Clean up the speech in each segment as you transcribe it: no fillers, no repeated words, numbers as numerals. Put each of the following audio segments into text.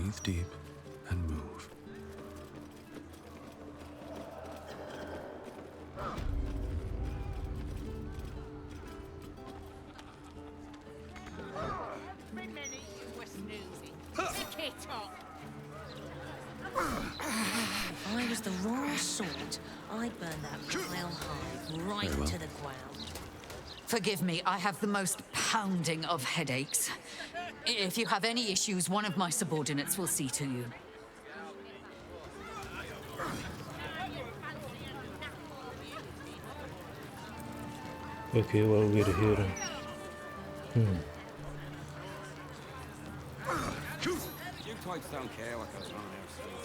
Breathe deep and move. Minute you were snoozing. Pick it up. If I was the raw sort, I'd burn that vile hide right Very well. to the ground. Forgive me, I have the most pounding of headaches. If you have any issues, one of my subordinates will see to you. Okay, well, we're here. You types don't care what goes on outside.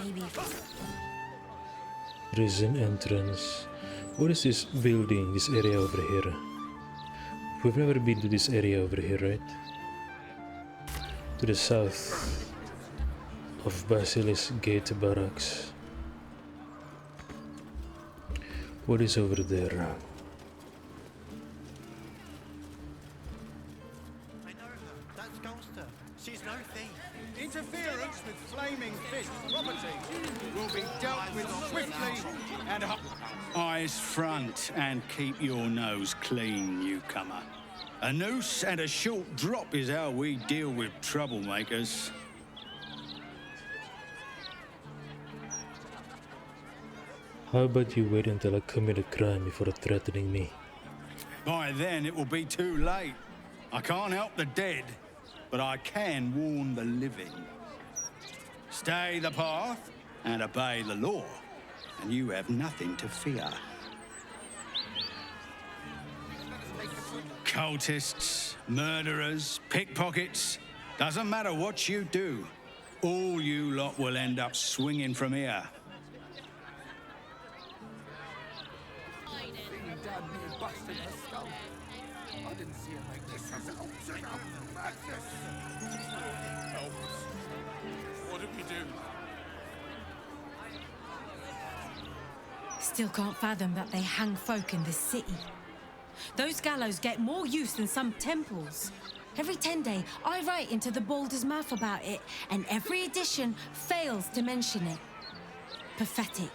Maybe There is an entrance. What is this building, this area over here? We've never been to this area over here, right? To the south of Basilisk Gate Barracks. What is over there? I know her. That's Gulster. She's no thief. Interference with flaming fist property will be dealt with swiftly and Eyes front and keep your nose clean, newcomer. A noose and a short drop is how we deal with troublemakers. How about you wait until I commit a crime before threatening me? By then, it will be too late. I can't help the dead, but I can warn the living. Stay the path and obey the law, and you have nothing to fear. Cultists, murderers, pickpockets, doesn't matter what you do, all you lot will end up swinging from here. What did we do? Still can't fathom that they hang folk in this city. Those gallows get more use than some temples. Every 10 day, I write into the Baldur's mouth about it, and every edition fails to mention it. Pathetic.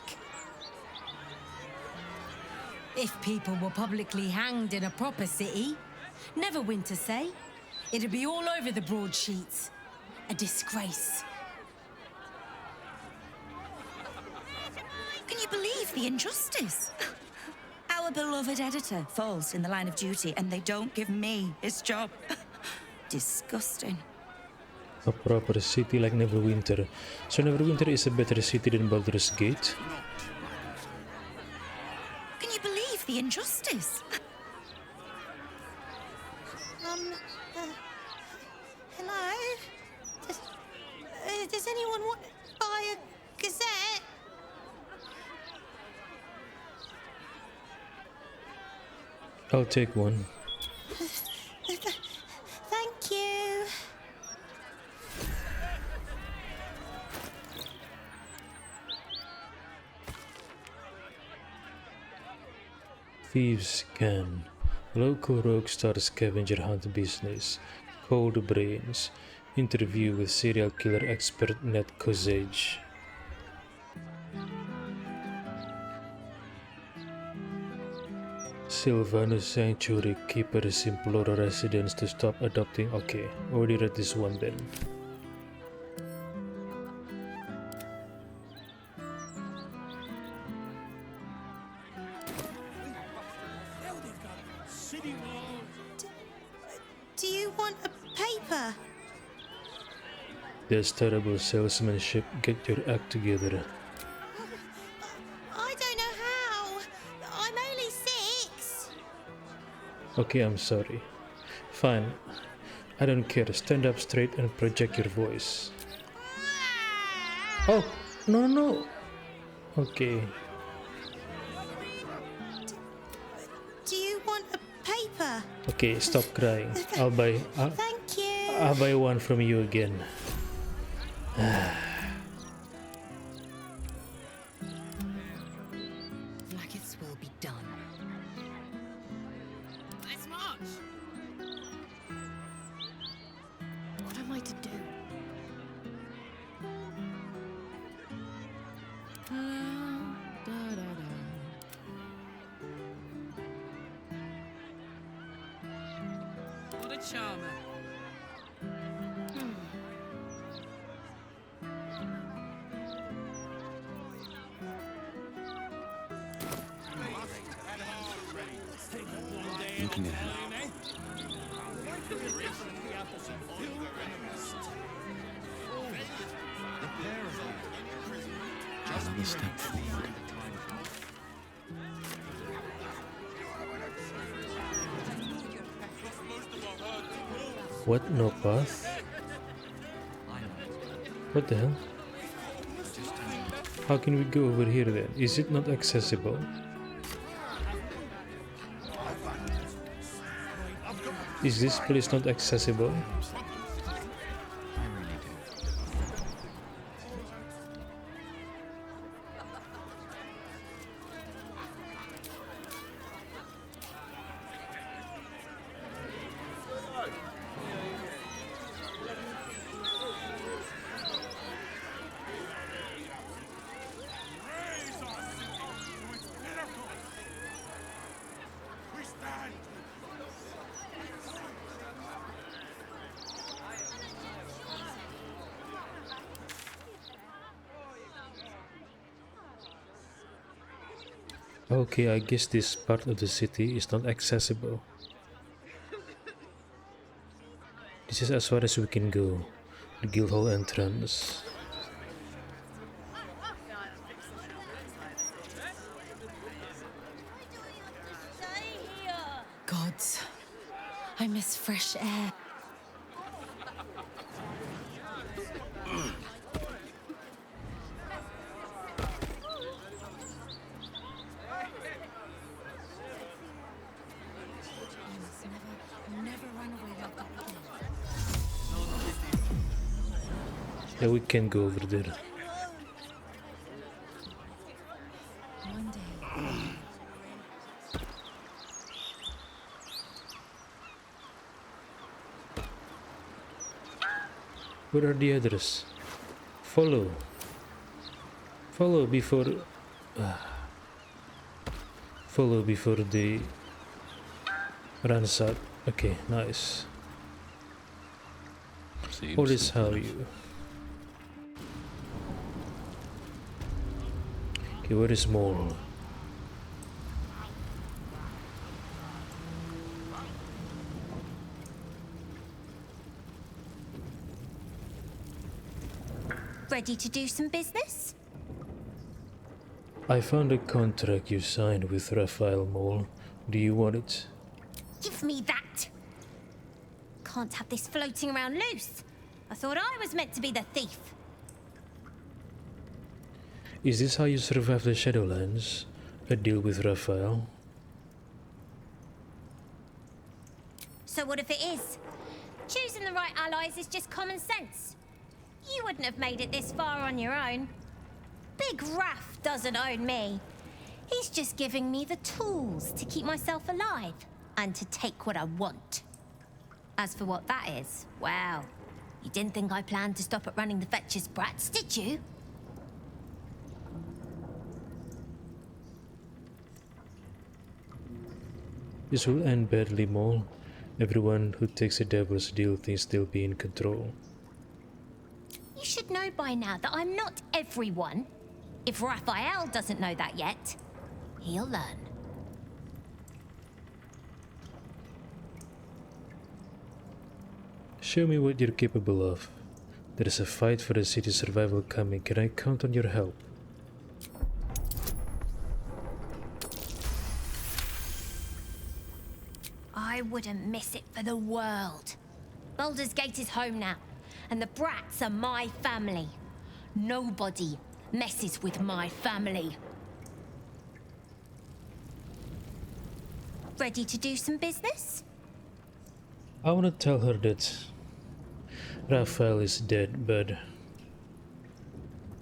If people were publicly hanged in a proper city, never win to say, it'd be all over the broadsheets. A disgrace. Can you believe the injustice? Our beloved editor falls in the line of duty and they don't give me his job. Disgusting. A proper city like Neverwinter. So Neverwinter is a better city than Baldur's Gate? Can you believe the injustice? Hello? Does anyone want to buy a gazette? I'll take one. Thank you. Thieves can. Local rogue star scavenger hunt business. Cold brains. Interview with serial killer expert Ned Cosage. Sylvanus Sanctuary Keepers implore residents to stop adopting. Okay, already read this one then. Do you want a paper? There's terrible salesmanship. Get your act together. I don't know how. I'm only 6. Okay, I'm sorry. Fine. I don't care. Stand up straight and project your voice. Oh, no. Okay. Do you want a paper? Okay, stop crying. I'll buy Thank you. I'll buy one from you again. Blackets will be done. Let's march. What am I to do? What a charmer. Looking ahead. Another step forward. What? No path? What the hell? How can we go over here then? Is it not accessible? Is this place not accessible? Okay, I guess this part of the city is not accessible. This is as far as we can go. The Guildhall entrance. Gods, I miss fresh air. Yeah, we can go over there. One day. Where are the others? Follow. Follow before... follow before they runs out. Okay, nice. All is how you... Okay, where is Maul? Ready to do some business? I found a contract you signed with Raphael Maul. Do you want it? Give me that! Can't have this floating around loose. I thought I was meant to be the thief. Is this how you survive the Shadowlands? A deal with Raphael? So what if it is? Choosing the right allies is just common sense. You wouldn't have made it this far on your own. Big Raph doesn't own me. He's just giving me the tools to keep myself alive and to take what I want. As for what that is, well, you didn't think I planned to stop at running the Fetcher's brats, did you? This will end badly, Maul. Everyone who takes a devil's deal thinks they'll be in control. You should know by now that I'm not everyone. If Raphael doesn't know that yet, he'll learn. Show me what you're capable of. There's a fight for the city's survival coming. Can I count on your help? I wouldn't miss it for the world. Baldur's Gate is home now, and the brats are my family. Nobody messes with my family. Ready to do some business? I want to tell her that Raphael is dead, but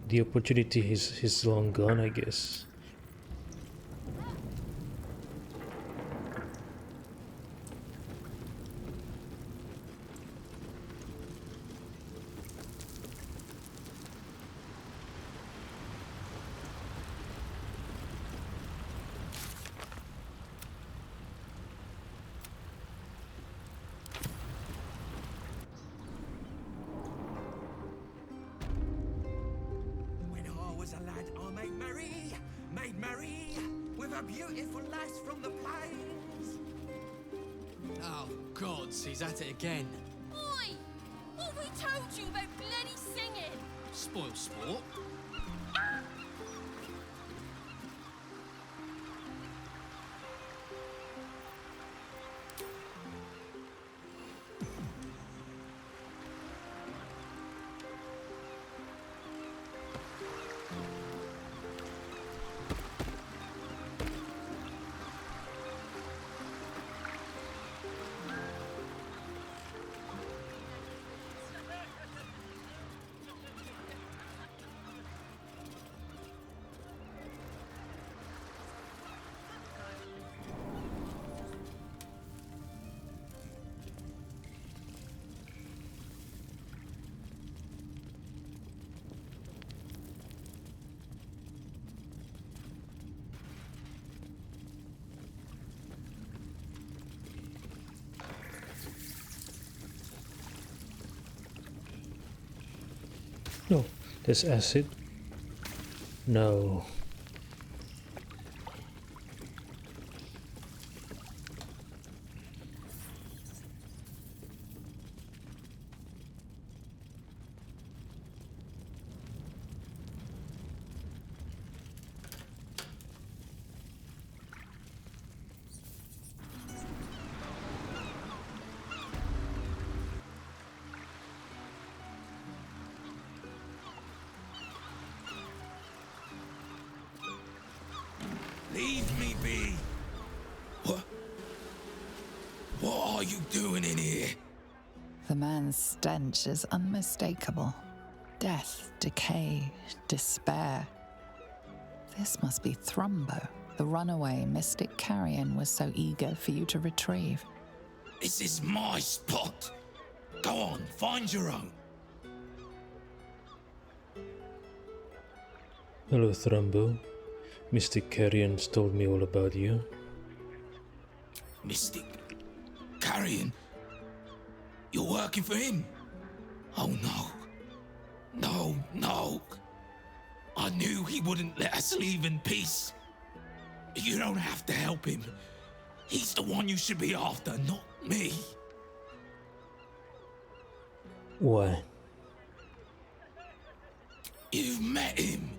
the opportunity is long gone, I guess. was a lad, I made merry with a beautiful lass from the plains. Oh, gods, he's at it again. Oi! What have we told you about bloody singing? Spoil sport. No, there's acid. No. Leave me be. What are you doing in here? The man's stench is unmistakable. Death, decay, despair. This must be Thrumbo, the runaway mystic carrion was so eager for you to retrieve. This is my spot. Go on, find your own. Hello, Thrumbo. Mystic Carrion told me all about you. Mystic Carrion? You're working for him? Oh no. No. I knew he wouldn't let us leave in peace. You don't have to help him. He's the one you should be after, not me. Why? You've met him.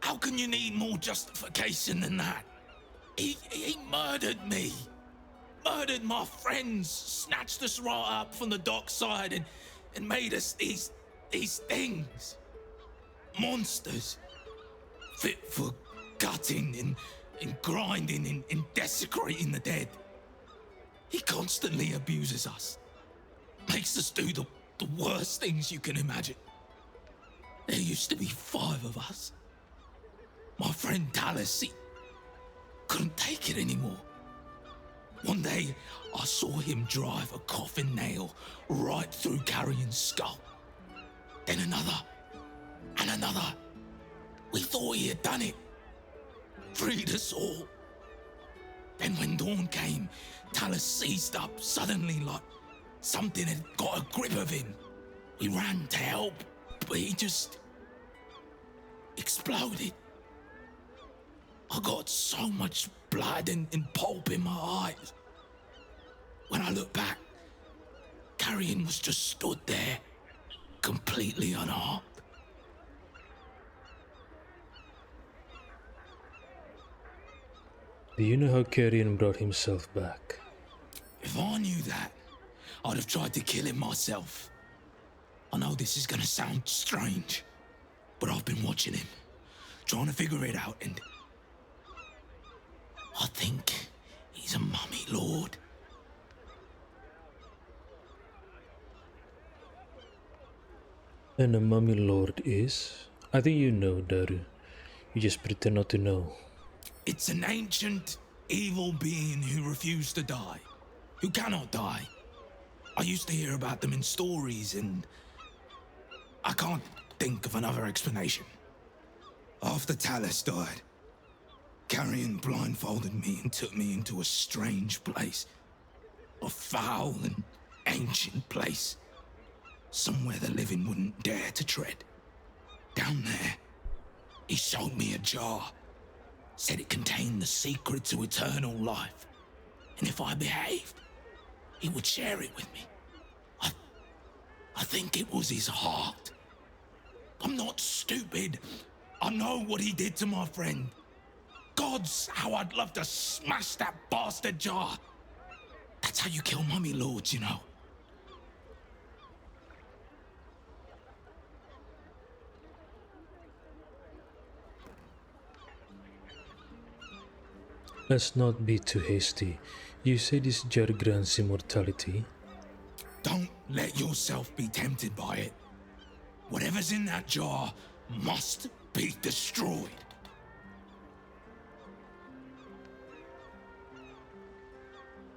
How can you need more justification than that? He murdered me. Murdered my friends, snatched us right up from the dockside and made us these things. Monsters. Fit for gutting and grinding and desecrating the dead. He constantly abuses us. Makes us do the worst things you can imagine. There used to be 5 of us. My friend Talus, he couldn't take it anymore. One day, I saw him drive a coffin nail right through Carrion's skull. Then another, and another. We thought he had done it. Freed us all. Then when dawn came, Talus seized up suddenly like something had got a grip of him. We ran to help, but he just exploded. I got so much blood and pulp in my eyes. When I look back, Carrion was just stood there, completely unharmed. Do you know how Carrion brought himself back? If I knew that, I'd have tried to kill him myself. I know this is gonna sound strange, but I've been watching him, trying to figure it out, and I think he's a mummy lord. And a mummy lord is? I think you know, Daru. You just pretend not to know. It's an ancient, evil being who refused to die, who cannot die. I used to hear about them in stories, and I can't think of another explanation. After Talus died, Carrion blindfolded me and took me into a strange place. A foul and ancient place. Somewhere the living wouldn't dare to tread. Down there, He showed me a jar. Said it contained the secret to eternal life. And if I behaved, he would share it with me. I think it was his heart. I'm not stupid. I know what he did to my friend. Gods, how I'd love to smash that bastard jar. That's how you kill mummy lords, you know. Let's not be too hasty. You say this jar grants immortality? Don't let yourself be tempted by it. Whatever's in that jar must be destroyed.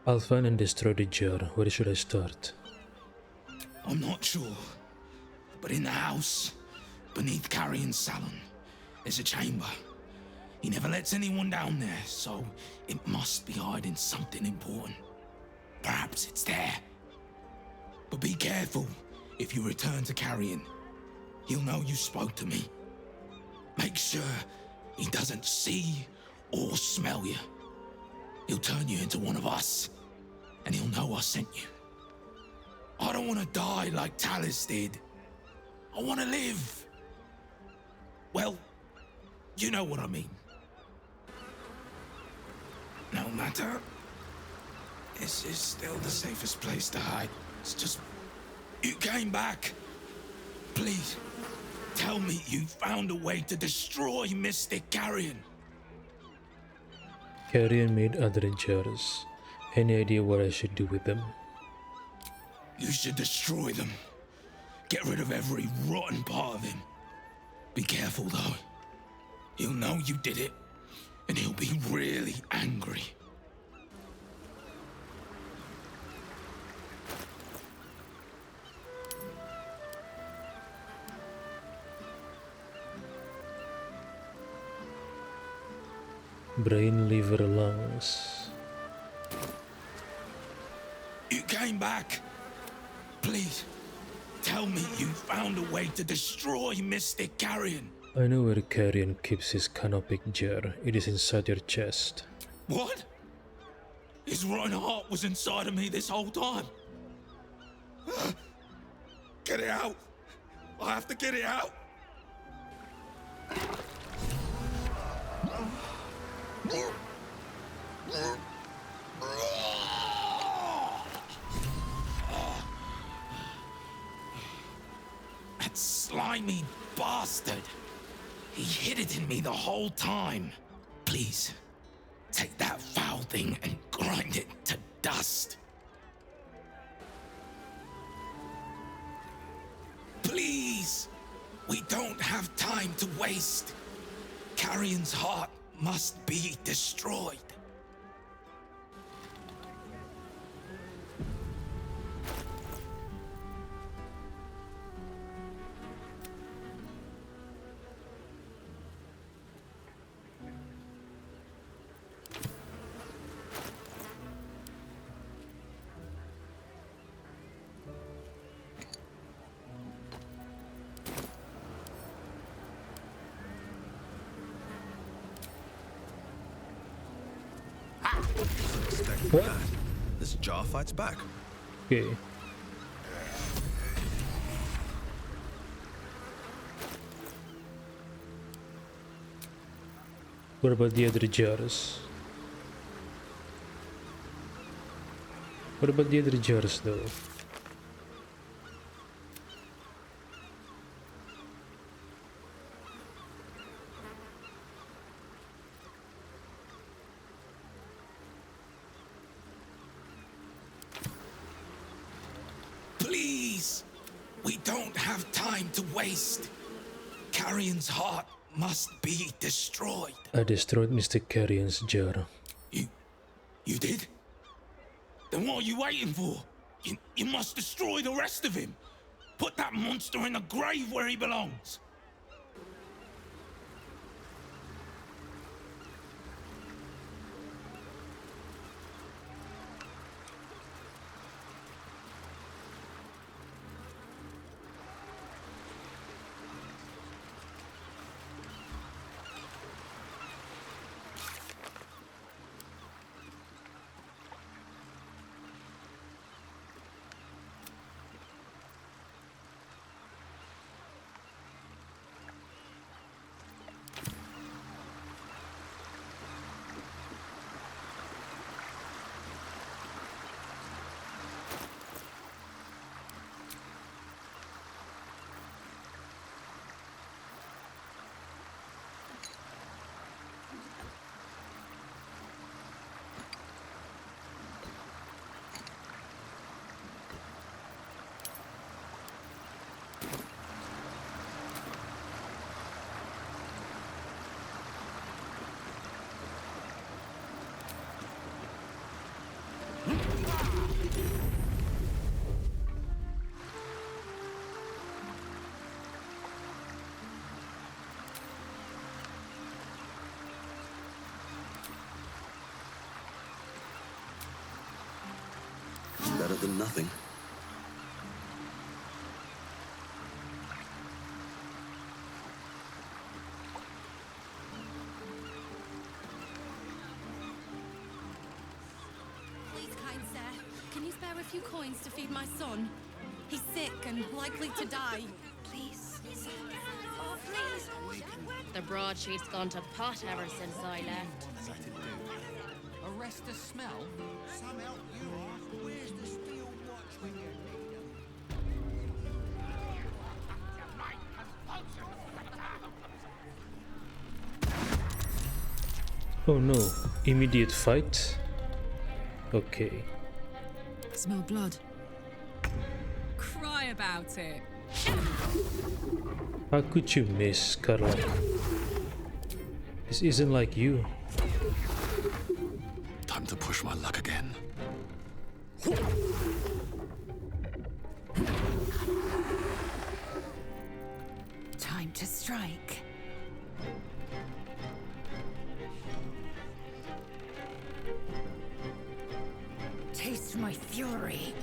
I'll find and destroy the jar. Where should I start? I'm not sure, but in the house, beneath Carrion's salon, there's a chamber. He never lets anyone down there, so it must be hiding something important. Perhaps it's there. But be careful if you return to Carrion. He'll know you spoke to me. Make sure he doesn't see or smell you. He'll turn you into one of us, and he'll know I sent you. I don't want to die like Talus did. I want to live. Well, you know what I mean. No matter. This is still the safest place to hide. It's just... You came back. Please, tell me you found a way to destroy Mystic Carrion. Carrion made other jars. Any idea what I should do with them? You should destroy them. Get rid of every rotten part of him. Be careful, though. He'll know you did it, and he'll be really angry. Brain, liver, lungs. You came back. Please, tell me you found a way to destroy Mystic Carrion. I know where Carrion keeps his canopic jar. It is inside your chest. What? His rotten heart was inside of me this whole time. Get it out. I have to get it out. That slimy bastard. He hid it in me the whole time. Please, take that foul thing and grind it to dust. Please! We don't have time to waste. Carrion's heart must be destroyed. What? This jar fights back. Okay. What about the other jars? What about the other jars though? Please! We don't have time to waste. Carrion's heart must be destroyed. I destroyed Mr. Carrion's jar. You did? Then what are you waiting for? You must destroy the rest of him. Put that monster in the grave where he belongs. better than nothing. Please, kind sir, can you spare a few coins to feed my son? He's sick and likely to die. Please. Oh, please. The broadsheet's gone to pot ever since I left. Arrest the smell? Some help you are. Where's the steel watch when you need Oh no, immediate fight? Okay. Smell blood. Cry about it. How could you miss, Carla? This isn't like you. Time to push my luck again. Time to strike. Taste my fury.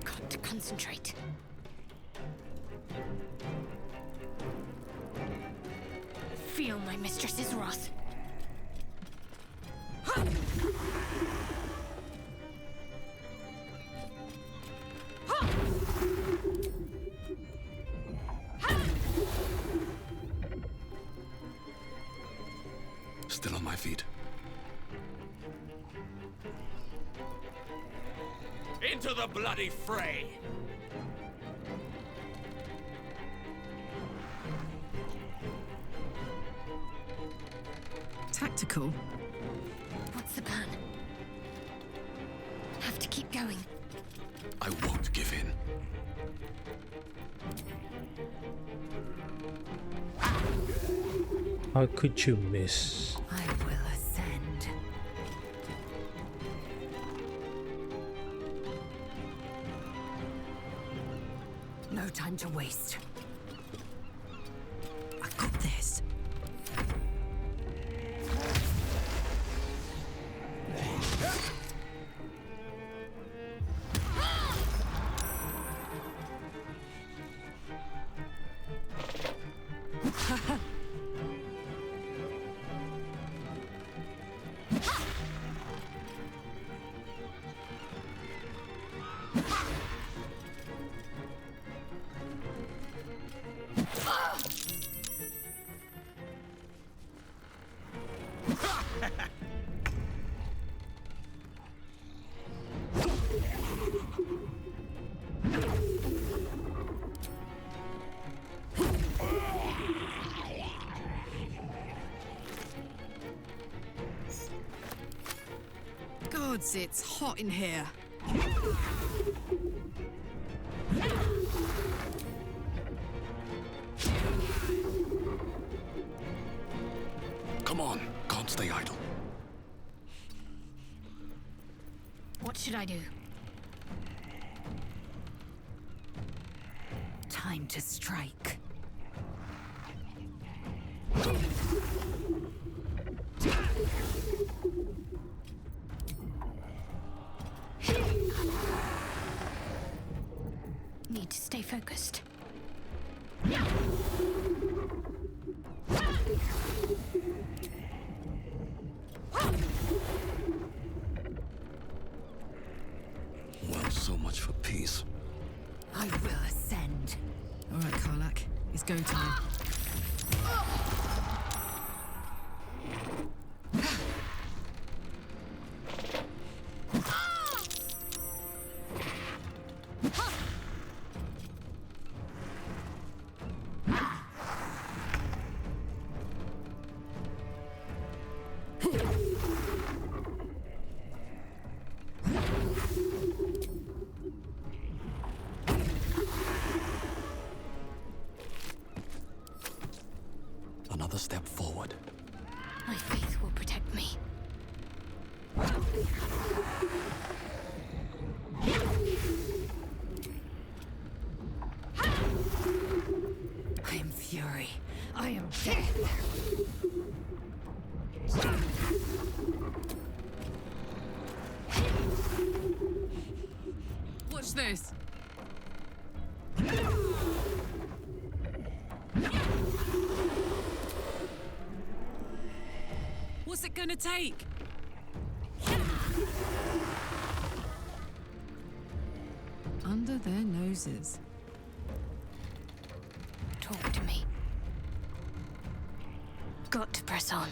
Got to concentrate. Feel my mistress's wrath. Still on my feet. Into the bloody fray! Tactical. What's the plan? Have to keep going. I won't give in. How could you miss? I will ascend. No time to waste. I got this. Gods, it's hot in here. Come on, can't stay idle. What should I do? Time to strike. Need to stay focused. Well, so much for peace. I will ascend. All right, Karlak, it's go time. this? What's it gonna take? Under their noses. Talk to me. Got to press on.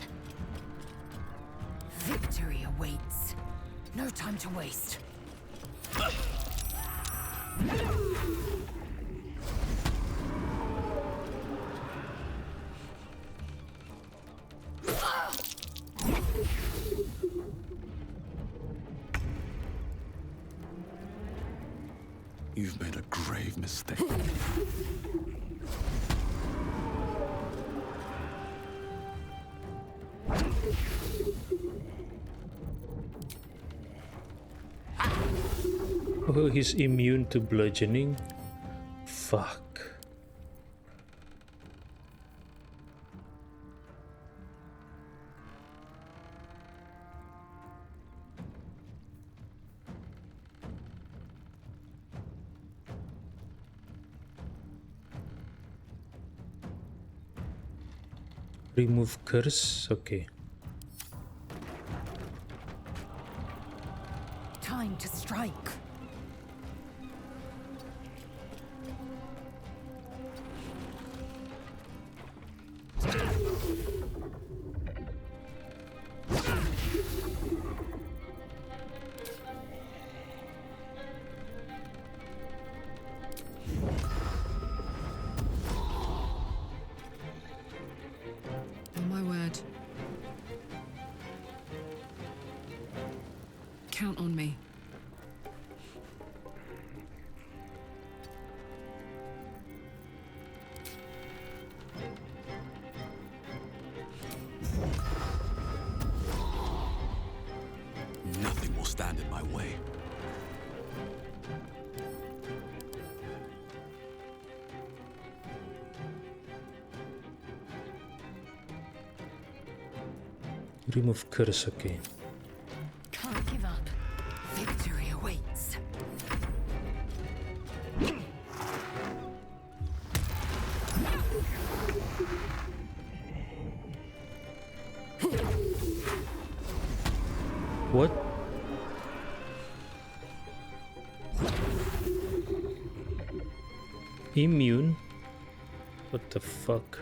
Victory awaits. No time to waste. You've made a grave mistake. Oh, he's immune to bludgeoning? Fuck. Remove curse? Okay. Time to strike. On my word. Count on me. Nothing will stand in my way. Remove curse, okay. Can't give up. Victory awaits. What? Immune? What the fuck?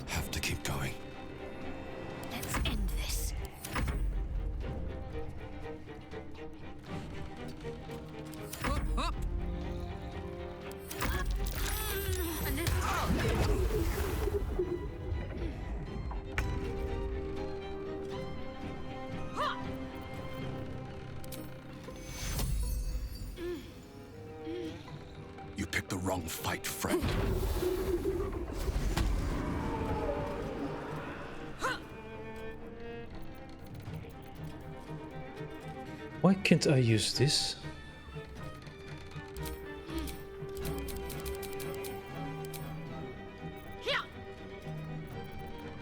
Have to keep going. Let's end this. Up, up. And then You picked the wrong fight, friend. Why can't I use this?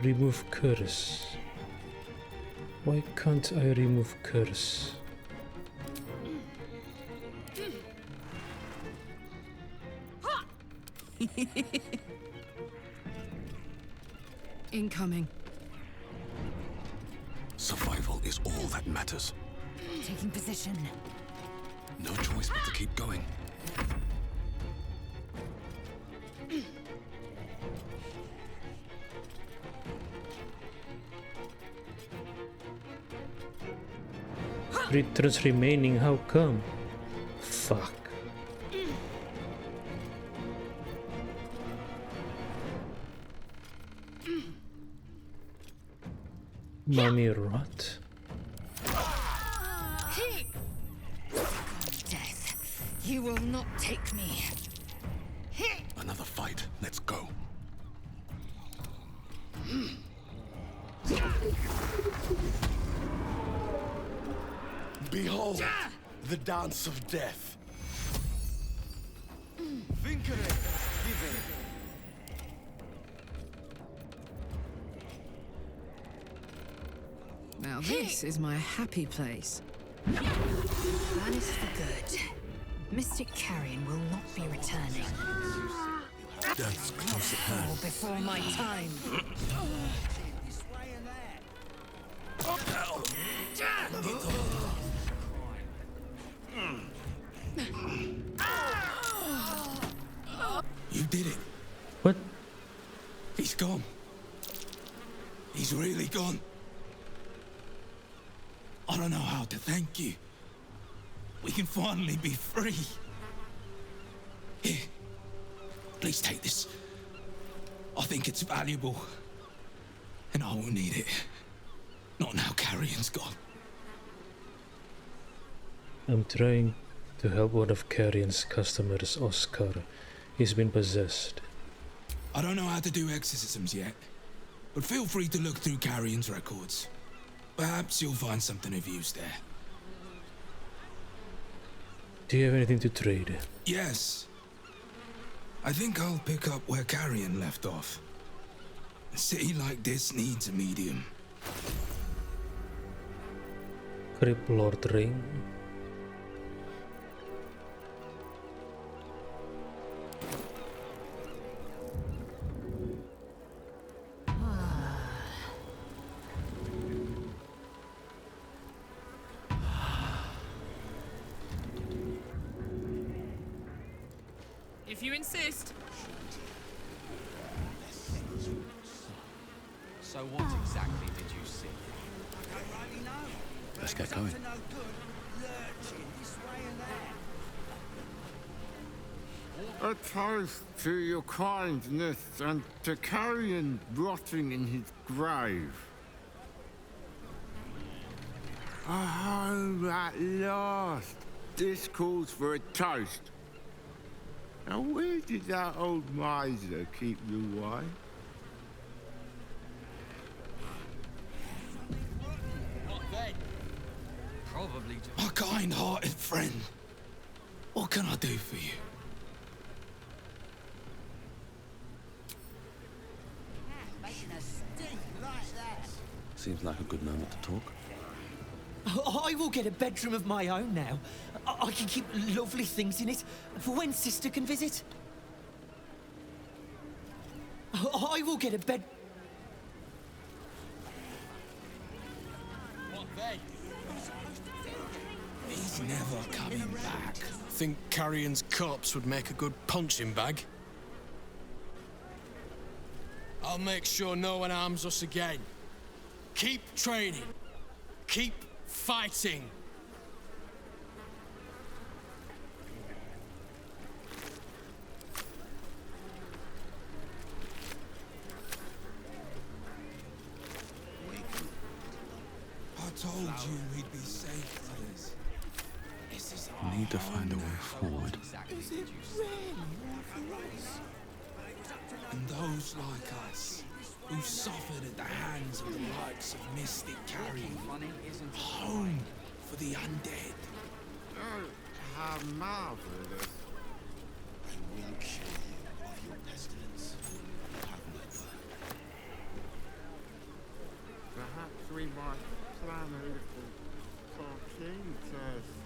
Remove curse. Why can't I remove curse? Incoming. Survival is all that matters. Taking position. No choice but to keep going. Returns remaining, how come? Fuck. Mummy rot? Death. You will not take me. Another fight. Let's go. Behold, the dance of death. Now this is my happy place. Vanished for good. Mystic Carrion will not be returning. Death's close at hand. All before my time. You did it. What? He's gone. He's really gone. I don't know how to thank you. We can finally be free. Here, please take this. I think it's valuable. And I will need it. Not now Carrion's gone. I'm trying to help one of Carrion's customers, Oscar. He's been possessed. I don't know how to do exorcisms yet, but feel free to look through Carrion's records. Perhaps you'll find something of use there. Do you have anything to trade? Yes. I think I'll pick up where Carrion left off. A city like this needs a medium. Crypt Lord Ring. If you insist. So what exactly did you see? Let's get going. A toast to your kindness and to Carrion rotting in his grave. A home at last. This calls for a toast. Now, where did that old miser keep the wine? What then? Probably just... My kind-hearted friend. What can I do for you? Seems like a good moment to talk. I will get a bedroom of my own now. I can keep lovely things in it for when Sister can visit. I will get a bed... What then? He's never coming back. Think Carrion's corpse would make a good punching bag? I'll make sure no one harms us again. Keep training. Keep fighting. I told you we'd be safe, brothers. This is We need to find a way forward. Is it really for us? And those like us, who suffered at the hands of the likes of Mystic Carrion, home for the undead. Oh, how marvelous. I will cure you of your pestilence. Have my word. Perhaps we might plan a little party to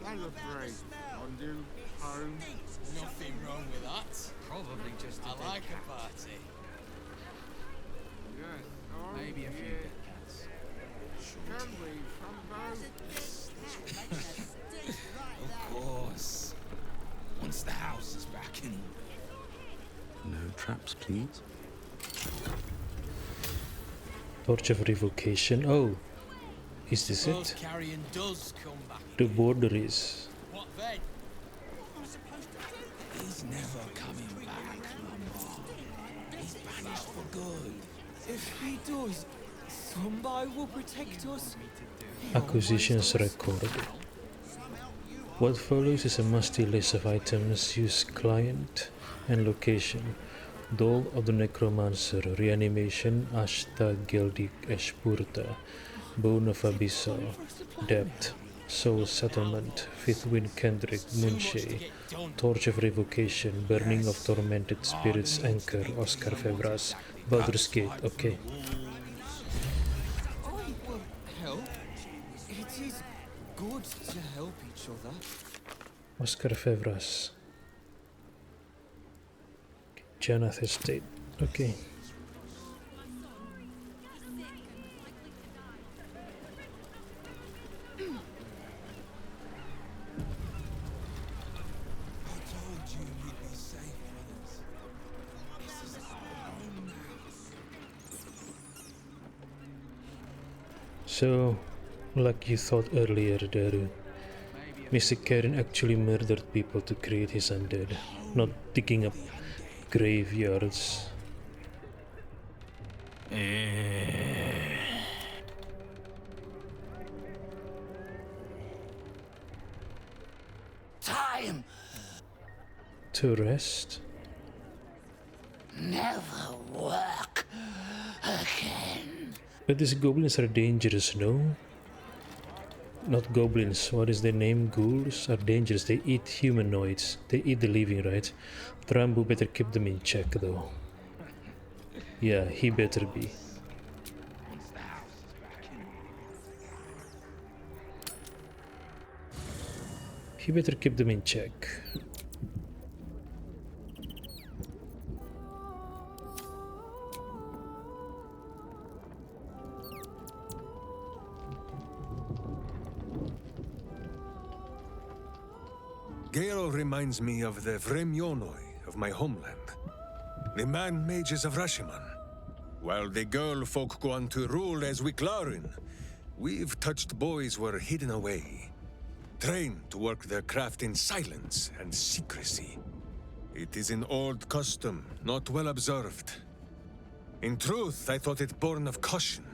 celebrate our new home. Nothing wrong with that. Probably just I like a party. Yes, oh, Maybe a few yes. dead cats. Can we, Trumbo? Of course. Once the house is back in order. No traps, please. Torch of Revocation. Oh, is this Suppose it? Carrion does come back. The border is. What then? He's never coming back, Mama. He's banished for good. If he does, somebody will protect us. Acquisitions record. What follows is a musty list of items, use client and location. Doll of the Necromancer, Reanimation, Ashta Geldic Eshpurta, Bone of Abyssal, Depth, Soul Settlement, Fifth Wind Kendrick, Moonshay, Torch of Revocation, Burning of Tormented Spirits, Anchor, Oscar Fevras, Baldur's Gate, okay. I will help. It is good to help each other. Oscar Fevras. Janath Estate, okay. So, like you thought earlier, Daru, Mr. Karen actually murdered people to create his undead, not digging up graveyards. Time To rest? never work again. But these goblins are dangerous, no? Not goblins, what is their name? Ghouls are dangerous. They eat humanoids. They eat the living, right? Trambu better keep them in check, though. Yeah, he better be. He better keep them in check. Gale reminds me of the Vremyonoi of my homeland, the man-mages of Rashiman. While the girl folk go on to rule as Wiklarin, we've touched boys were hidden away, trained to work their craft in silence and secrecy. It is an old custom, not well observed. In truth, I thought it born of caution,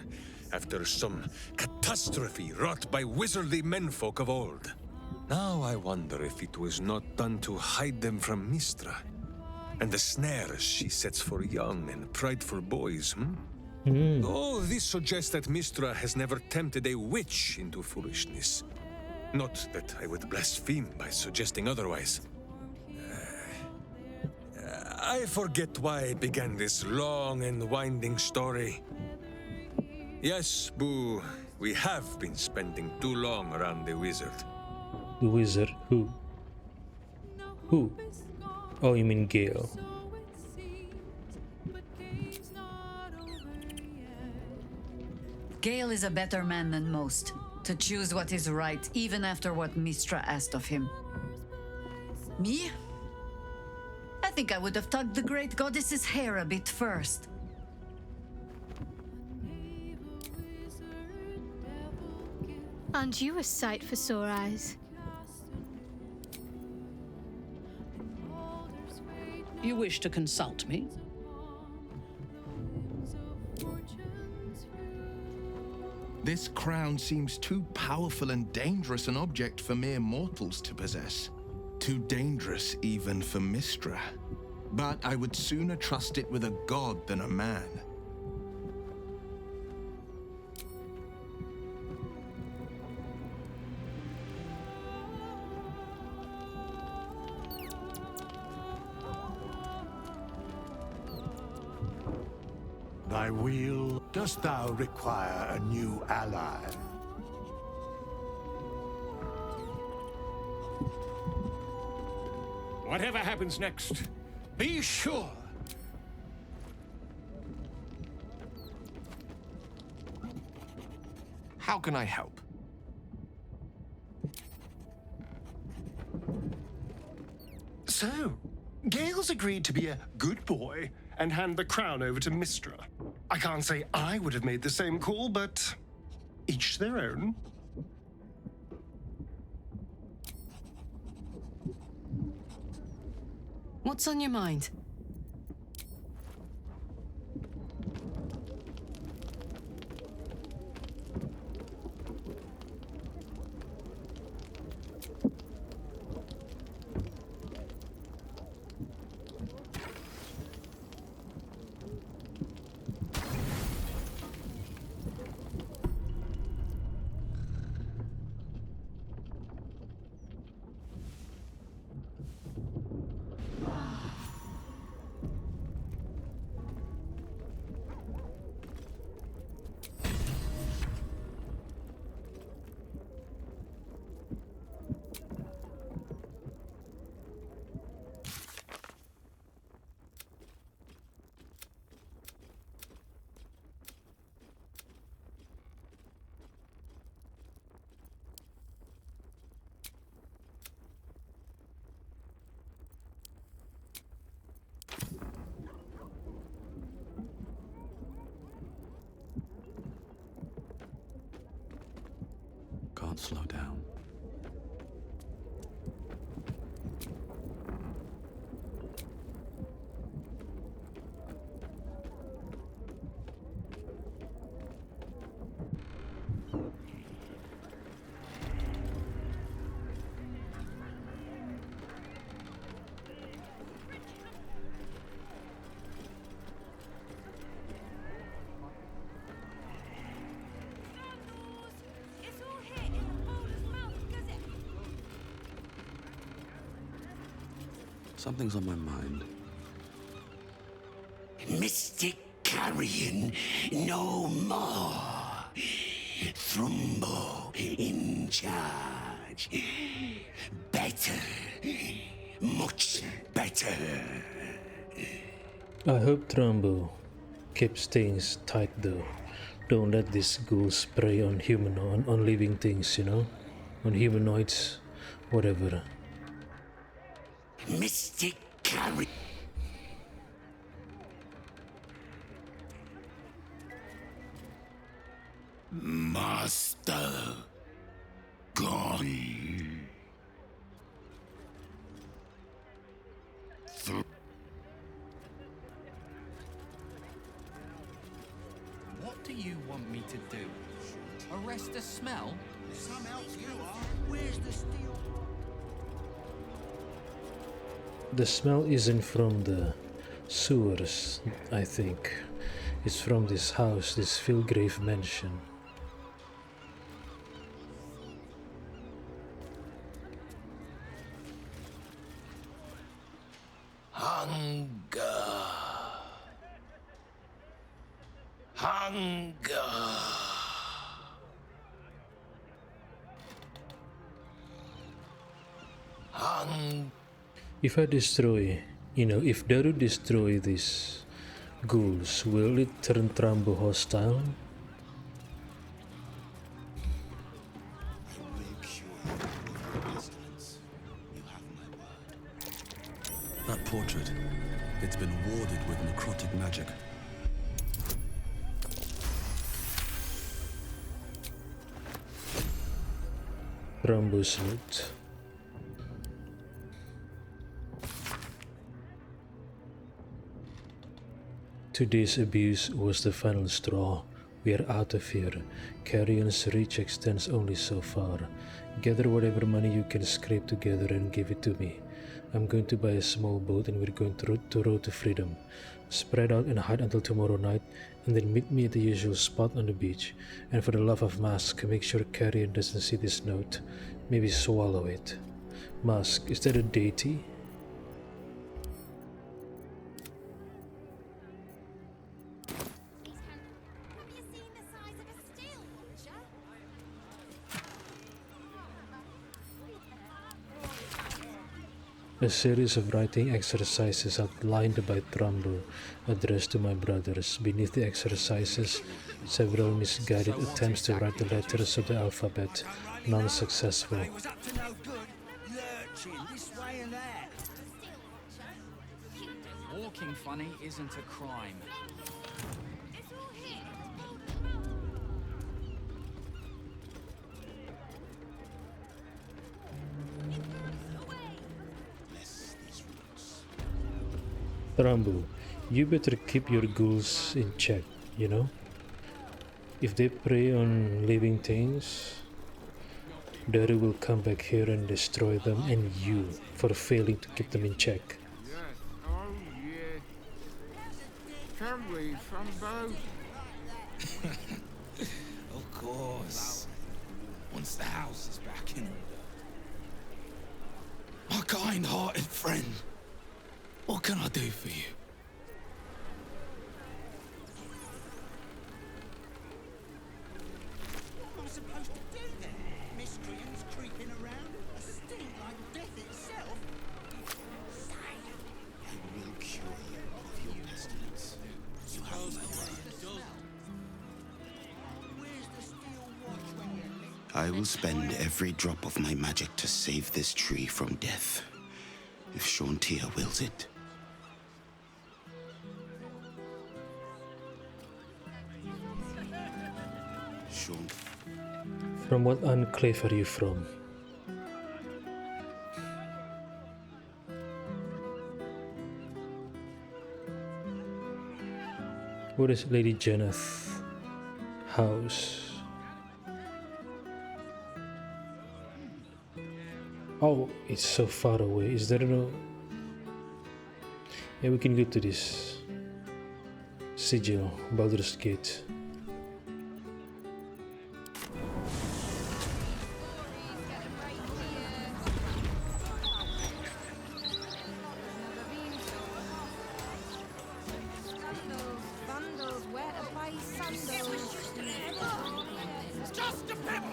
after some catastrophe wrought by wizardly menfolk of old. Now I wonder if it was not done to hide them from Mistra, and the snares she sets for young and prideful boys, Oh, this suggests that Mistra has never tempted a witch into foolishness. Not that I would blaspheme by suggesting otherwise. I forget why I began this long and winding story. Yes, Boo, we have been spending too long around the wizard. The wizard? Who? Who? Oh, you mean Gale. Gale is a better man than most, to choose what is right, even after what Mistra asked of him. Me? I think I would have tugged the great goddess's hair a bit first. Aren't you a sight for sore eyes? You wish to consult me? This crown seems too powerful and dangerous an object for mere mortals to possess. Too dangerous even for Mistra. But I would sooner trust it with a god than a man. Thy wheel, dost thou require a new ally? Whatever happens next, be sure. How can I help? So, Gale's agreed to be a good boy and hand the crown over to Mistra. I can't say I would have made the same call, but each their own. What's on your mind? slow down. Something's on my mind. Mystic Carrion, no more. Thrumbo in charge. Better. Much better. I hope Trumbo keeps things tight though. Don't let these ghouls prey on on living things, you know? On humanoids, whatever. Mystic Carrion. Master gone. What do you want me to do? Arrest the smell? Some else you are. Where's the steel? The smell isn't from the sewers, I think. It's from this house, this Filgrave mansion. Hunger. Hunger. If I destroy, if Daru destroy these ghouls, will it turn Trambo hostile? That portrait, it's been warded with necrotic magic. Trambo's note. Today's abuse was the final straw. We are out of here. Carrion's reach extends only so far. Gather whatever money you can scrape together and give it to me. I'm going to buy a small boat and we're going to row to freedom. Spread out and hide until tomorrow night, and then meet me at the usual spot on the beach. And for the love of Mask, make sure Carrion doesn't see this note. Maybe swallow it. Mask, is that a deity? A series of writing exercises outlined by Trumbo, addressed to my brothers. Beneath the exercises, several misguided attempts to write the letters of the alphabet, non-successful. Walking funny isn't a crime. Rambo, you better keep your ghouls in check, you know? If they prey on living things, Daru will come back here and destroy them, and you for failing to keep them in check. Yes, oh yes. Can we from both? Of course. Once the house is back in order. My kind-hearted friend. What can I do for you? What am I supposed to do there? Miscreants creeping around? A stink like death itself? Say, I will cure you of your pestilence. You have my word. Where's the steel watch when you leave? I will spend every drop of my magic to save this tree from death. If Shauntia wills it. Sean. From what enclave are you from? What is Lady Jeneth's house? Oh, it's so far away. Is there no... Yeah, we can go to this sigil, Baldur's Gate. Just a pebble!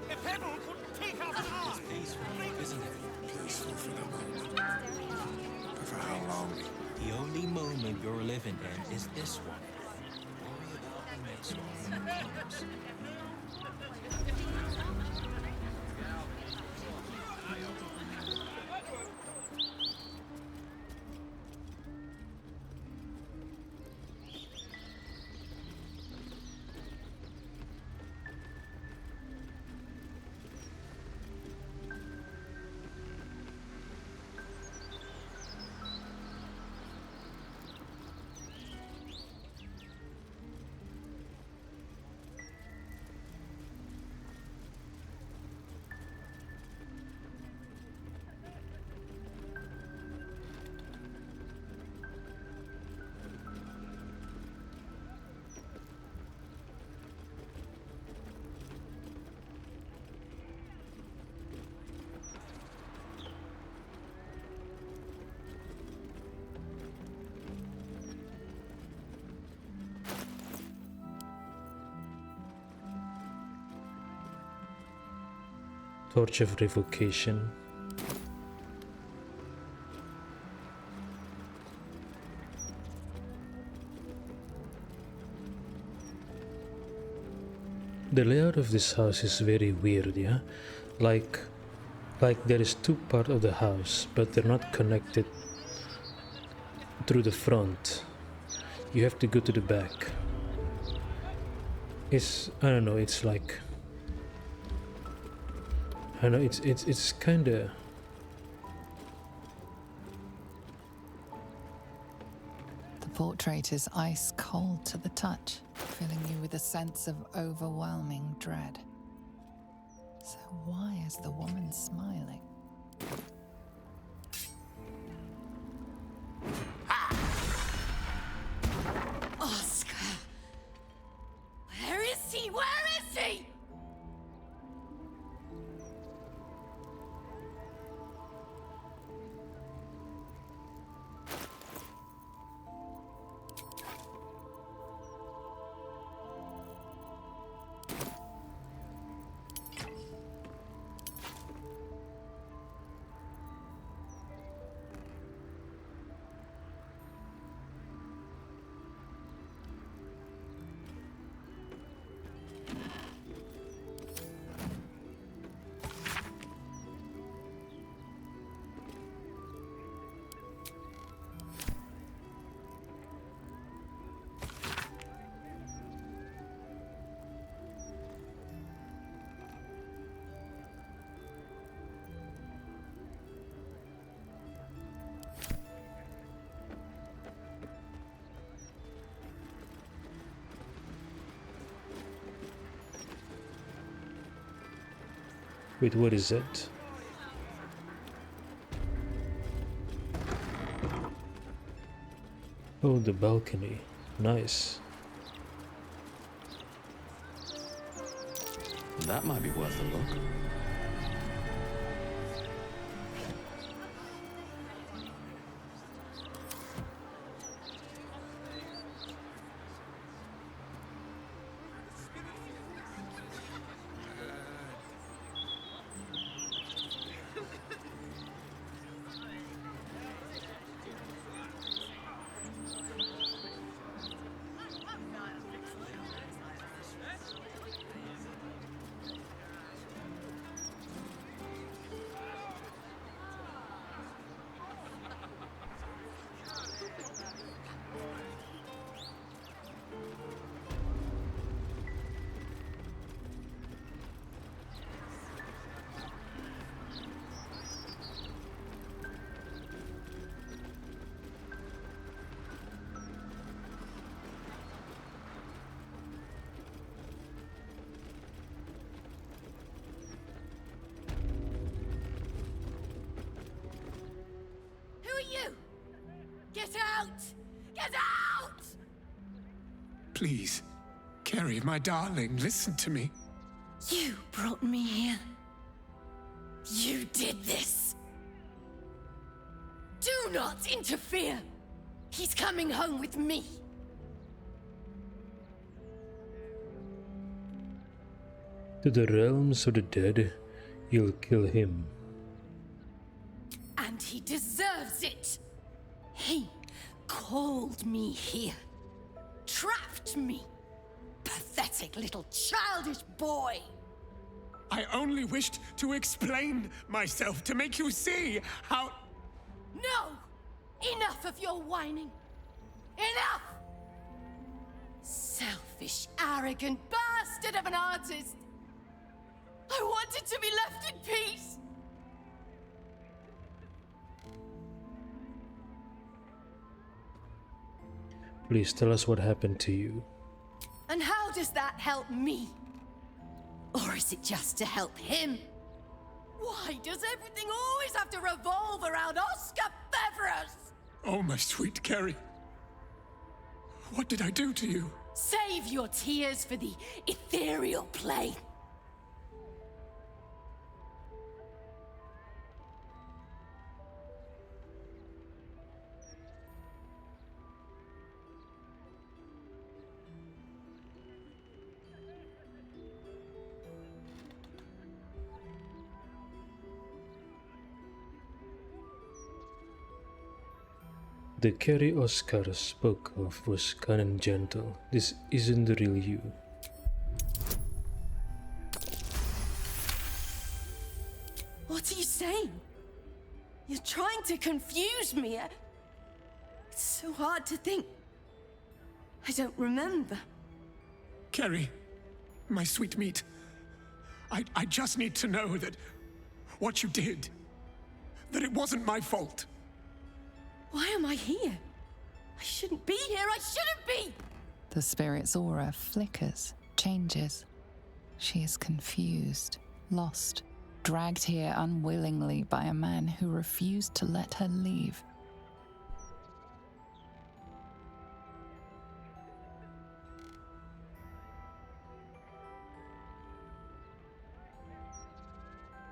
A pebble could take out an eye! It's peaceful, isn't it? Peaceful for the moment. But for how long? The only moment you're living in is this one. Worry about the next one when it comes. Torch of Revocation. The layout of this house is very weird, yeah? Like there is two parts of the house, but they're not connected through the front. You have to go to the back. It's, I don't know, it's like, I know it's kind of... The portrait is ice cold to the touch, filling you with a sense of overwhelming dread. So why is the woman smiling? Oscar! Where is he? Where is he? Wait, what is it? Oh, the balcony. Nice. That might be worth a look. Get out! Get out! Please, Kerry, my darling, listen to me. You brought me here. You did this. Do not interfere. He's coming home with me. To the realms of the dead, you'll kill him. And he deserves it. He called me here. Trapped me. Pathetic little childish boy. I only wished to explain myself to make you see how... No! Enough of your whining. Enough! Selfish, arrogant bastard of an artist. I wanted to be left in peace. Please tell us what happened to you. And how does that help me? Or is it just to help him? Why does everything always have to revolve around Oscar Beverus? Oh, my sweet Kerry. What did I do to you? Save your tears for the ethereal plane. The Kerry Oscar spoke of was kind and gentle. This isn't the real you. What are you saying? You're trying to confuse me. It's so hard to think. I don't remember. Kerry, my sweet meat. I just need to know that what you did, that it wasn't my fault. Why am I here? I shouldn't be here. I shouldn't be! The spirit's aura flickers, changes. She is confused, lost, dragged here unwillingly by a man who refused to let her leave.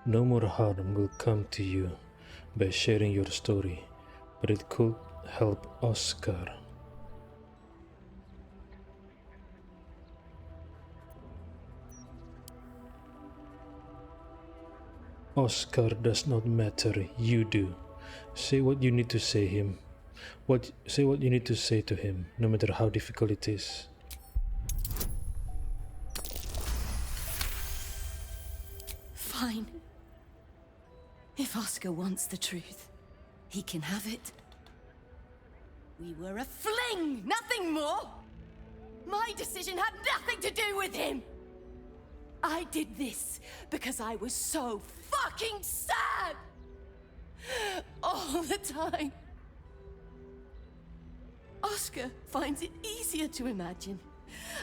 No more harm will come to you by sharing your story, but it could help Oscar. Oscar does not matter, you do. Say what you need to say him. Say what you need to say to him, no matter how difficult it is. Fine. If Oscar wants the truth, he can have it. We were a fling, nothing more. My decision had nothing to do with him. I did this because I was so fucking sad. All the time. Oscar finds it easier to imagine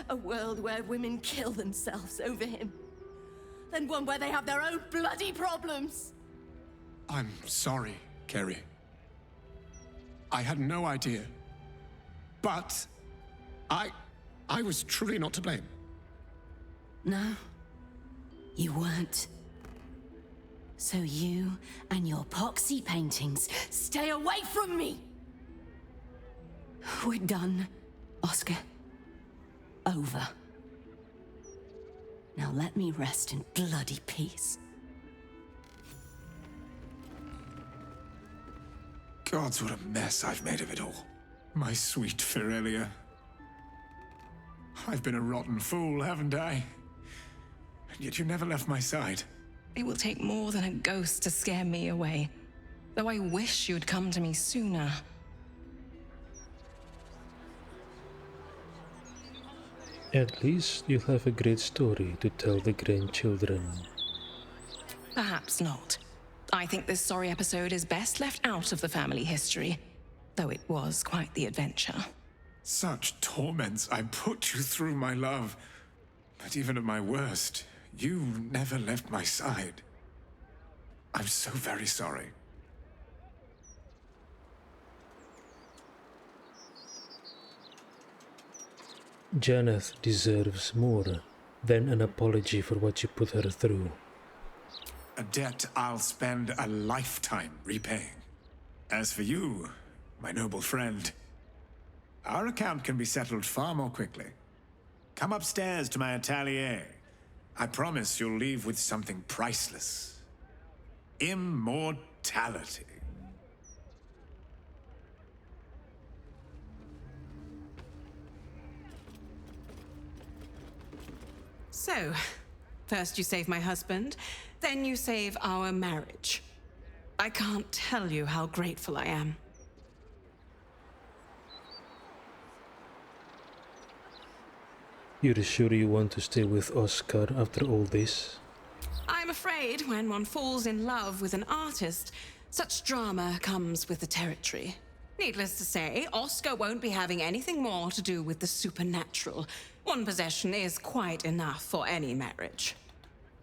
a world where women kill themselves over him than one where they have their own bloody problems. I'm sorry, Kerry. I had no idea. But I was truly not to blame. No, you weren't. So you and your poxy paintings stay away from me! We're done, Oscar. Over. Now let me rest in bloody peace. Gods, what a mess I've made of it all. My sweet Firelia. I've been a rotten fool, haven't I? And yet you never left my side. It will take more than a ghost to scare me away. Though I wish you'd come to me sooner. At least you'll have a great story to tell the grandchildren. Perhaps not. I think this sorry episode is best left out of the family history, though it was quite the adventure. Such torments I put you through, my love. But even at my worst, you never left my side. I'm so very sorry. Janeth deserves more than an apology for what you put her through. A debt I'll spend a lifetime repaying. As for you, my noble friend, our account can be settled far more quickly. Come upstairs to my atelier. I promise you'll leave with something priceless. Immortality. So, first you save my husband, then you save our marriage. I can't tell you how grateful I am. You're sure you want to stay with Oscar after all this? I'm afraid when one falls in love with an artist, such drama comes with the territory. Needless to say, Oscar won't be having anything more to do with the supernatural. One possession is quite enough for any marriage.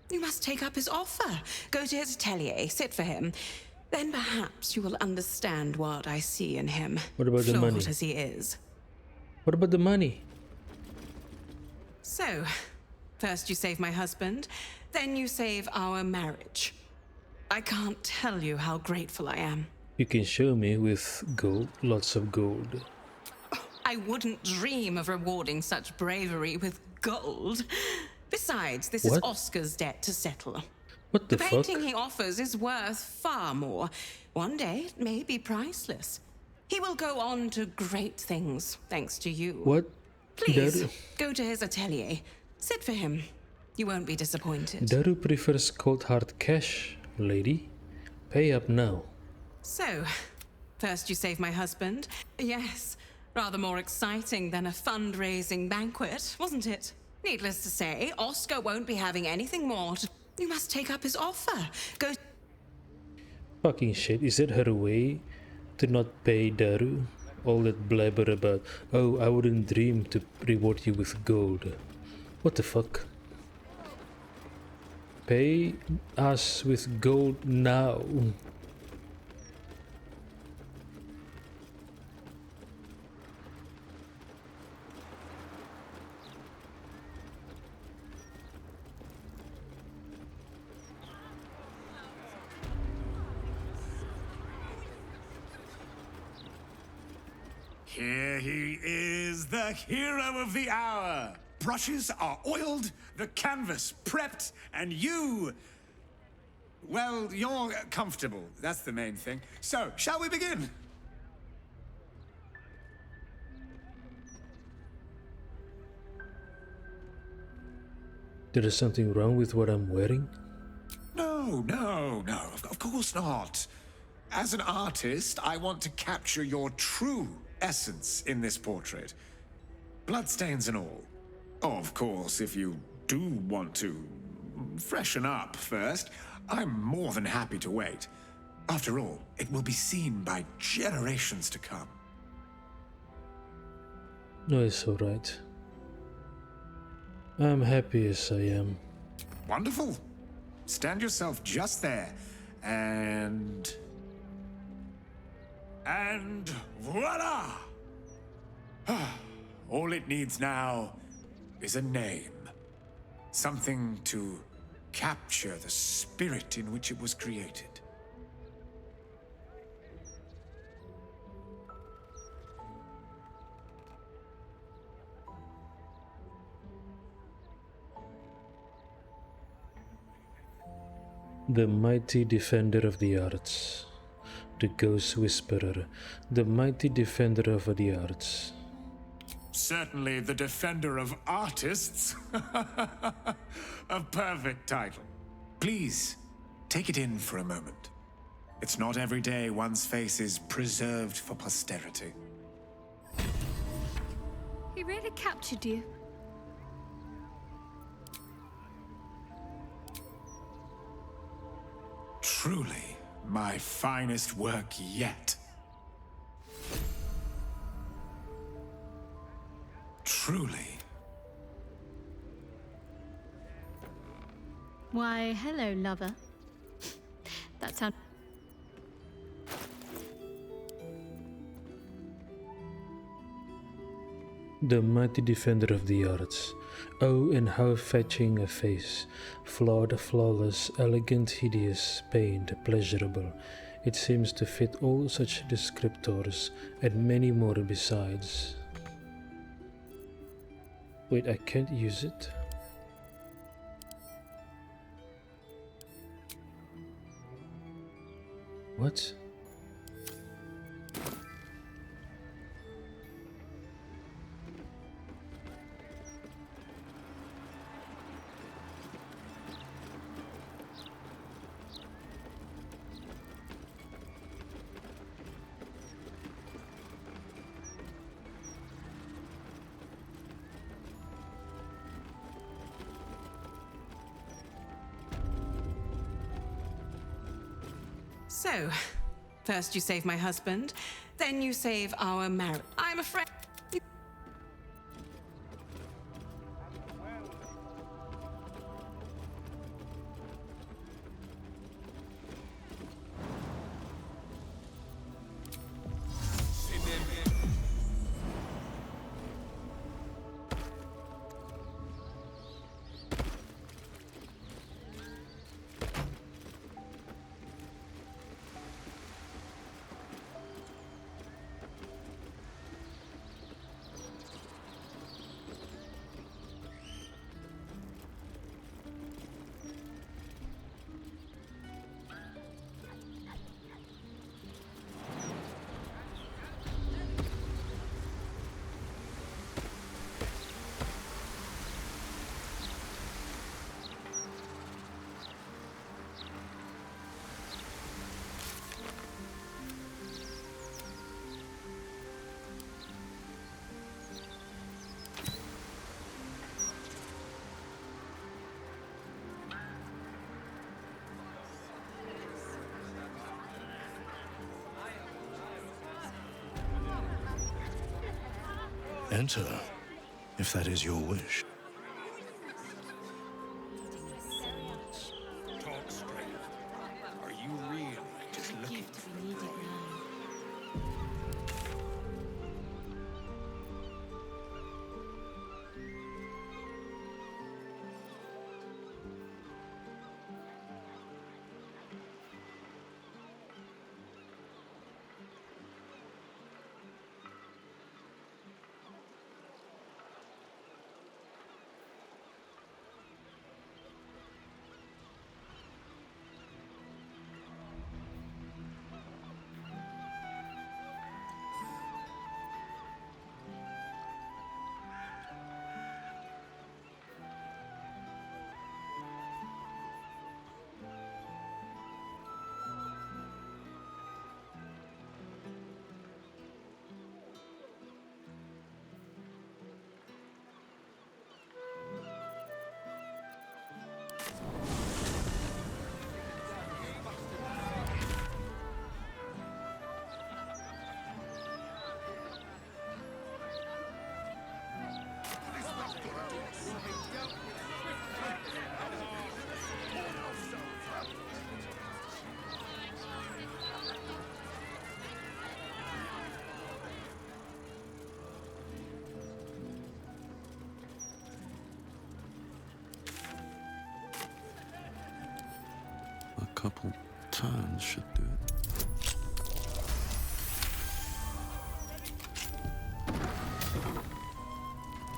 You must take up his offer. Go to his atelier, sit for him. Then perhaps you will understand what I see in him. What about the money? Flawed as he is. What about the money? So, first you save my husband, then you save our marriage. I can't tell you how grateful I am. You can show me with gold, lots of gold. I wouldn't dream of rewarding such bravery with gold. Besides, this is Oscar's debt to settle. What the painting fuck? he offers is worth far more. One day, it may be priceless. He will go on to great things, thanks to you. What? Please, Daru, go to his atelier. Sit for him. You won't be disappointed. Daru prefers cold hard cash, lady. Pay up now. So, first you save my husband. Yes, rather more exciting than a fundraising banquet, wasn't it? Needless to say, Oscar won't be having anything more to... You must take up his offer. Go... Fucking shit, is that her way to not pay Daru? All that blabber about, oh, I wouldn't dream to reward you with gold. What the fuck? Pay us with gold now. Here he is, the hero of the hour. Brushes are oiled, the canvas prepped, and you... Well, you're comfortable. That's the main thing. So, shall we begin? There is something wrong with what I'm wearing? No, of course not. As an artist, I want to capture your true essence in this portrait. Bloodstains and all. Oh, of course, if you do want to freshen up first, I'm more than happy to wait. After all, it will be seen by generations to come. No, it's alright. I'm happy as I am. Wonderful. Stand yourself just there, and voila! All it needs now is a name. Something to capture the spirit in which it was created. The mighty defender of the arts. The ghost whisperer. The mighty defender of the arts. Certainly the defender of artists. A perfect title. Please, take it in for a moment. It's not every day one's face is preserved for posterity. He really captured you. Truly, my finest work yet. Truly. Why, hello, lover. That sounds... The mighty defender of the arts. Oh, and how fetching a face, flawed, flawless, elegant, hideous, pained, pleasurable. It seems to fit all such descriptors, and many more besides. Wait, I can't use it? What? So, first you save my husband, then you save our marriage. I'm afraid. Enter, if that is your wish. Talk straight. Are you really just looking for A couple turns should do it.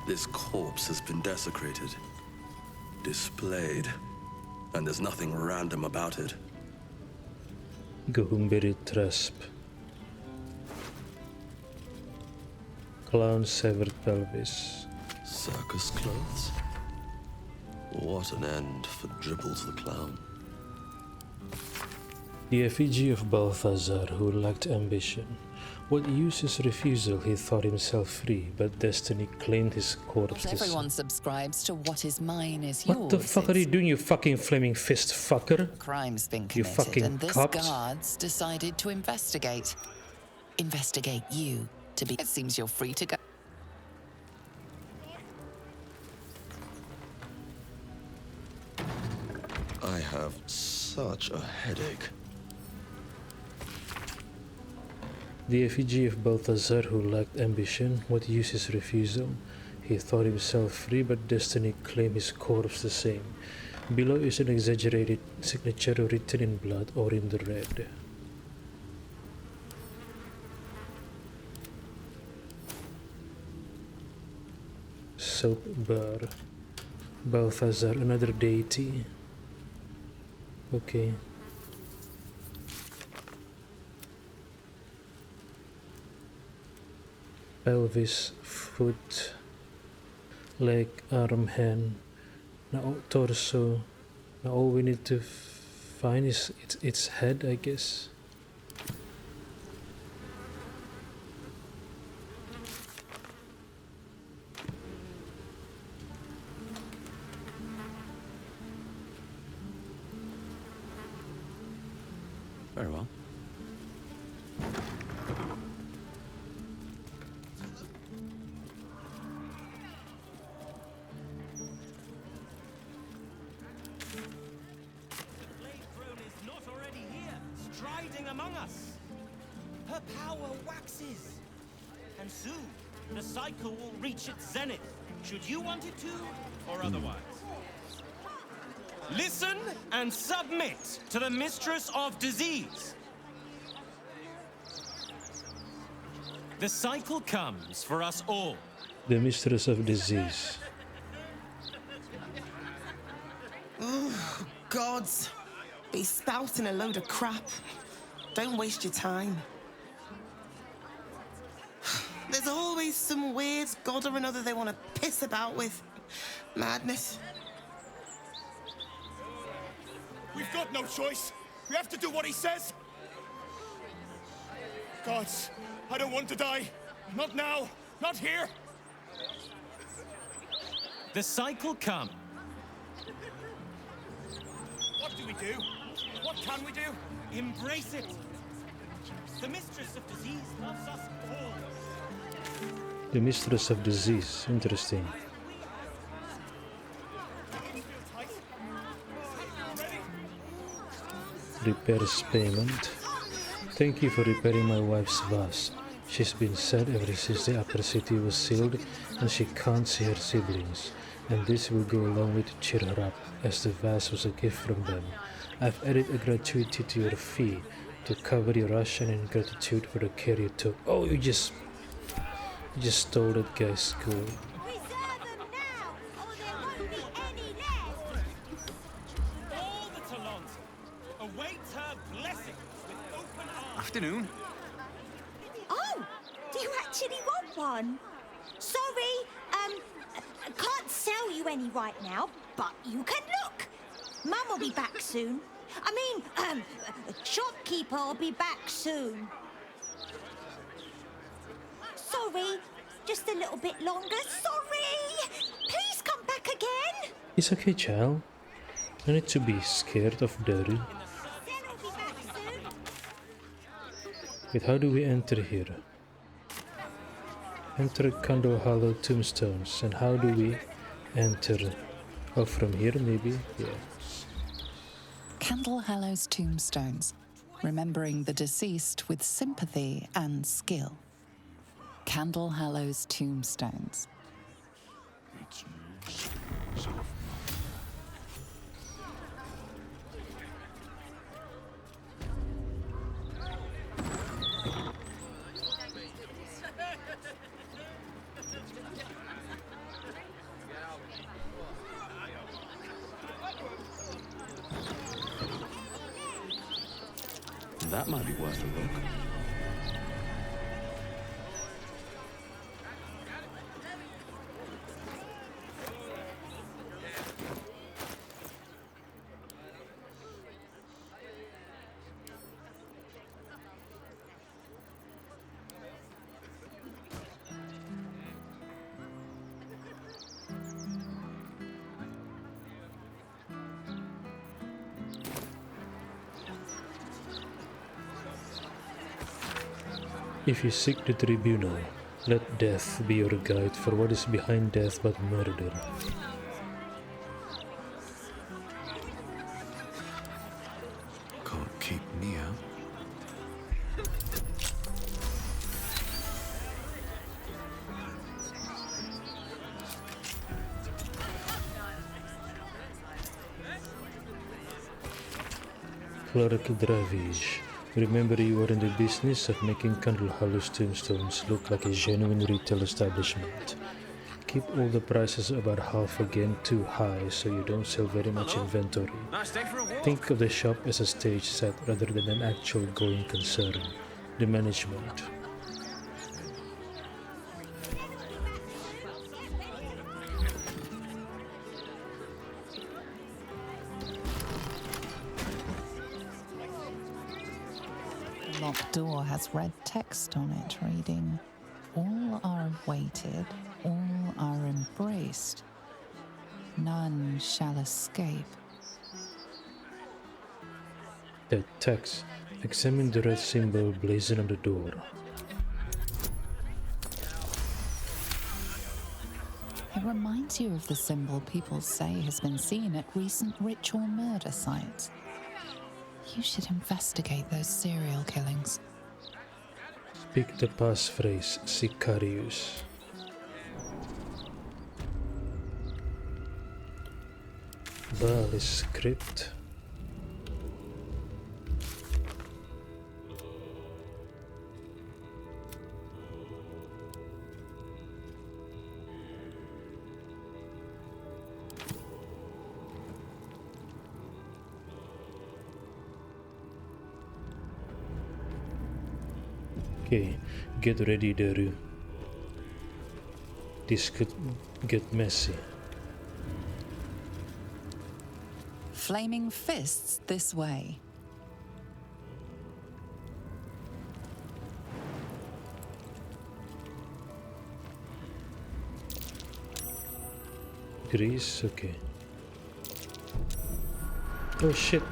This corpse has been desecrated, displayed, and there's nothing random about it. Gehumberi Trasp. Clown severed pelvis. Circus clothes? What an end for Dribbles the Clown. The effigy of Balthazar, who lacked ambition. What use his refusal? He thought himself free, but destiny claimed his corpse. Not everyone subscribes to what is mine is yours. What the fuck are you doing, you fucking flaming fist fucker? Crime's been You committed, fucking and this cops. guards decided to investigate. Investigate you to be. It seems you're free to go. I have such a headache. The effigy of Balthazar, who lacked ambition, what use his refusal? He thought himself free, but destiny claimed his corpse the same. Below is an exaggerated signature written in blood or in the red. Soap bar. Balthazar, another deity. Okay. Pelvis, foot, leg, arm, hand. Now torso. Now all we need to find is its head, I guess. Very well. Striding among us. Her power waxes. And soon, the cycle will reach its zenith, should you want it to, or otherwise. Listen and submit to the Mistress of Disease. The cycle comes for us all. The Mistress of Disease. Oh, gods. Be spouting a load of crap. Don't waste your time. There's always some weird god or another they want to piss about with. Madness. We've got no choice. We have to do what he says. Gods, I don't want to die. Not now. Not here. The cycle comes. What do we do? What can we do? Embrace it. The Mistress of Disease loves us all. The Mistress of Disease. Interesting. Repairs payment. Thank you for repairing my wife's vase. She's been sad ever since the upper city was sealed and she can't see her siblings. And this will go a long way to cheer her up, as the vase was a gift from them. I've added a gratuity to your fee to cover your ration in gratitude for the care you took. Oh, you just stole that guy's gold. All the Talons await her blessings with open arms. Afternoon. Oh, do you actually want one? Sorry, I can't sell you any right now, but you can look. Mum will be back soon. I mean, shopkeeper will be back soon. Sorry, just a little bit longer. Sorry! Please come back again. It's okay, child. No need to be scared of dirty. Wait, how do we enter here? Enter Candle Hollow Tombstones. And how do we enter? Oh, from here maybe? Yeah. Candle Hallow's tombstones, remembering the deceased with sympathy and skill. Candle Hallow's tombstones. That might be worth a look. If you seek the tribunal, let death be your guide, for what is behind death but murder? Can't keep me out. Clerk Dravish. Remember, you are in the business of making Candle Hollow's tombstones look like a genuine retail establishment. Keep all the prices about half again too high so you don't sell very much inventory. Nice day for a walk. Think of the shop as a stage set rather than an actual going concern. The management. The locked door has red text on it reading, "All are awaited, all are embraced. None shall escape." That text. Examine the red symbol blazoned on the door. It reminds you of the symbol people say has been seen at recent ritual murder sites. You should investigate those serial killings. Pick the passphrase Sicarius. Baal script. Okay, get ready, Daru. This could get messy. Flaming fists this way. Grease, okay. Oh shit.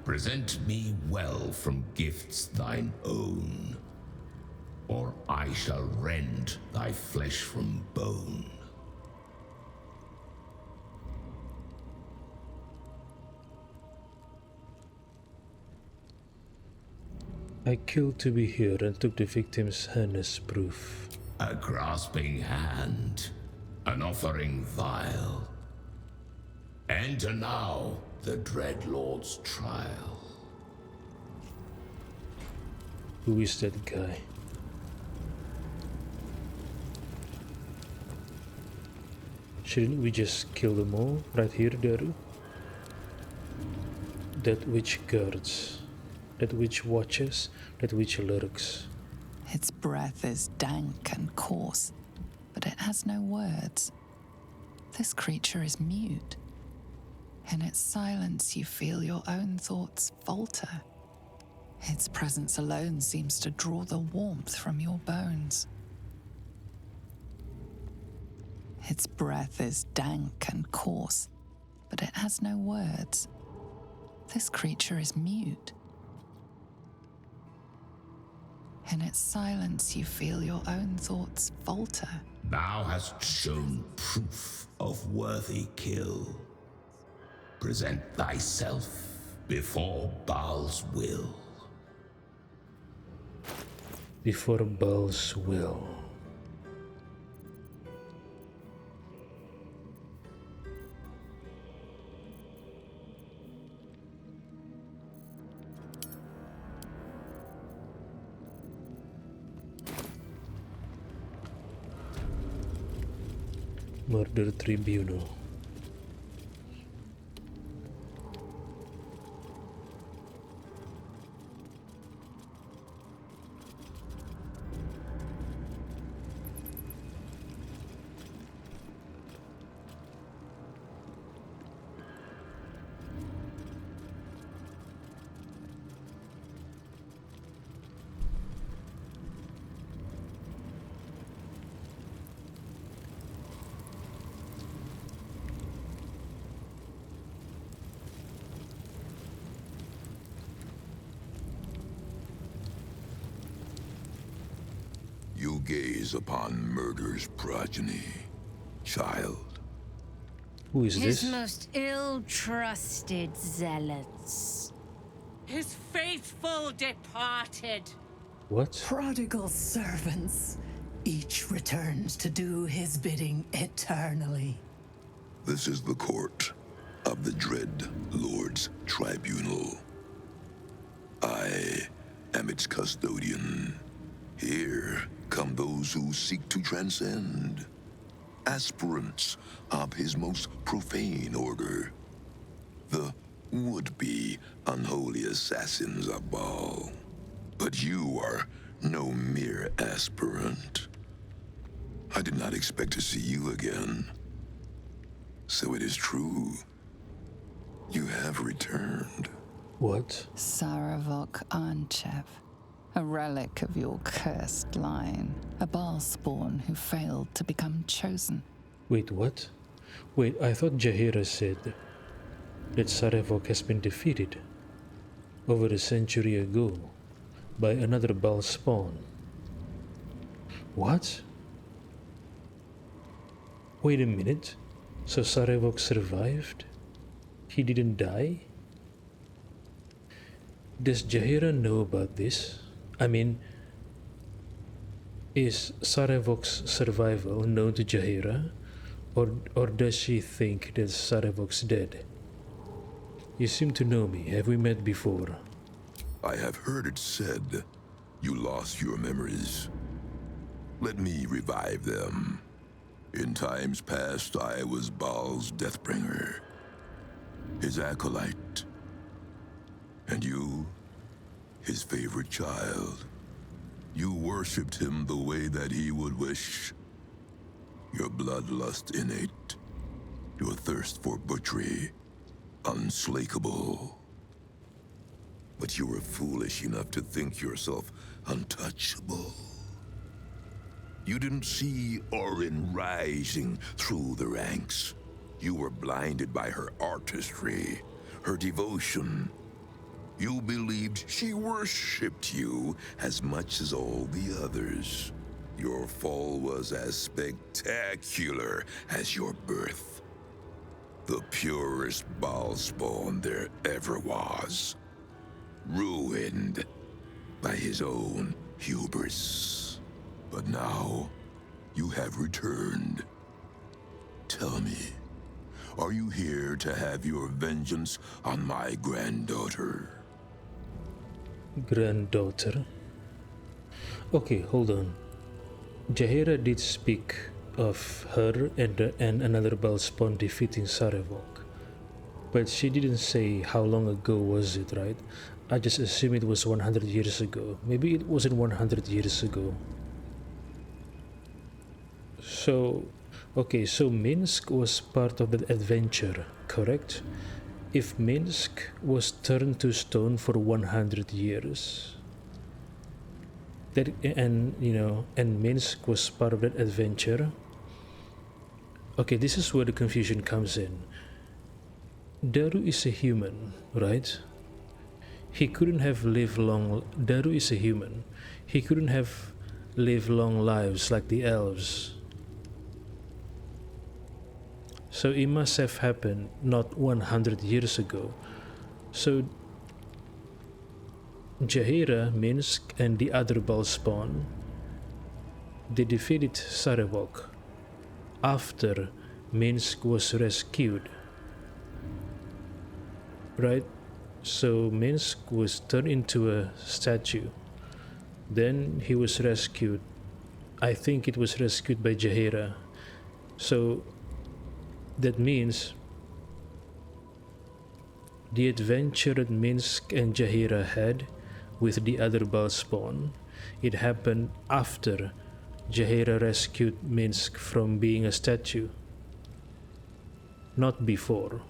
Present me well from gifts thine own, or I shall rend thy flesh from bone. I killed to be here and took the victim's hand as proof. A grasping hand, an offering vile. Enter now the Dread Lord's trial. Who is that guy? Shouldn't we just kill them all right here, Daru? That which guards, that which watches, that which lurks. Its breath is dank and coarse, but it has no words. This creature is mute. In its silence, you feel your own thoughts falter. Its presence alone seems to draw the warmth from your bones. Its breath is dank and coarse, but it has no words. This creature is mute. In its silence, you feel your own thoughts falter. Thou hast shown proof of worthy kill. Present thyself before Baal's will. Before Baal's will. Murder Tribunal. You gaze upon murder's progeny, child. Who is His this? most ill-trusted zealots. His faithful departed. What? Prodigal servants. Each returns to do his bidding eternally. This is the court of the Dread Lord's Tribunal. I am its custodian. Here come those who seek to transcend. Aspirants of his most profane order. The would-be unholy assassins of Baal. But you are no mere aspirant. I did not expect to see you again. So it is true. You have returned. What? Saravok Anchev, a relic of your cursed line, a Baal spawn who failed to become chosen. Wait, what? Wait, I thought Jaheira said that Sarevok has been defeated over a century ago by another Baal spawn. What? Wait a minute. So Sarevok survived? He didn't die? Does Jaheira know about this? I mean, is Sarevok's survival known to Jaheira? Or does she think that Sarevok's dead? You seem to know me. Have we met before? I have heard it said you lost your memories. Let me revive them. In times past, I was Baal's deathbringer, his acolyte. And you, his favorite child. You worshipped him the way that he would wish. Your bloodlust innate, your thirst for butchery, unslakable. But you were foolish enough to think yourself untouchable. You didn't see Orin rising through the ranks. You were blinded by her artistry, her devotion. You believed she worshipped you as much as all the others. Your fall was as spectacular as your birth. The purest Baal spawn there ever was. Ruined by his own hubris. But now, you have returned. Tell me, are you here to have your vengeance on my granddaughter? Granddaughter? Okay, hold on. Jaheira did speak of her and another Baal spawn defeating Sarevok. But she didn't say how long ago was it, right? I just assume it was 100 years ago. Maybe it wasn't 100 years ago. So, okay, so Minsk was part of that adventure, correct? If Minsk was turned to stone for 100 years, and Minsk was part of that adventure. Okay, this is where the confusion comes in. Daru is a human, right? He couldn't have lived long. Daru is a human. He couldn't have lived long lives like the elves. So it must have happened not 100 years ago. So Jaheira, Minsk, and the other Baal spawn, they defeated Sarevok after Minsk was rescued. Right? So Minsk was turned into a statue. Then he was rescued. I think it was rescued by Jaheira. So that means the adventure that Minsk and Jaheira had with the other Baal spawn, it happened after Jaheira rescued Minsk from being a statue, not before.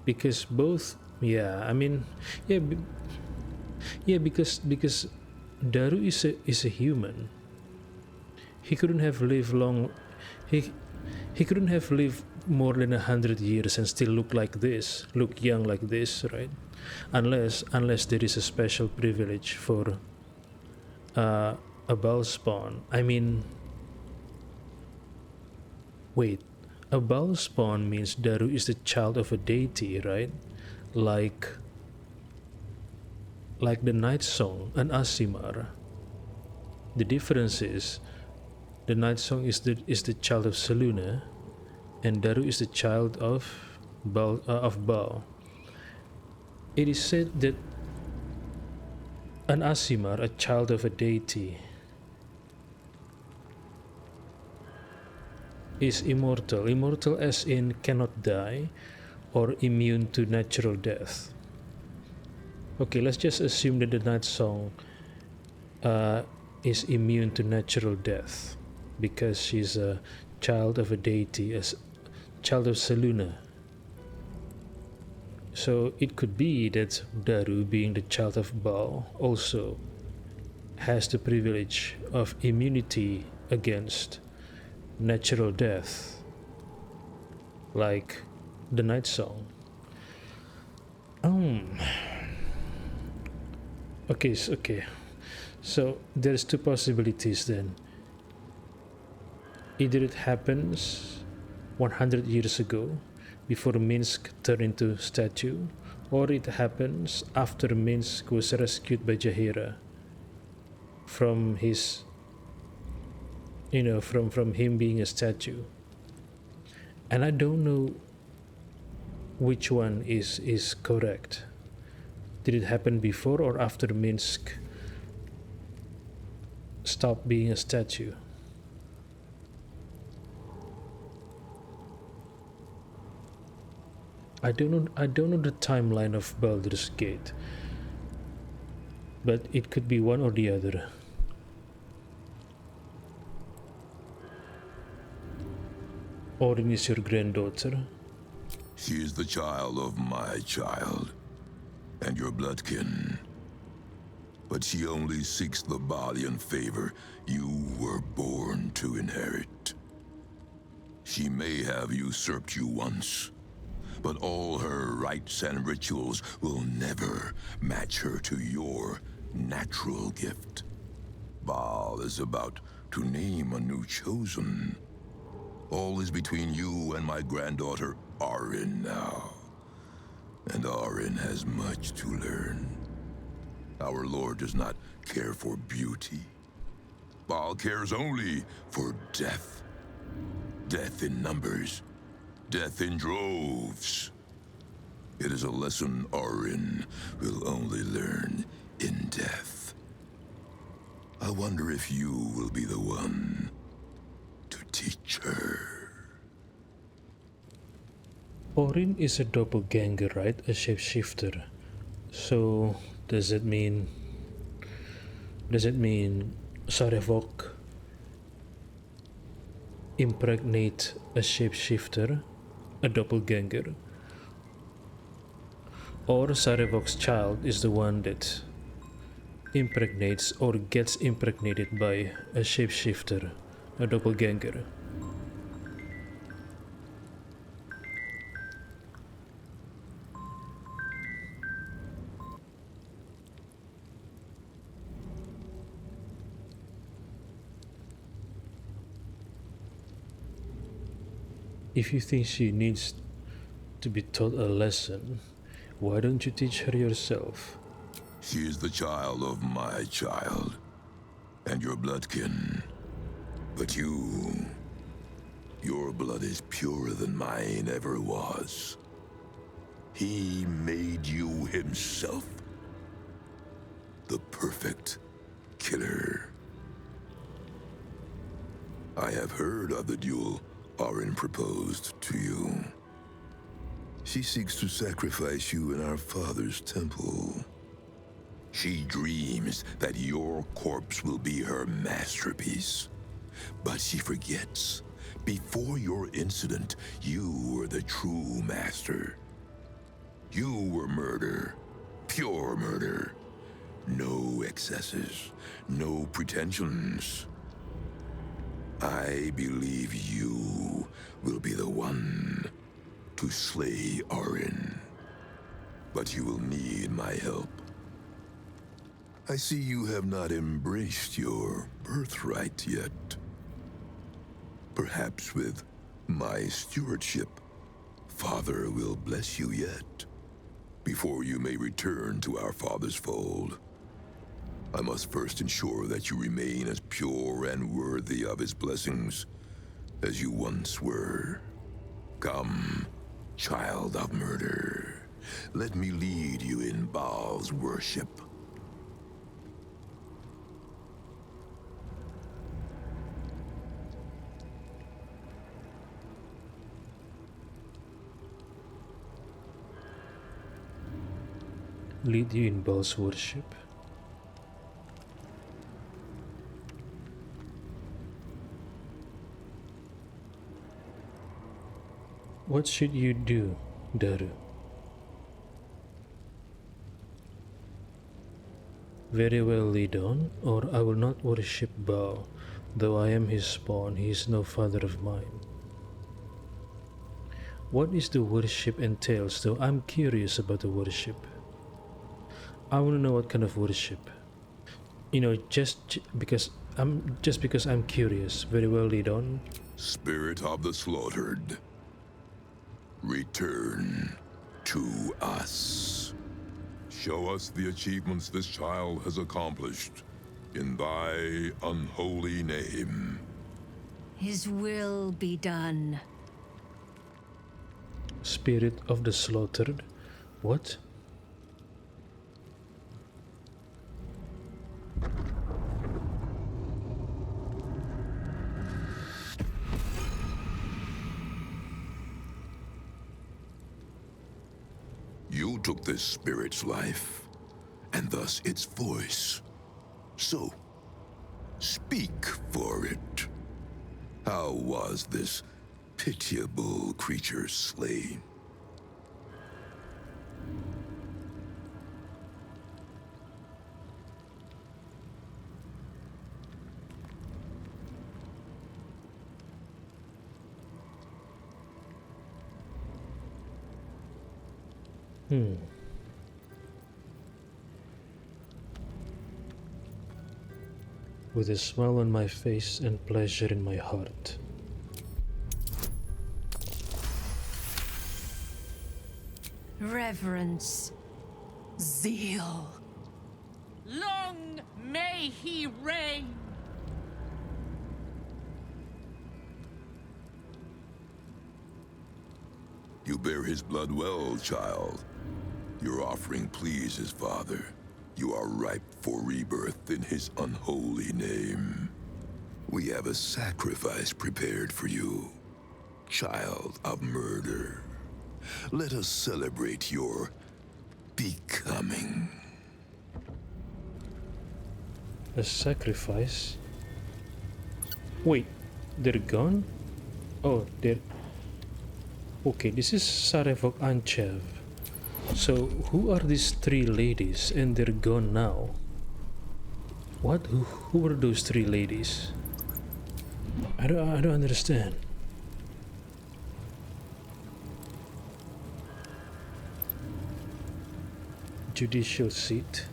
Because both, yeah, I mean, yeah, yeah, because Daru is a human. He couldn't have lived long. He couldn't have lived more than 100 years and still look like this, look young like this, right? Unless there is a special privilege for a Baal spawn. I mean, wait, a Baal spawn means Daru is the child of a deity, right? Like the Night Song and Asimar. The difference is the Night Song is the child of Selûne, and Daru is the child of Baal. It is said that an Asimar, a child of a deity, is immortal. Immortal as in cannot die or immune to natural death. Okay, let's just assume that the Night Song is immune to natural death because she's a child of a deity, a child of Selûne. So it could be that Daru, being the child of Baal, also has the privilege of immunity against natural death, like the Night Song. Okay. So there's two possibilities then. Either it happens 100 years ago, before Minsk turned into statue, or it happens after Minsk was rescued by Jaheira from his, from him being a statue. And I don't know which one is correct. Did it happen before or after Minsk stopped being a statue? I don't know the timeline of Baldur's Gate, but it could be one or the other. Orin is your granddaughter. She is the child of my child, and your bloodkin. But she only seeks the Balian favor you were born to inherit. She may have usurped you once, but all her rites and rituals will never match her to your natural gift. Baal is about to name a new chosen. All is between you and my granddaughter, Orin, now. And Orin has much to learn. Our Lord does not care for beauty. Baal cares only for death. Death in numbers. Death in droves. It is a lesson Orin will only learn in death. I wonder if you will be the one to teach her. Orin is a doppelganger, right? A shapeshifter. So does it mean Sarevok impregnate a shapeshifter, a doppelganger? Or Sarevok's child is the one that impregnates or gets impregnated by a shapeshifter, a doppelganger? If you think she needs to be taught a lesson, why don't you teach her yourself? She is the child of my child, and your bloodkin. But your blood is purer than mine ever was. He made you himself, the perfect killer. I have heard of the duel Orin proposed to you. She seeks to sacrifice you in our father's temple. She dreams that your corpse will be her masterpiece. But she forgets, before your incident, you were the true master. You were murder, pure murder. No excesses, no pretensions. I believe you will be the one to slay Orin. But you will need my help. I see you have not embraced your birthright yet. Perhaps with my stewardship, Father will bless you yet, before you may return to our Father's fold. I must first ensure that you remain as pure and worthy of his blessings as you once were. Come, child of murder, let me lead you in Baal's worship. Lead you in Baal's worship. What should you do, Daru? Very well, lead on, or I will not worship Baal. Though I am his spawn, he is no father of mine. What is the worship entails, though? I'm curious about the worship. I want to know what kind of worship. You know, just because I'm curious. Very well, lead on. Spirit of the slaughtered, return to us. Show us the achievements this child has accomplished in thy unholy name. His will be done. Spirit of the slaughtered. What? You took this spirit's life, and thus its voice. So, speak for it. How was this pitiable creature slain? With a smile on my face and pleasure in my heart. Reverence. Zeal. Long may he reign. You bear his blood well, child. Your offering pleases Father. You are ripe for rebirth in his unholy name. We have a sacrifice prepared for you, child of murder. Let us celebrate your becoming. A sacrifice? Wait, they're gone? Oh, they're... Okay, this is Sarevok Anchev. So, who are these three ladies? And they're gone now. What? Who were those three ladies? I don't understand. Judicial seat.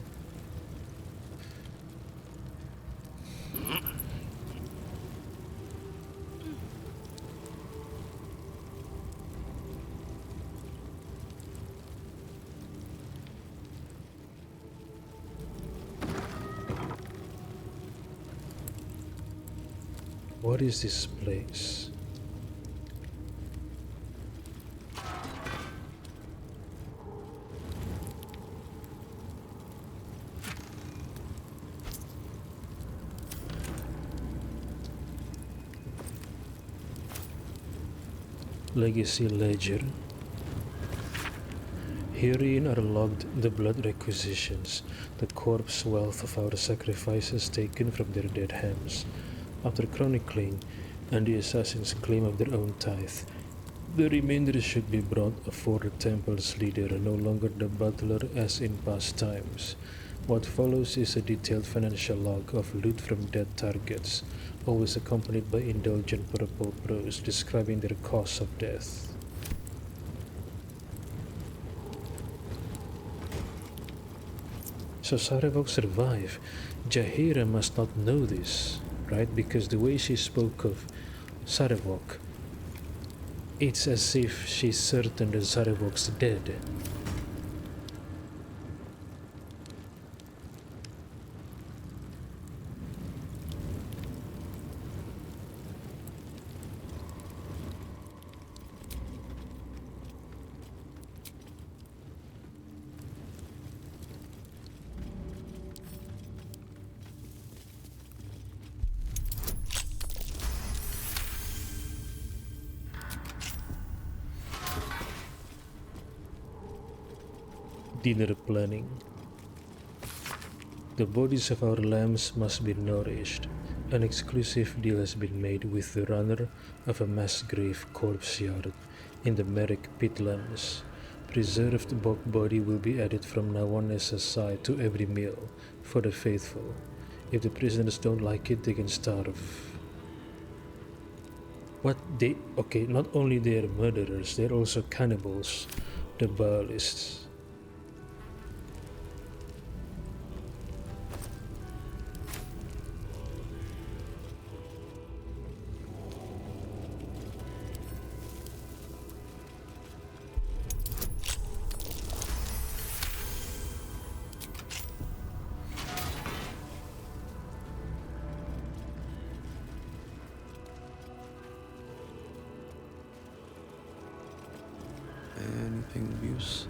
What is this place? Legacy Ledger. Herein are logged the blood requisitions, the corpse wealth of our sacrifices taken from their dead hands, after chronicling, and the assassins' claim of their own tithe. The remainder should be brought for the temple's leader, no longer the butler as in past times. What follows is a detailed financial log of loot from dead targets, always accompanied by indulgent purple prose describing their cause of death. So Sarevok survived. Jaheira must not know this, right? Because the way she spoke of Sarevok, it's as if she's certain that Sarevok's dead. Dinner planning. The bodies of our lambs must be nourished. An exclusive deal has been made with the runner of a mass grave corpse yard in the Merrick Pitlands. Preserved bog body will be added from now on as a side to every meal for the faithful. If the prisoners don't like it, they can starve. Okay, not only they're murderers, they're also cannibals, the Baalists. Anything of use?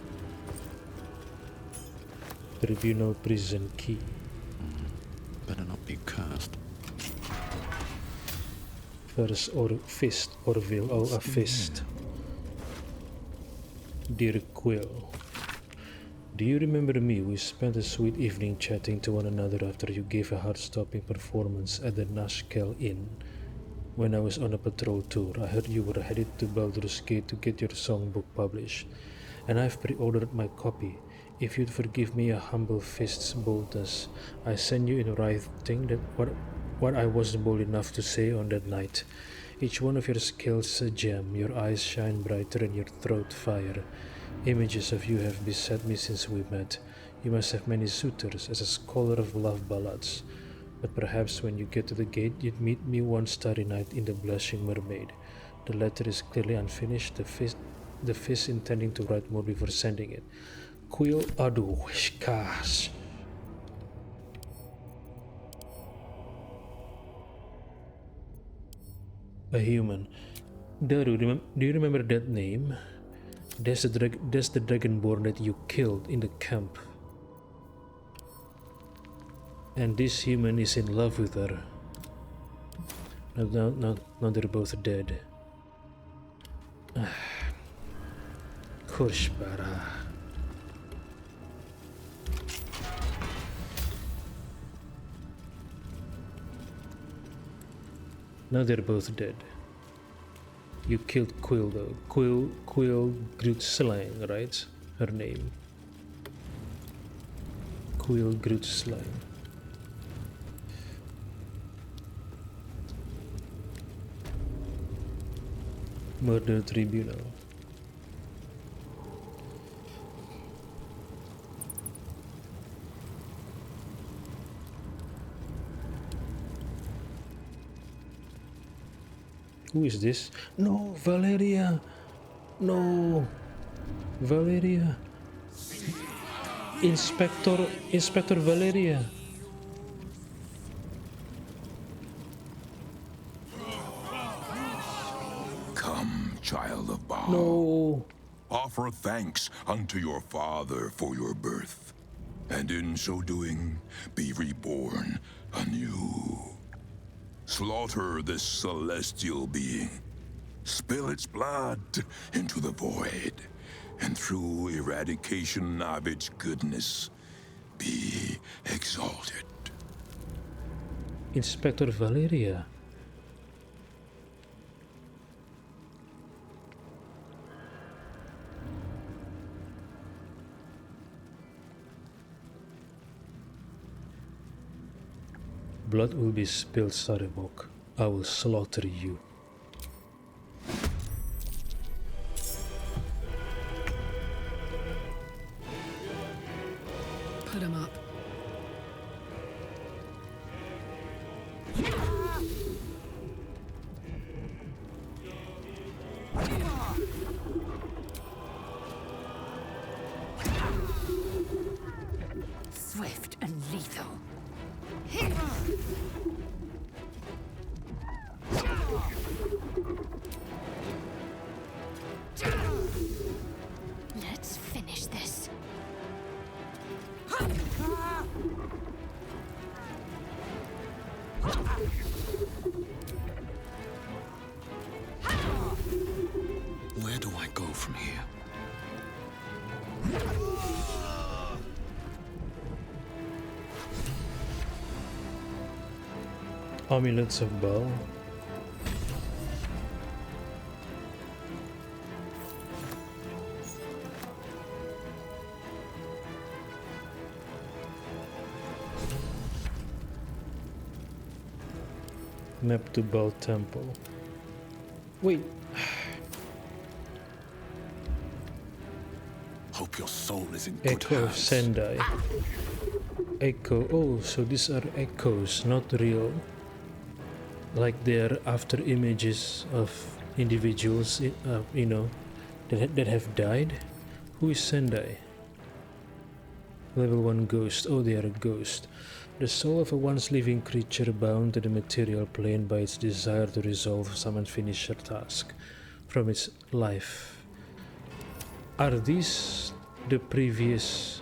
Tribunal prison key. Better not be cursed. First or fist, Orville, oh, a fist. Dear Quill, do you remember me? We spent a sweet evening chatting to one another after you gave a heart-stopping performance at the Nashkel Inn. When I was on a patrol tour, I heard you were headed to Baldur's Gate to get your songbook published, and I've pre-ordered my copy. If you'd forgive me a humble fist's boldness, I send you in writing that what I wasn't bold enough to say on that night. Each one of your skills a gem, your eyes shine brighter and your throat fire. Images of you have beset me since we met. You must have many suitors as a scholar of love ballads. But perhaps when you get to the gate, you'd meet me one starry night in the Blushing Mermaid. The letter is clearly unfinished, the fist intending to write more before sending it. Quill aduh, gosh. A human. Daru, do you remember that name? That's the dragonborn that you killed in the camp. And this human is in love with her. Now they're both dead. Kurshbara. Now they're both dead. You killed Quill though. Quill Grutslang, right? Her name. Quill Grutslang. Murder Tribunal. Who is this? No, Valeria! No! Valeria! Inspector Valeria! Come, child of Baal. No! Offer thanks unto your father for your birth, and in so doing, be reborn anew. Slaughter this celestial being, Spill its blood into the void, and through eradication of its goodness, be exalted. Inspector Valeria. Blood will be spilled, Saribok. I will slaughter you. Put him up. Swift and lethal. Let's finish this. Where do I go from here? Amulets of Baal. Map to Baal Temple. Wait. Hope your soul is in good Echo of hands. Sendai. Echo. Oh, so these are echoes, not real. Like they're after images of individuals, you know, that have died. Who is Sendai? Level 1 ghost. Oh, they are a ghost. The soul of a once living creature bound to the material plane by its desire to resolve some unfinished task from its life. Are these the previous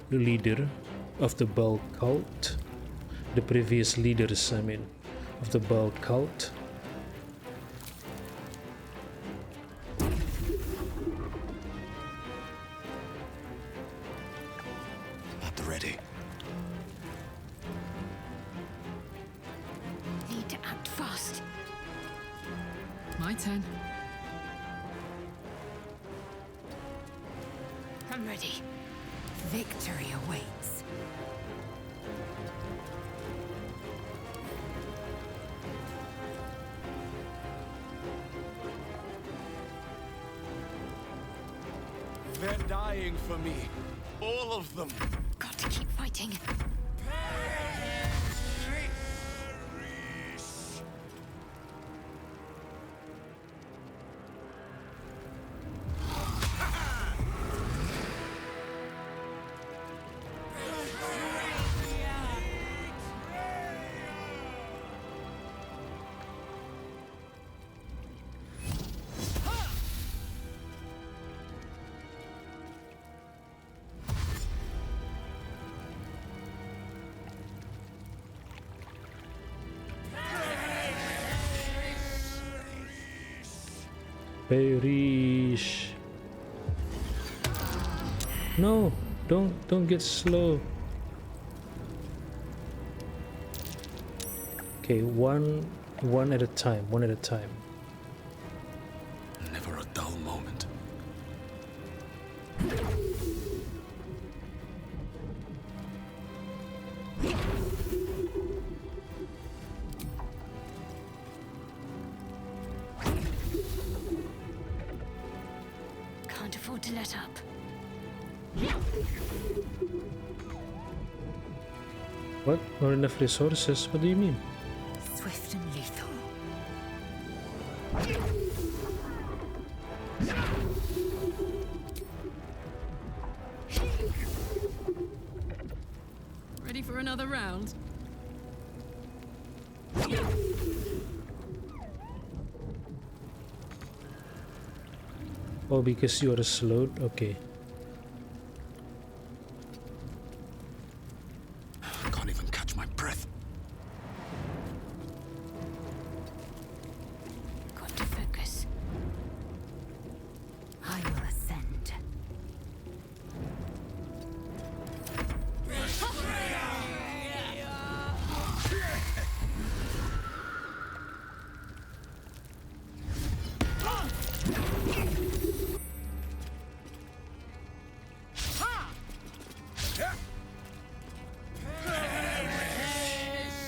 leader of the Baal cult? The previous leaders, I mean, of the Baal cult? At the ready. Need to act fast. My turn. I'm ready. Victory awaits. They're dying for me. All of them. Got to keep fighting. Perish. No, don't get slow. Okay, one at a time, one at a time. Never a dull moment. Can't afford to let up. What? Not enough resources? What do you mean? Swift and lethal. Ready for another round? Oh, because you are slowed? Okay. I can't even catch my breath. Got to focus.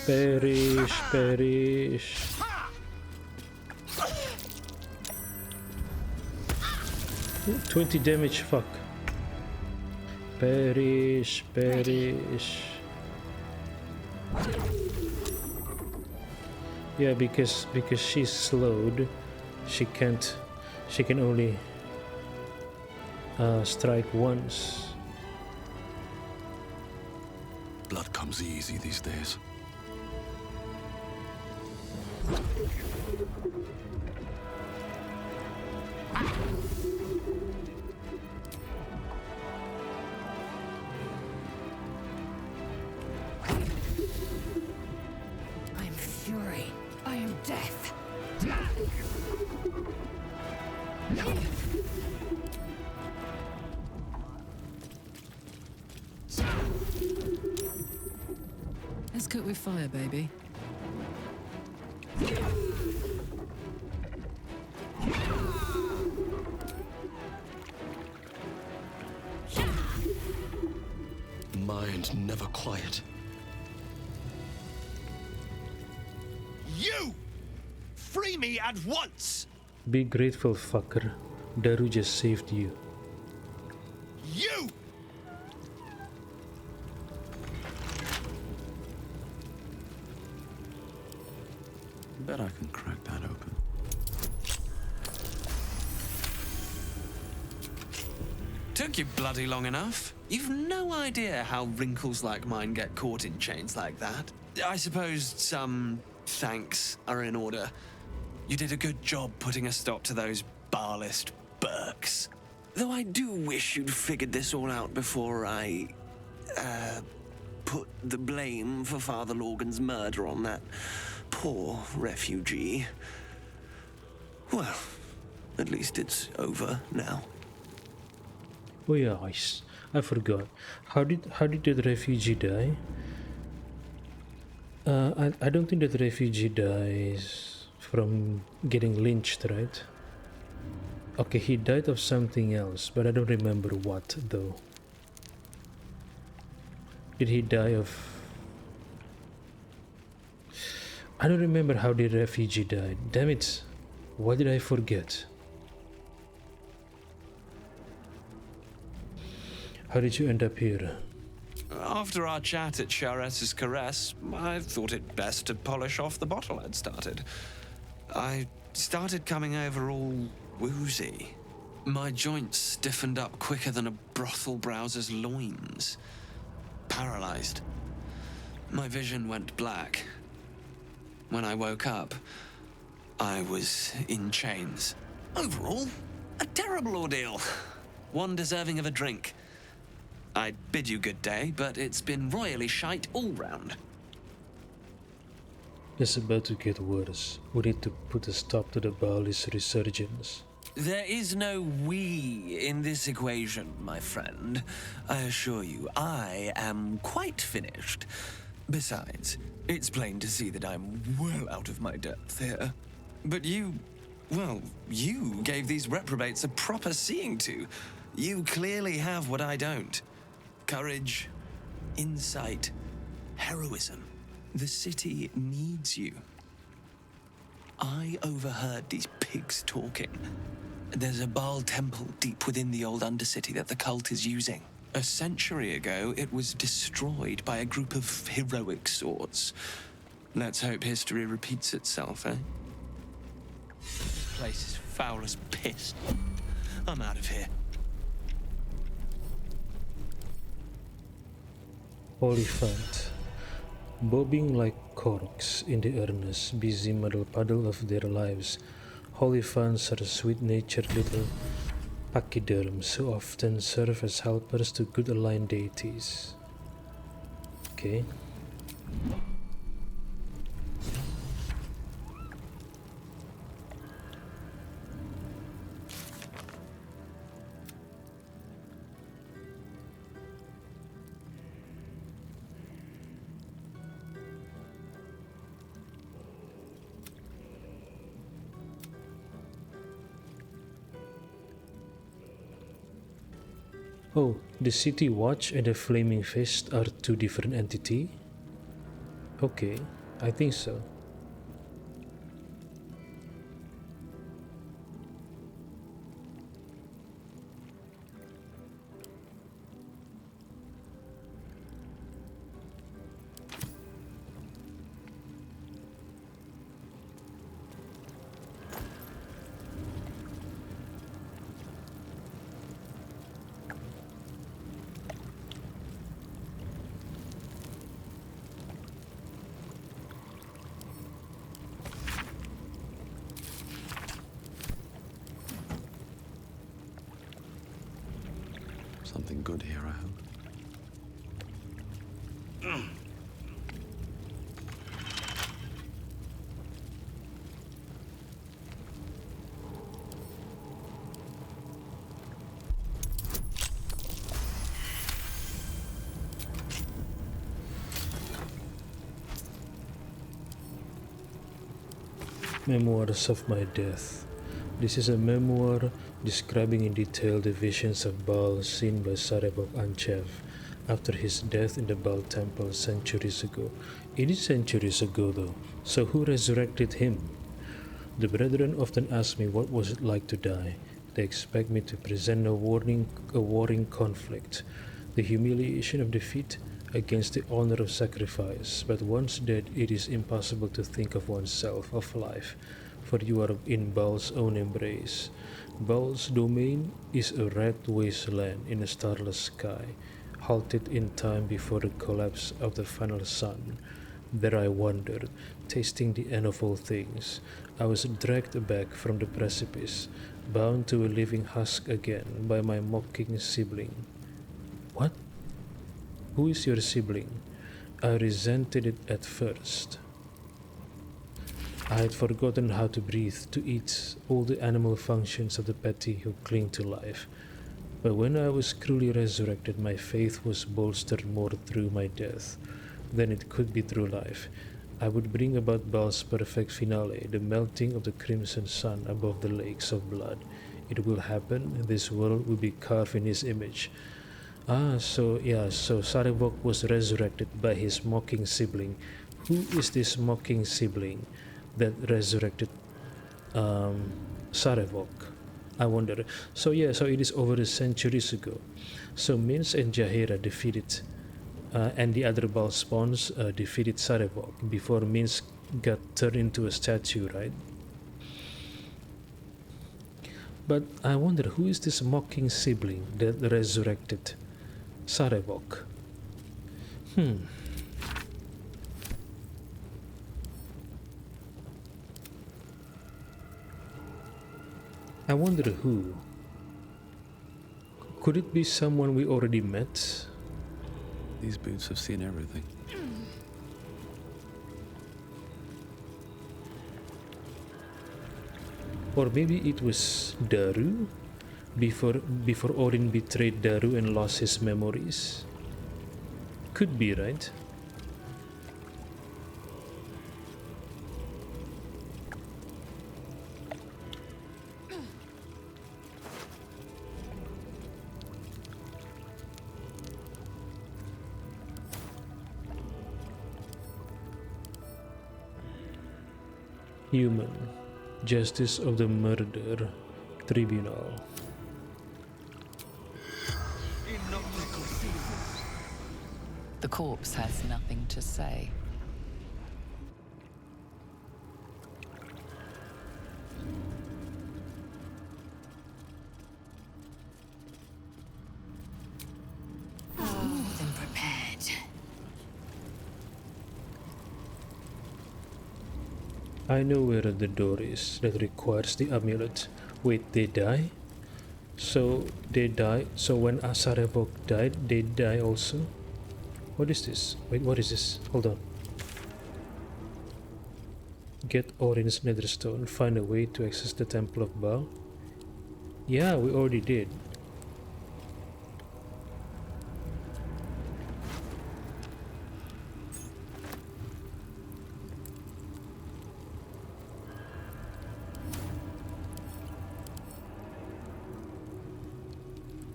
Perish, perish. Ooh, 20 damage, fuck. Perish, perish. Yeah, because she's slowed, she can only strike once. Blood comes easy these days. I am fury. I am death. Let's cook with fire, baby. Mind never quiet. You! Free me at once! Be grateful, fucker. Daru just saved you. You! Bet I can crack that open. Took you bloody long enough. You've no idea how wrinkles like mine get caught in chains like that. I suppose some thanks are in order. You did a good job putting a stop to those barlist Burks. Though I do wish you'd figured this all out before I, put the blame for Father Lorgan's murder on that poor refugee. Well, at least it's over now. Oh yeah, I forgot. How did the refugee die? I don't think that the refugee dies from getting lynched, right? Okay, he died of something else, but I don't remember what though. Did he die of... I don't remember how the refugee died. Damn it. Why did I forget? How did you end up here? After our chat at Charessa's Caress, I thought it best to polish off the bottle I'd started. I started coming over all woozy. My joints stiffened up quicker than a brothel browser's loins. Paralyzed. My vision went black. When I woke up, I was in chains. Overall, a terrible ordeal. One deserving of a drink. I'd bid you good day, but it's been royally shite all round. It's about to get worse. We need to put a stop to the Baal's resurgence. There is no we in this equation, my friend. I assure you, I am quite finished. Besides, it's plain to see that I'm well out of my depth here. But you gave these reprobates a proper seeing to. You clearly have what I don't. Courage, insight, heroism. The city needs you. I overheard these pigs talking. There's a Baal temple deep within the old Undercity that the cult is using. A century ago, it was destroyed by a group of heroic sorts. Let's hope history repeats itself, eh? This place is foul as piss. I'm out of here. Oliphant. Bobbing like corks in the earnest, busy muddle puddle of their lives, Olifants are sweet-natured little pachyderms who often serve as helpers to good aligned deities. Okay. Oh, the City Watch and the Flaming Fist are two different entities? Okay, I think so. Something good here, I hope. Memoirs of My Death. This is a memoir describing in detail the visions of Baal seen by Sarevok Anchev after his death in the Baal temple centuries ago. It is centuries ago though, so who resurrected him? The brethren often ask me what was it like to die. They expect me to present a warring conflict, the humiliation of defeat against the honor of sacrifice. But once dead, it is impossible to think of oneself, of life, for you are in Baal's own embrace. Baal's domain is a red wasteland in a starless sky, halted in time before the collapse of the final sun. There I wandered, tasting the end of all things. I was dragged back from the precipice, bound to a living husk again by my mocking sibling. What? Who is your sibling? I resented it at first. I had forgotten how to breathe, to eat, all the animal functions of the petty who cling to life. But when I was cruelly resurrected, my faith was bolstered more through my death than it could be through life. I would bring about Baal's perfect finale, the melting of the crimson sun above the lakes of blood. It will happen, this world will be carved in his image. So Sarevok was resurrected by his mocking sibling. Who is this mocking sibling that resurrected Sarevok? I wonder. So it is over the centuries ago. So Minsk and Jahira defeated, and the other Baal spawns defeated Sarevok before Minsk got turned into a statue, right? But I wonder who is this mocking sibling that resurrected Sarevok? I wonder who. Could it be someone we already met? These boots have seen everything. Or maybe it was Daru? Before Odin betrayed Daru and lost his memories? Could be, right? Human. Justice of the Murder Tribunal. The corpse has nothing to say. More than prepared. I know where the door is that requires the amulet. Wait, they die? So they die. So when Sarevok died, they die also? What is this? Wait, what is this? Hold on. Get Orin's netherstone. Find a way to access the Temple of Baal. Yeah, we already did.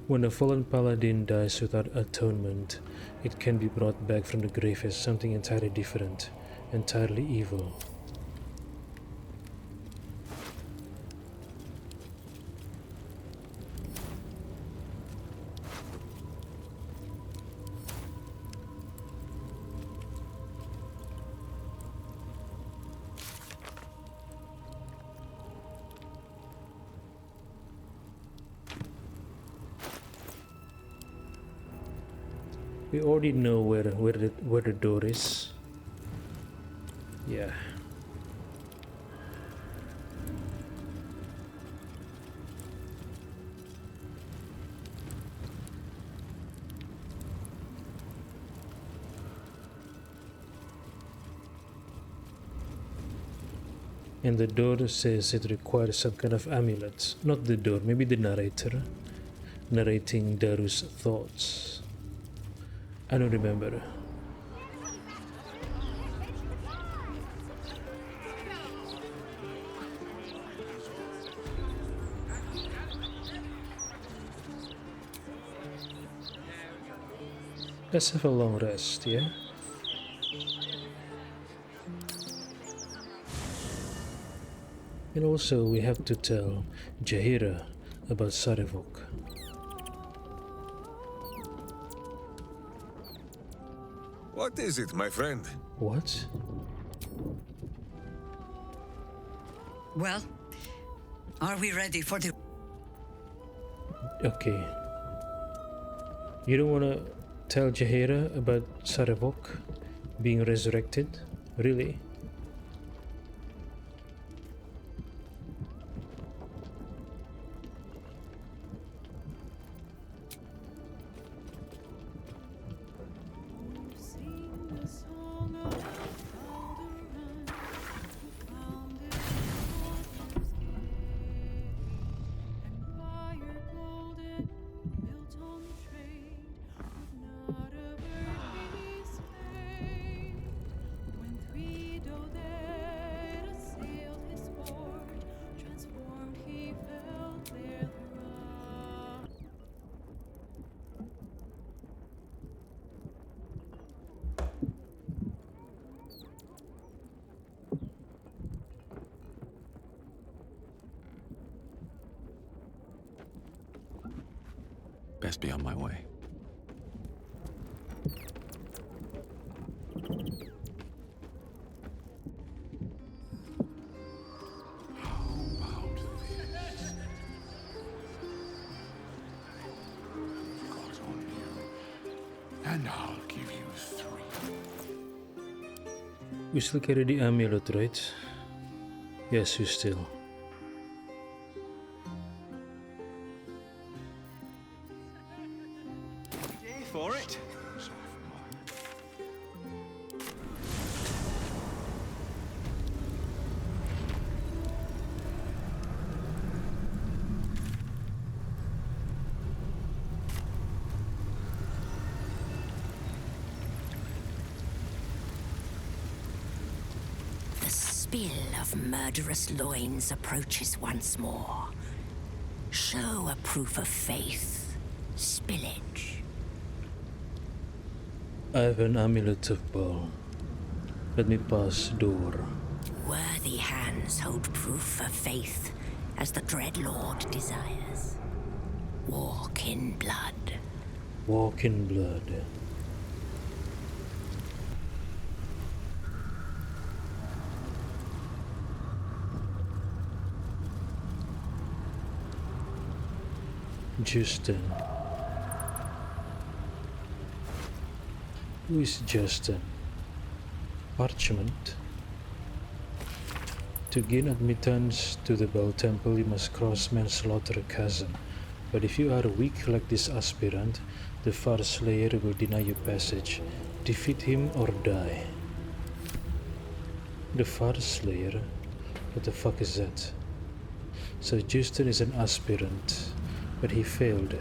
When a fallen paladin dies without atonement, it can be brought back from the grave as something entirely different, entirely evil. We already know where the door is. Yeah. And the door says it requires some kind of amulet. Not the door, maybe the narrator narrating Daru's thoughts. I don't remember. Let's have a long rest, yeah? And also we have to tell Jaheira about Sarevok. What is it, my friend? What? Well, are we ready for the... Okay. You don't want to tell Jaheira about Sarevok being resurrected? Really? Best be on my way. And I'll give you 3. You still carry the amulet, right? Yes, you still. For it. The spill of murderous loins approaches once more. Show a proof of faith. Spillage. I have an amulet of Baal. Let me pass door. Worthy hands hold proof of faith, as the Dread Lord desires. Walk in blood. Walk in blood. Justin. Who is Justin? Parchment. To gain admittance to the Baal Temple, you must cross Manslaughter Chasm. But if you are weak like this aspirant, the Far Slayer will deny you passage. Defeat him or die. The Far Slayer? What the fuck is that? So Justin is an aspirant, but he failed.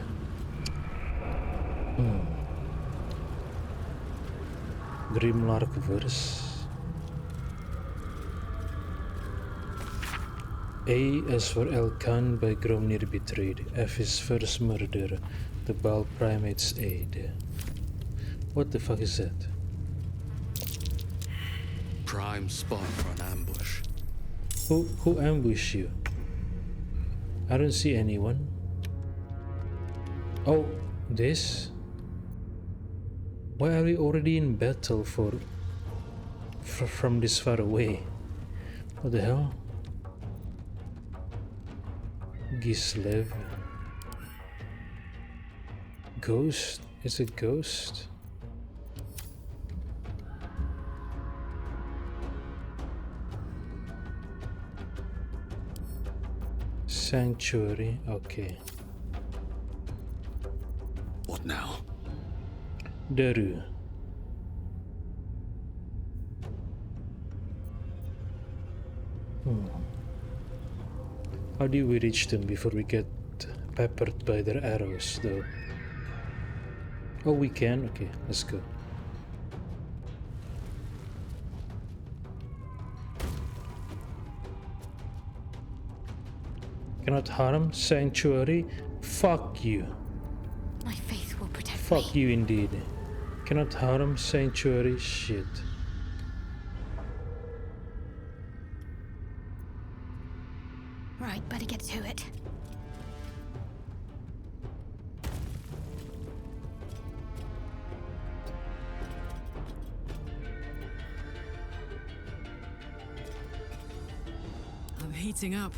Grimlark verse. A as for Elkan by Gromnir betrayed. F is first murder. The Bal Primate's aid. What the fuck is that? Prime spot for an ambush. Who ambushed you? I don't see anyone. Oh, this? Why are we already in battle from this far away? What the hell? Gislev. Ghost? Is it ghost? Sanctuary, okay. What now? Daru. How do we reach them before we get peppered by their arrows, though? Oh, we can? Okay, let's go. Cannot harm Sanctuary? Fuck you. My faith will protect Fuck you indeed. Cannot harm Sanctuary? Shit. Right, better get to it. I'm heating up.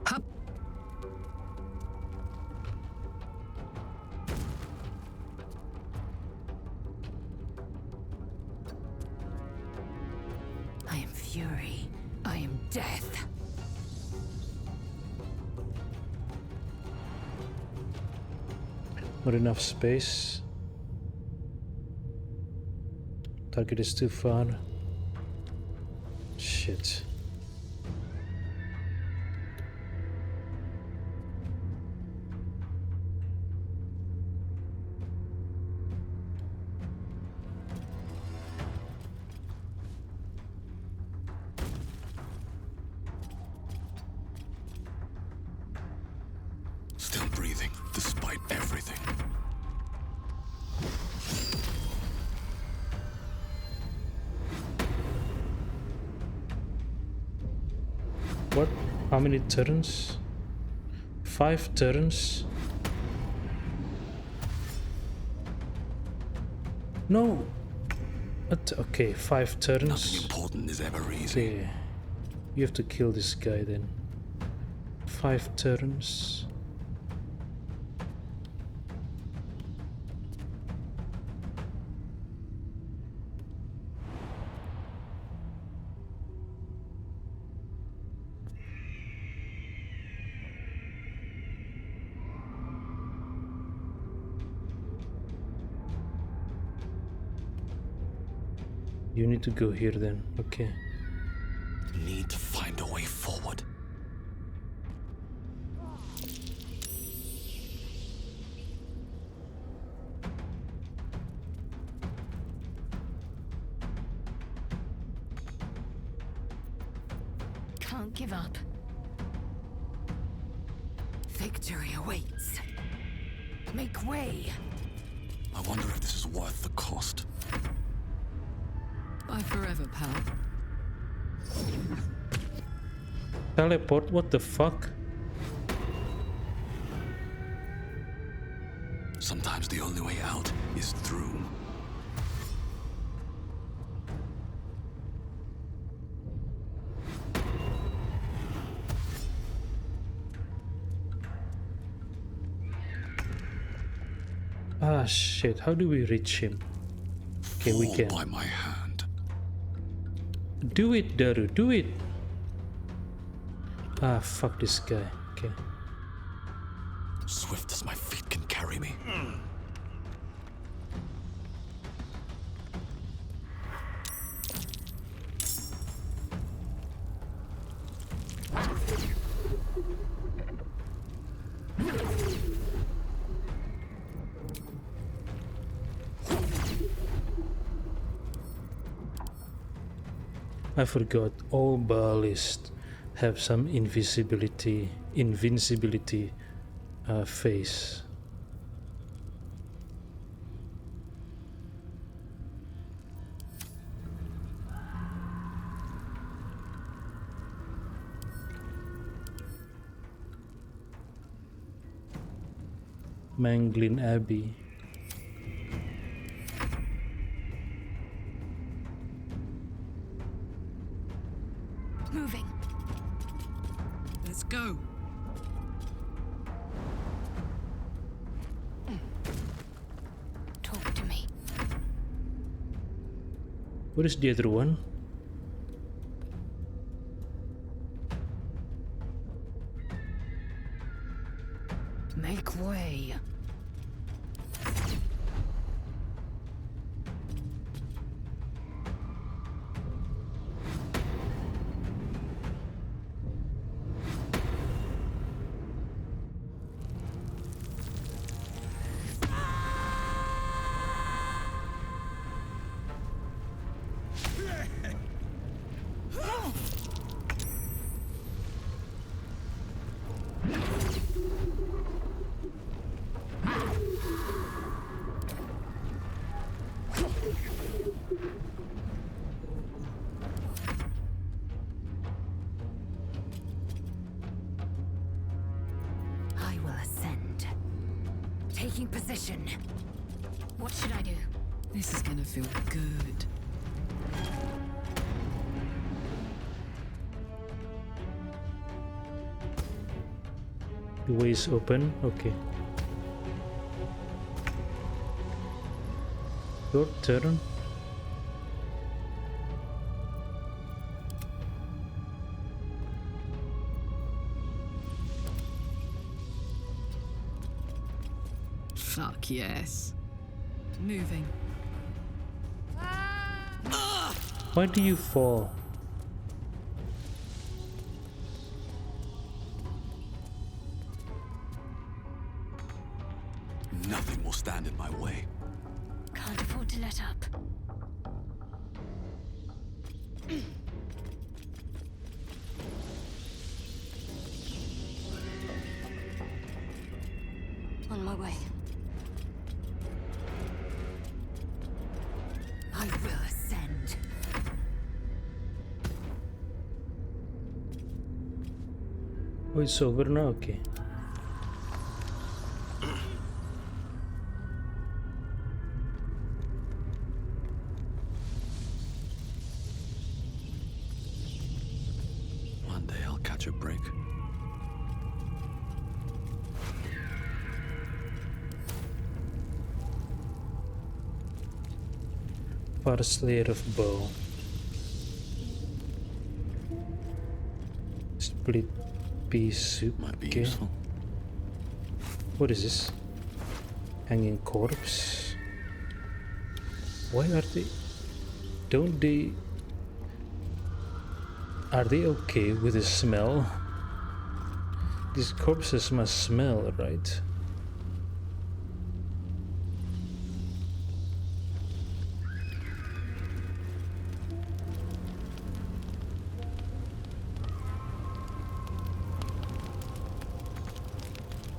Hup. I am fury. I am death. Not enough space. Target is too far. Shit. Still breathing, despite everything. What? How many turns? 5 turns? No! What? Okay, 5 turns. Nothing important is ever easy. Okay. You have to kill this guy then. 5 turns. You need to go here then, okay. Need to find a way forward. Can't give up. Victory awaits. Make way. I wonder if this is worth the cost. Bye forever, pal. Teleport? What the fuck? Sometimes the only way out is through. Ah shit, how do we reach him? Okay, we Fall can. by my hand. Do it, Daru, do it! Ah, fuck this guy. Okay. Swift as my feet can carry me. I forgot, all ballist have some invincibility face. Manglin Abbey. Moving. Let's go. Talk to me. What is the other one? Make way. I will ascend. Taking position. What should I do? This is gonna feel good. The way is open. Okay. Your turn. Fuck yes. Moving. Why do you fall? Nothing will stand in my way. Can't afford to let up. On my way. I will ascend. Oh, it's over now. Okay. One day I'll catch a break. First layer of bow. Split piece soup. Might be Okay. useful. What is this? Hanging corpse. Why are they? Don't they? Are they okay with the smell? These corpses must smell, right?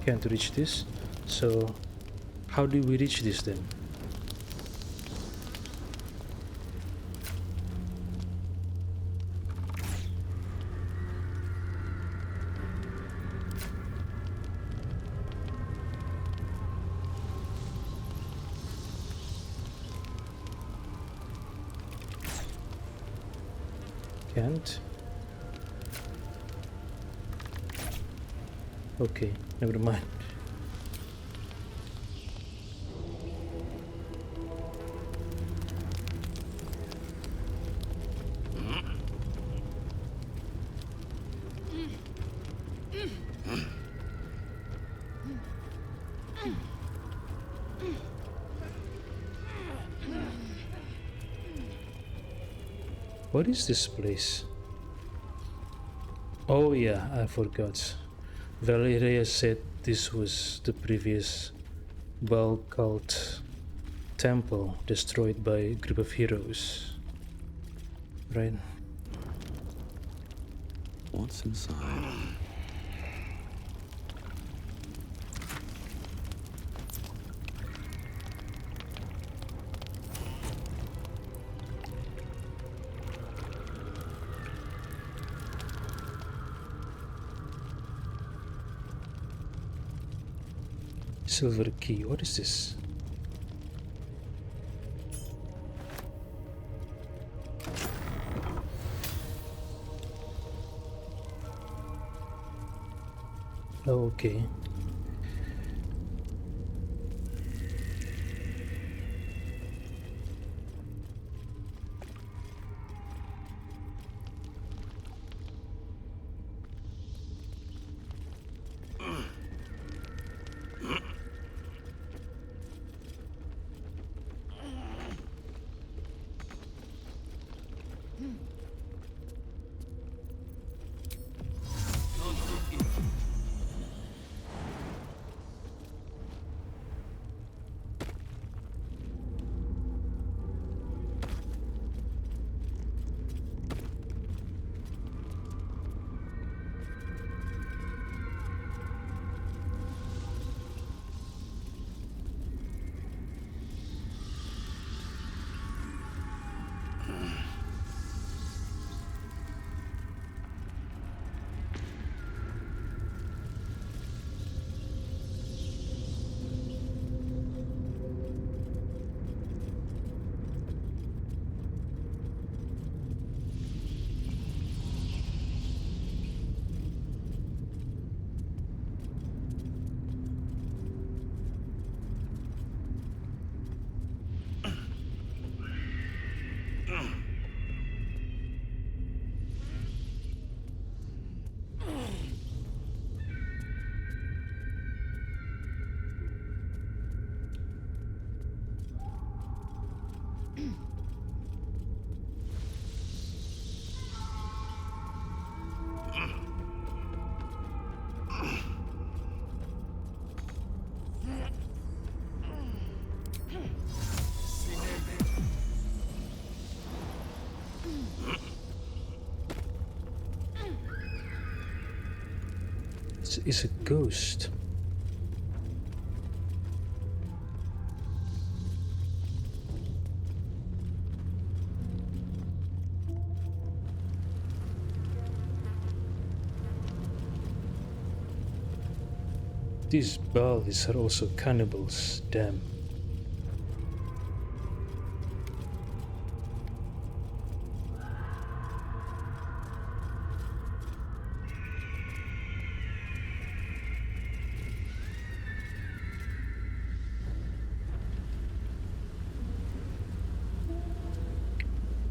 Can't reach this, so how do we reach this then? Can't. Okay, never mind. What is this place? Oh yeah, I forgot. Valeria said this was the previous Baal cult temple destroyed by a group of heroes. Right? What's inside? Silver key, what is this? Oh, okay. It's a ghost. These Baalis are also cannibals, damn.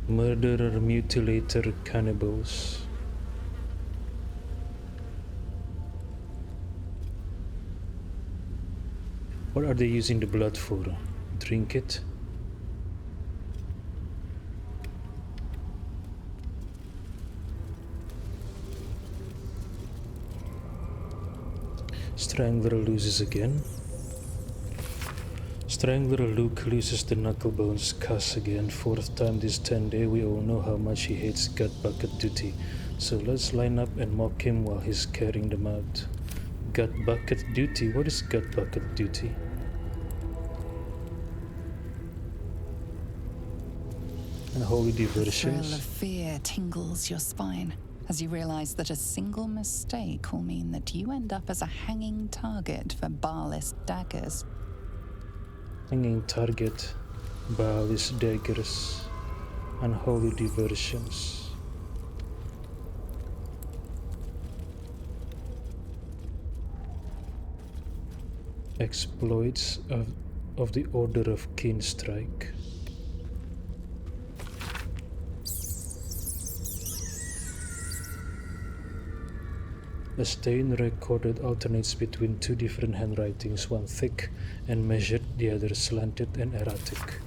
Murderer, mutilator, cannibals. What are they using the blood for? Drink it? Strangler loses again. Strangler Luke loses the knucklebones cuss again. 4th time this 10 day. We all know how much he hates gut bucket duty. So let's line up and mock him while he's carrying them out. Gut bucket duty? What is gut bucket duty? Unholy The thrill diversions. of fear tingles your spine as you realize that a single mistake will mean that you end up as a hanging target for Baalis daggers. Hanging target. Baalis daggers. Unholy diversions. Exploits of the Order of Keen Strike. A stain recorded alternates between two different handwritings, one thick and measured, the other slanted and erratic.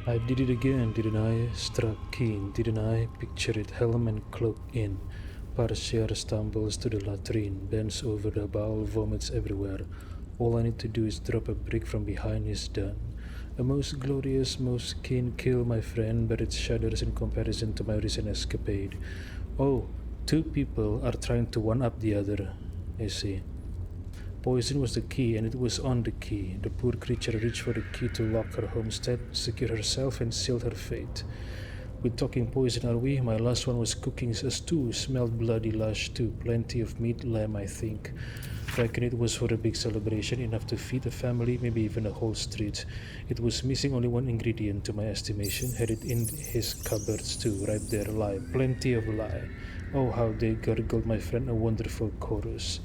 I did it again, didn't I? Struck keen, didn't I? Picture it, helm and cloak in. Parcier stumbles to the latrine, bends over the bowl, vomits everywhere. All I need to do is drop a brick from behind, is done. A most glorious, most keen kill, my friend, but it shudders in comparison to my recent escapade. Oh, two people are trying to one-up the other, I see. Poison was the key, and it was on the key. The poor creature reached for the key to lock her homestead, secure herself, and seal her fate. We're talking poison, are we? My last one was cooking a stew, smelled bloody lush too. Plenty of meat, lamb, I think. Reckon it was for a big celebration, enough to feed a family, maybe even a whole street. It was missing only one ingredient, to my estimation. Had it in his cupboards too, right there, lie. Plenty of lie. Oh, how they gurgled, my friend, a wonderful chorus.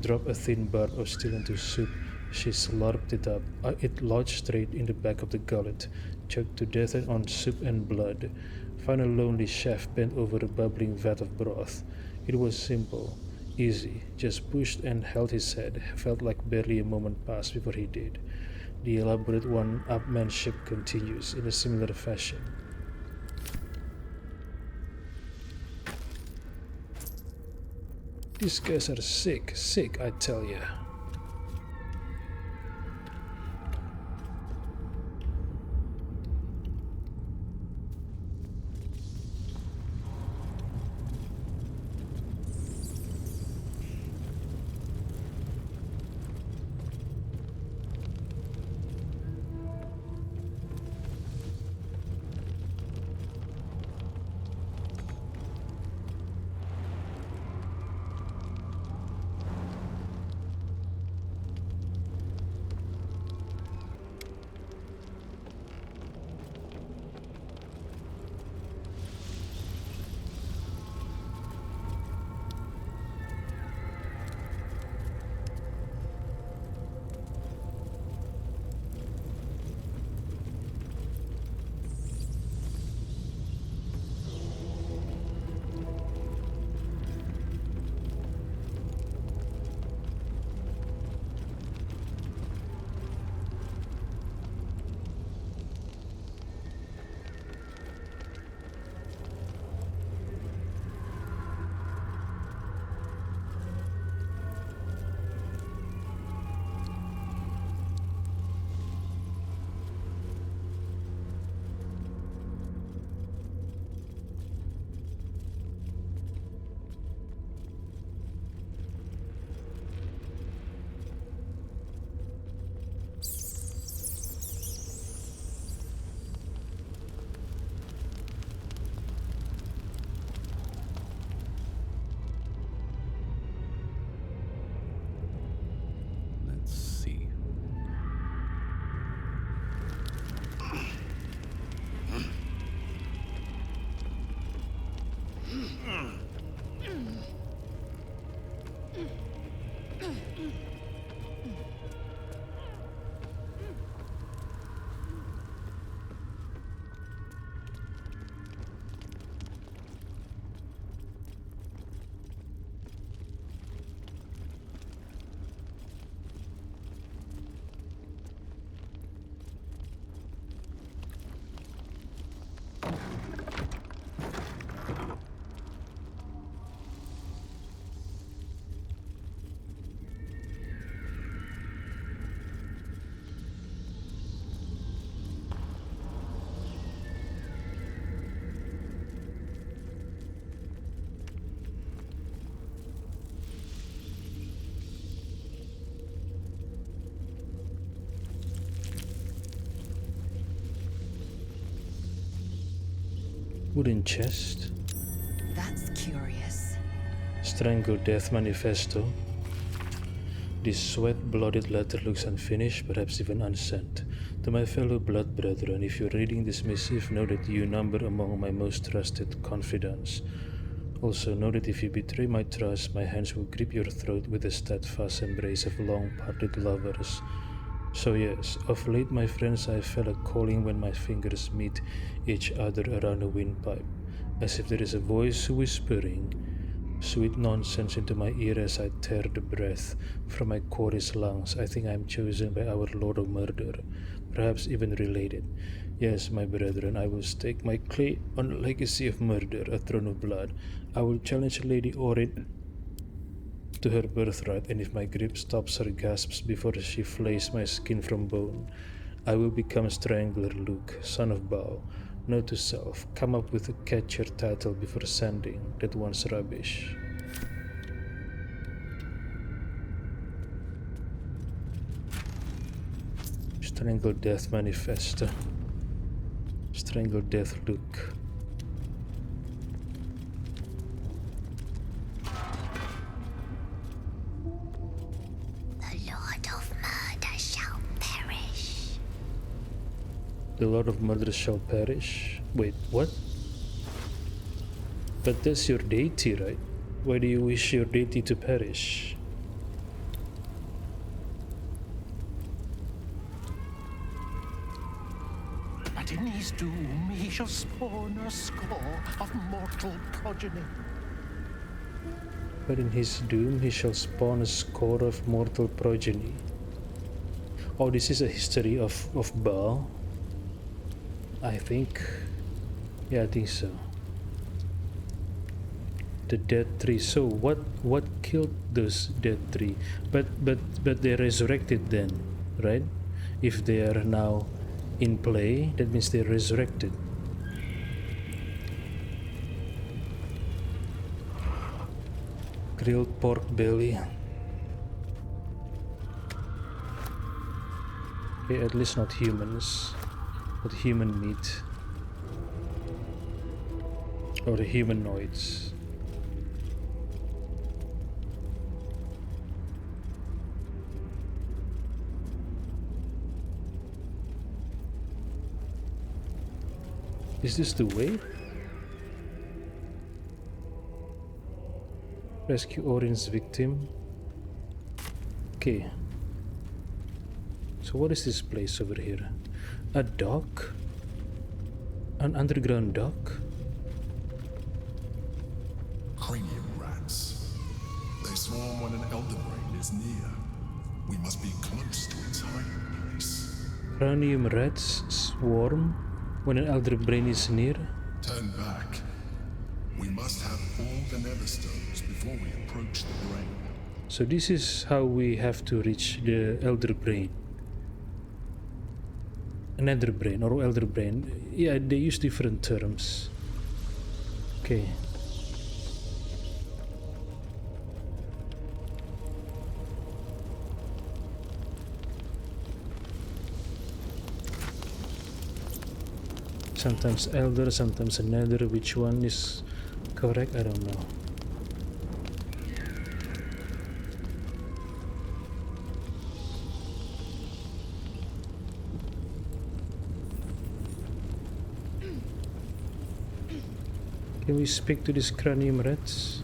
Drop a thin barb of steel into soup. She slurped it up. It lodged straight in the back of the gullet, choked to death on soup and blood. Found a lonely chef bent over a bubbling vat of broth. It was simple, easy, just pushed and held his head. Felt like barely a moment passed before he did. The elaborate one-upmanship continues in a similar fashion. These guys are sick, I tell ya. Wooden chest. That's curious. Strangle Death Manifesto. This sweat-blooded letter looks unfinished, perhaps even unsent. To my fellow blood brethren, if you're reading this missive, know that you number among my most trusted confidants. Also know that if you betray my trust, my hands will grip your throat with the steadfast embrace of long-parted lovers. So yes, of late, my friends, I felt a calling when my fingers meet each other around a windpipe, as if there is a voice whispering, Sweet nonsense into my ear as I tear the breath from my chorus lungs. I think I am chosen by our Lord of Murder, perhaps even related. Yes, my brethren, I will stake my clay on a legacy of murder, a throne of blood. I will challenge Lady Orin to her birthright, and if my grip stops her gasps before she flays my skin from bone, I will become Strangler Luke, son of Baal. Note to self, come up with a catchier title before sending that one's rubbish. Strangle Death Manifesto. Strangle Death Luke. The Lord of Murder shall perish. The Lord of Murder shall perish? Wait, what? But that's your deity, right? Why do you wish your deity to perish? But in his doom he shall spawn a score of mortal progeny. But in his doom he shall spawn a score of mortal progeny. Oh, this is a history of Baal? I think. Yeah, I think so. The dead tree. So what killed those dead tree? But they resurrected then, right? If they are now in play, that means they're resurrected. Grilled pork belly. Okay, at least not humans, but human meat. Or the humanoids. Is this the way? Rescue Orin's victim. Okay. So what is this place over here? A dock? An underground dock? Cranium rats. They swarm when an elder brain is near. We must be close to its hiding place. Cranium rats swarm when an elder brain is near? Turn back. We must have all the nether stones before we approach the brain. So this is how we have to reach the elder brain. Nether brain or elder brain. Yeah, they use different terms. Okay. Sometimes elder, sometimes nether. Which one is correct? I don't know. Can we speak to these cranium rats?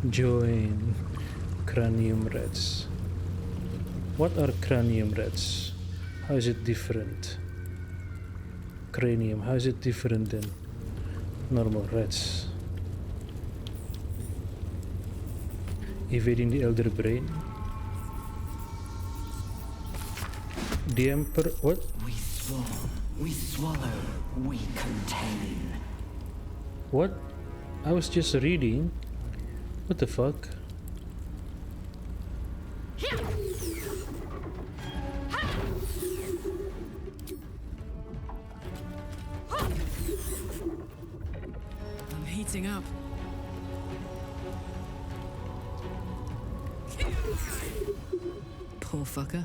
Join cranium rats. What are cranium rats? How is it different? Cranium, how is it different than normal rats? Evading the elder brain. The Emperor, what? We swarm, we swallow, we contain. What? I was just reading. What the fuck? I'm heating up. Poor fucker.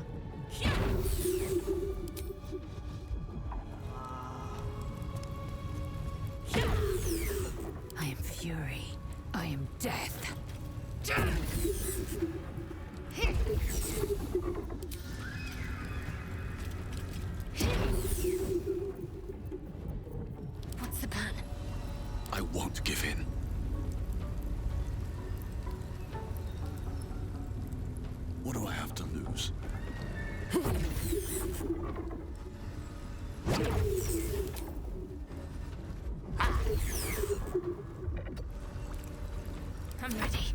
I am fury. I am death. What's the plan? I won't give in. What do I have to lose? I'm ready.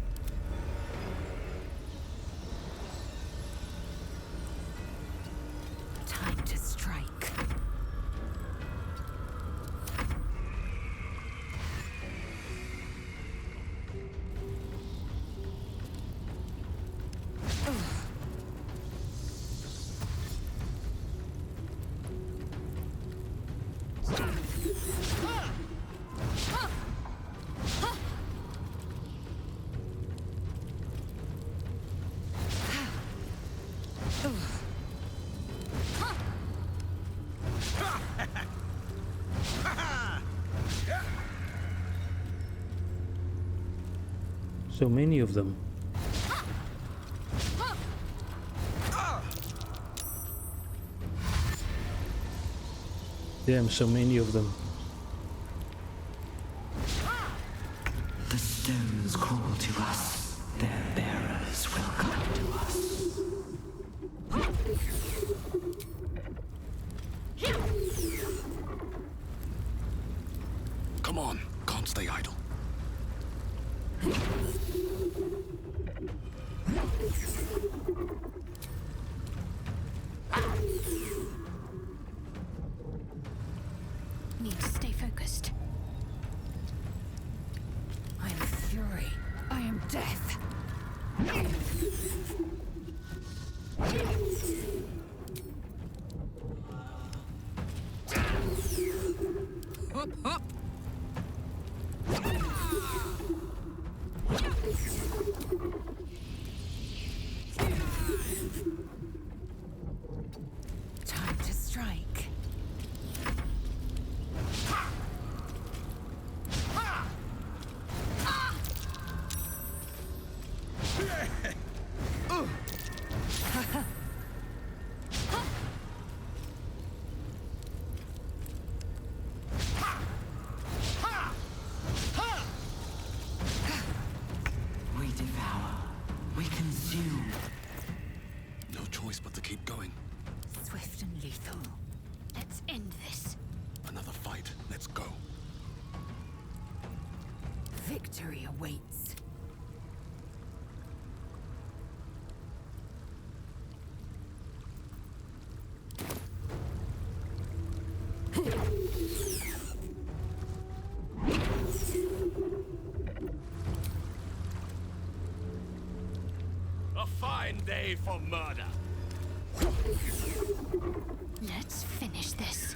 Time to strike. So many of them. Damn, so many of them. The stones call to us. Their bearers will come to us. Come on, can't stay idle. Need to stay focused. I am fury. I am death. Hop, hop. Time to strike. We devour. We consume. No choice but to keep going. Swift and lethal. Let's end this. Another fight. Let's go. Victory awaits. A fine day for murder. Let's finish this.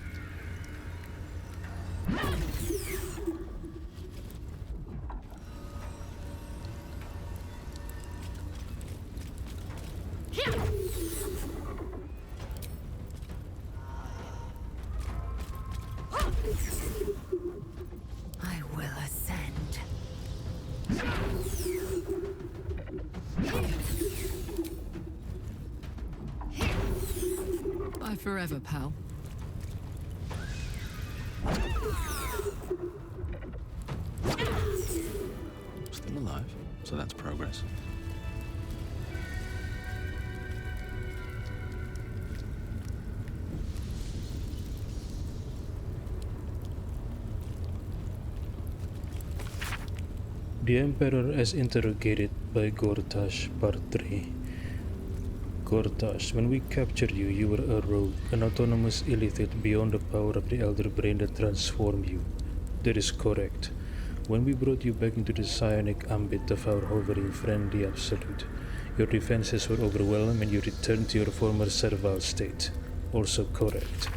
I will ascend. Bye forever, pal. Still alive, so that's progress. The Emperor as interrogated by Gortash, Part 3. Gortash, when we captured you, you were a rogue, an autonomous illithid beyond the power of the Elder Brain that transformed you. That is correct. When we brought you back into the psionic ambit of our hovering friend, the Absolute, your defenses were overwhelmed and you returned to your former servile state. Also correct.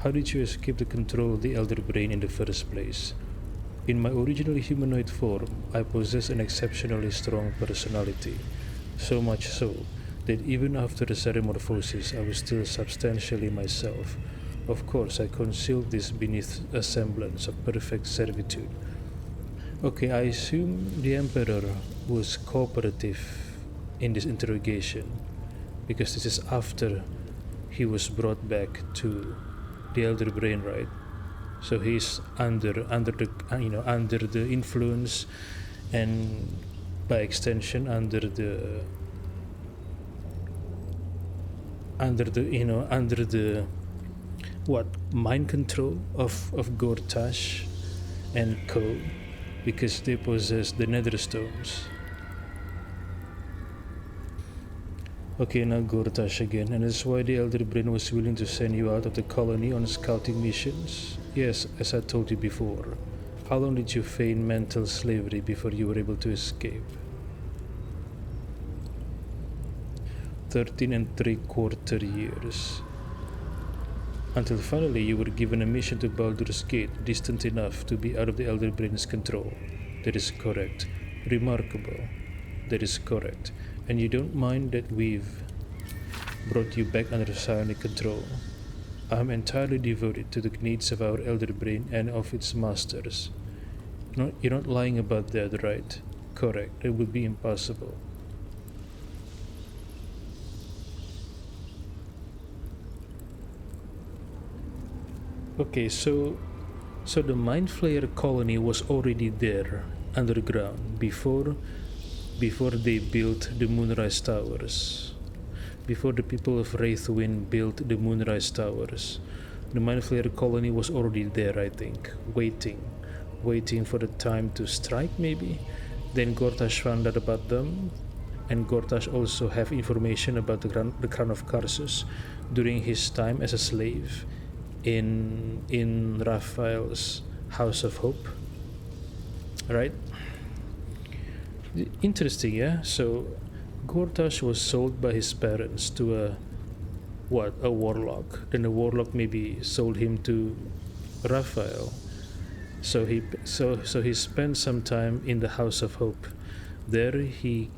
How did you escape the control of the Elder Brain in the first place? In my original humanoid form, I possess an exceptionally strong personality, so much so that even after the metamorphosis I was still substantially myself. Of course, I concealed this beneath a semblance of perfect servitude. Okay, I assume the Emperor was cooperative in this interrogation, because this is after he was brought back to the Elder Brain, right? So he's under the influence, and by extension under the what, mind control of Gortash and co, because they possess the nether stones. Okay, now Gortash again, and that's why the Elder Brain was willing to send you out of the colony on scouting missions. Yes, as I told you before. How long did you feign mental slavery before you were able to escape? 13 3/4 years. Until finally you were given a mission to Baldur's Gate, distant enough to be out of the Elder Brain's control. That is correct. Remarkable. That is correct. And you don't mind that we've brought you back under psionic control. I'm entirely devoted to the needs of our Elder Brain and of its masters. You're not lying about that, right? Correct. It would be impossible. Okay, so the Mind Flayer colony was already there underground before they built the Moonrise Towers. Before the people of Wraithwind built the Moonrise Towers. The Mind Flayer colony was already there, I think, waiting for the time to strike, maybe. Then Gortash found out about them, and Gortash also have information about the Crown of Karsus during his time as a slave in Raphael's House of Hope, right? Interesting, yeah? So Gortash was sold by his parents to a warlock. Then the warlock maybe sold him to Raphael. So he spent some time in the House of Hope. There he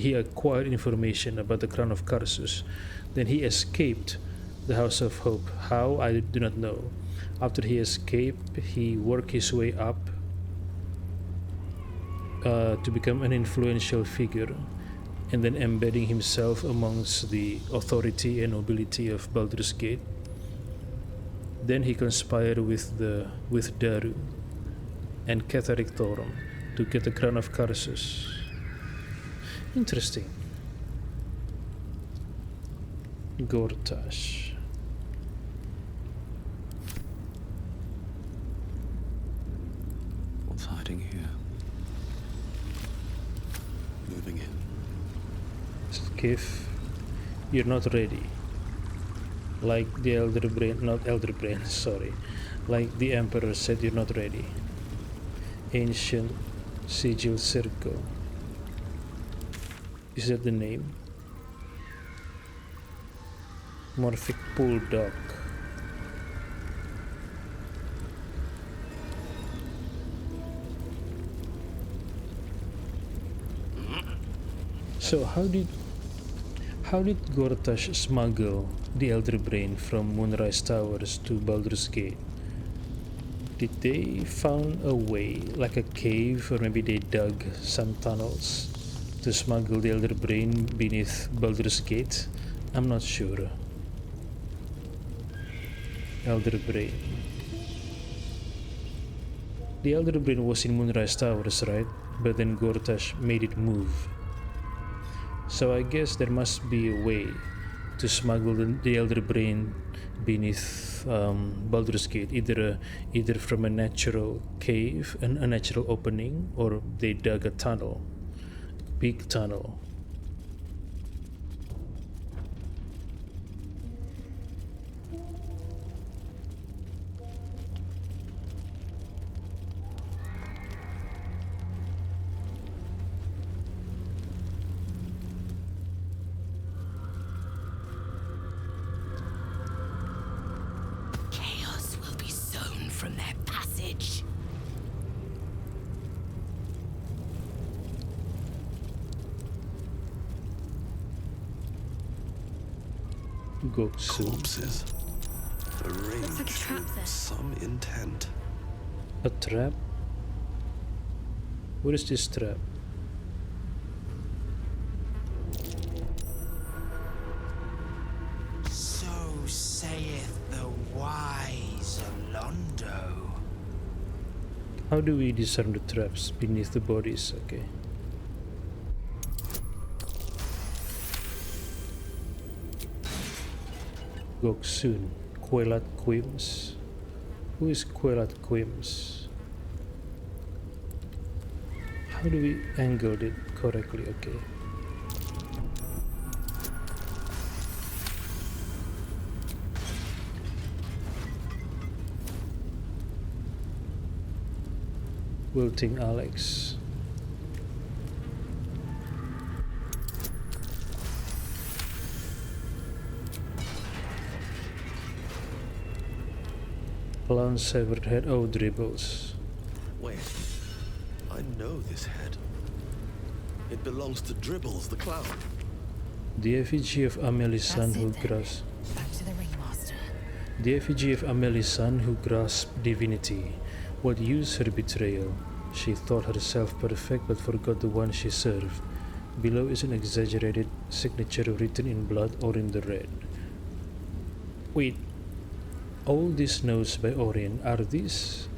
acquired information about the Crown of Karsus. Then he escaped the House of Hope. How, I do not know. After he escaped, he worked his way up to become an influential figure, and then embedding himself amongst the authority and nobility of Baldur's Gate. Then he conspired with Daru and Cathartic Thorum to get the Crown of Karsus. Interesting. Gortash. What's hiding here? Moving in. Skiff, you're not ready. Like the Elder Brain, sorry. Like the Emperor said, you're not ready. Ancient Sigil Circle. Is that the name? Morphic Pool Dock. So how did Gortash smuggle the Elder Brain from Moonrise Towers to Baldur's Gate? Did they found a way, like a cave, or maybe they dug some tunnels to smuggle the Elder Brain beneath Baldur's Gate? I'm not sure. Elder Brain. The Elder Brain was in Moonrise Towers, right? But then Gortash made it move. So I guess there must be a way to smuggle the Elder Brain beneath Baldur's Gate, either from a natural cave, a natural opening, or they dug a tunnel, big tunnel. From their passage. Corpses. Arranged Looks like a trap with there. some intent. A trap? What is this trap? So saith the wise Alondo. How do we discern the traps beneath the bodies? Okay. Goksun, Quelat Quims. Who is Quelat Quims? How do we angle it correctly? Okay. Wilting Alex. Plan severed head. Oh, dribbles. Wait, I know this head. It belongs to Dribbles, the clown. The effigy of Amelie's son who grasped. Back to the ringmaster. The effigy of Amelie's son who grasped divinity. What use her betrayal? She thought herself perfect but forgot the one she served. Below is an exaggerated signature written in blood or in the red. Wait, all these notes by Orion, are these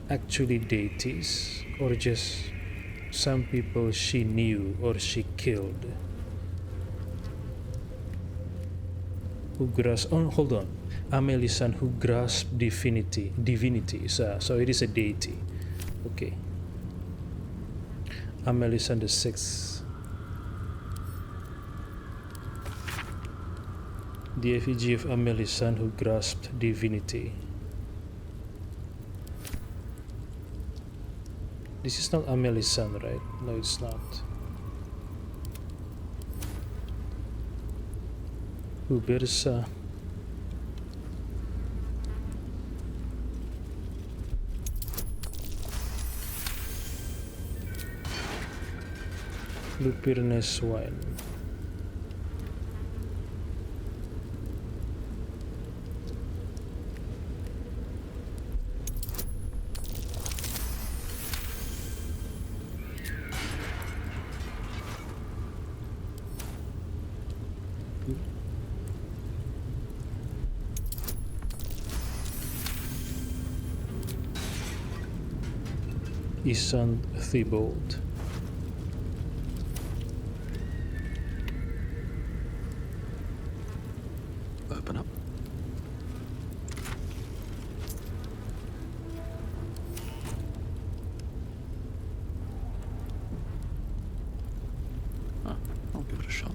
actually deities or just some people she knew or she killed? Who grasped, oh hold on, Amelie's son who grasped divinity, so it is a deity. Okay. Amelie's son the sixth. The effigy of Amelie's son who grasped divinity. This is not Amelie's son, right? No, it's not. Ubersa. Lupirnes wine. Isan Thibault. Open up. I'll give it a shot.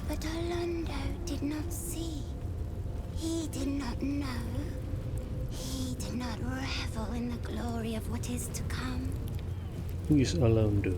But Orlando did not see. He did not know. He did not revel in the glory of what is to come. Who is Orlando?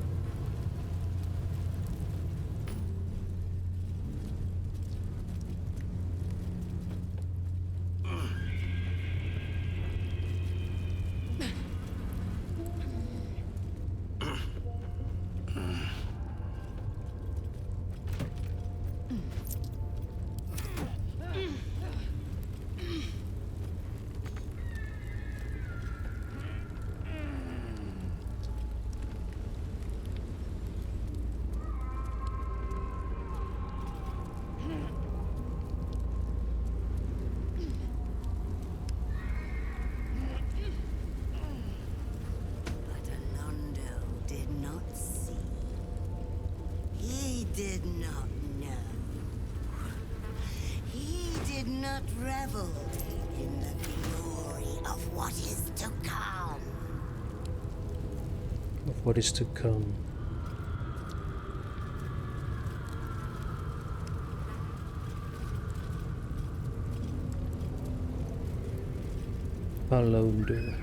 But Orlando did not see. He did not know. He did not revel in the glory of what is to come. Of what is to come. Orlando.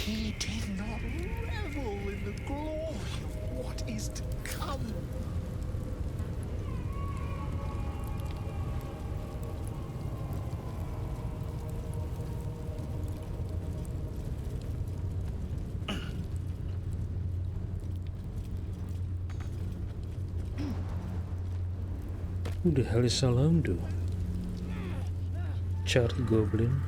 He did not revel in the glory of what is to come. Who the hell is Alonso? Charred Goblin.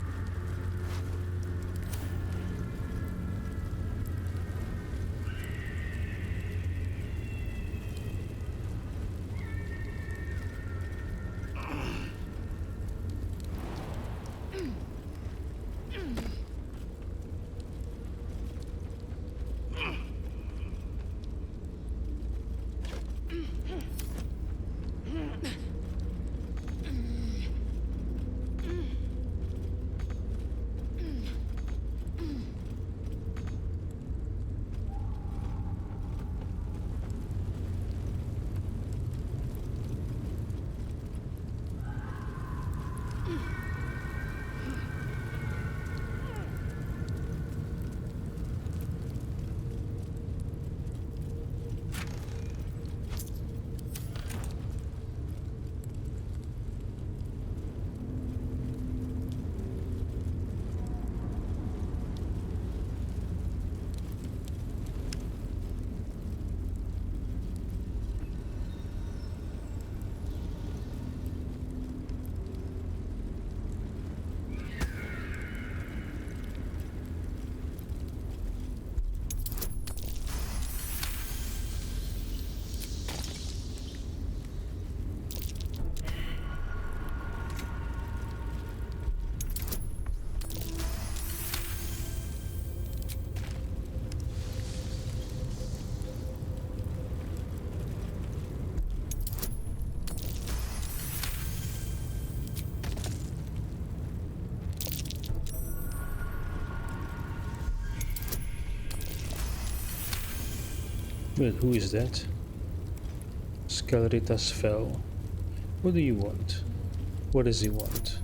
Wait, who is that? Skeleritas fell. What do you want? What does he want?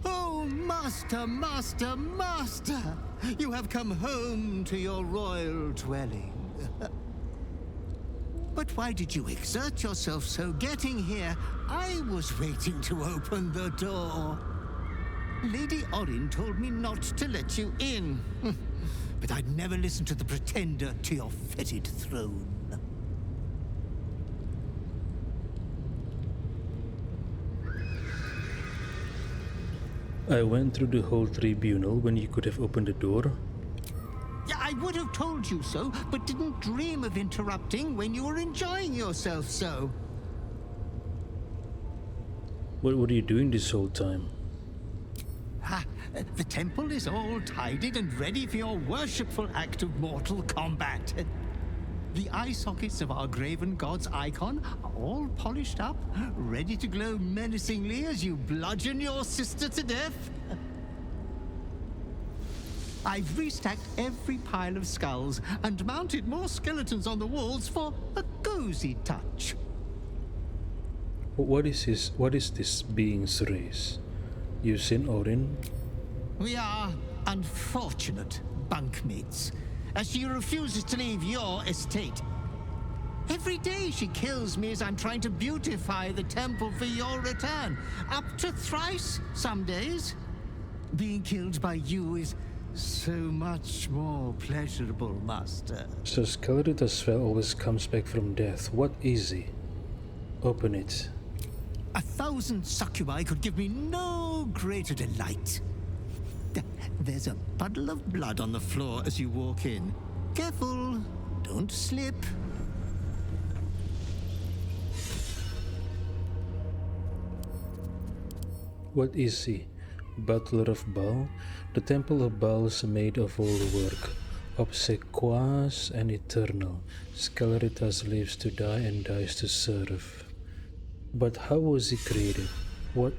Oh, Master, Master, Master! You have come home to your royal dwelling. But why did you exert yourself so getting here? I was waiting to open the door. Lady Orin told me not to let you in. But I'd never listen to the pretender to your fetid throne. I went through the whole tribunal when you could have opened the door. Yeah, I would have told you so, but didn't dream of interrupting when you were enjoying yourself so. What were you doing this whole time? Ha! The temple is all tidied and ready for your worshipful act of mortal combat. The eye sockets of our graven god's icon are all polished up, ready to glow menacingly as you bludgeon your sister to death. I've restacked every pile of skulls and mounted more skeletons on the walls for a cozy touch. What is this being's race? You seen Orin? We are unfortunate bunkmates, as she refuses to leave your estate. Every day she kills me as I'm trying to beautify the temple for your return. Up to thrice some days. Being killed by you is so much more pleasurable, Master. So Skeleritas always comes back from death. What is he? Open it. 1,000 succubi could give me no greater delight. There's a puddle of blood on the floor as you walk in. Careful, don't slip. What is he? Butler of Baal? The temple of Baal is made of all work, obsequious and eternal. Skeleritas lives to die and dies to serve. But how was he created? What?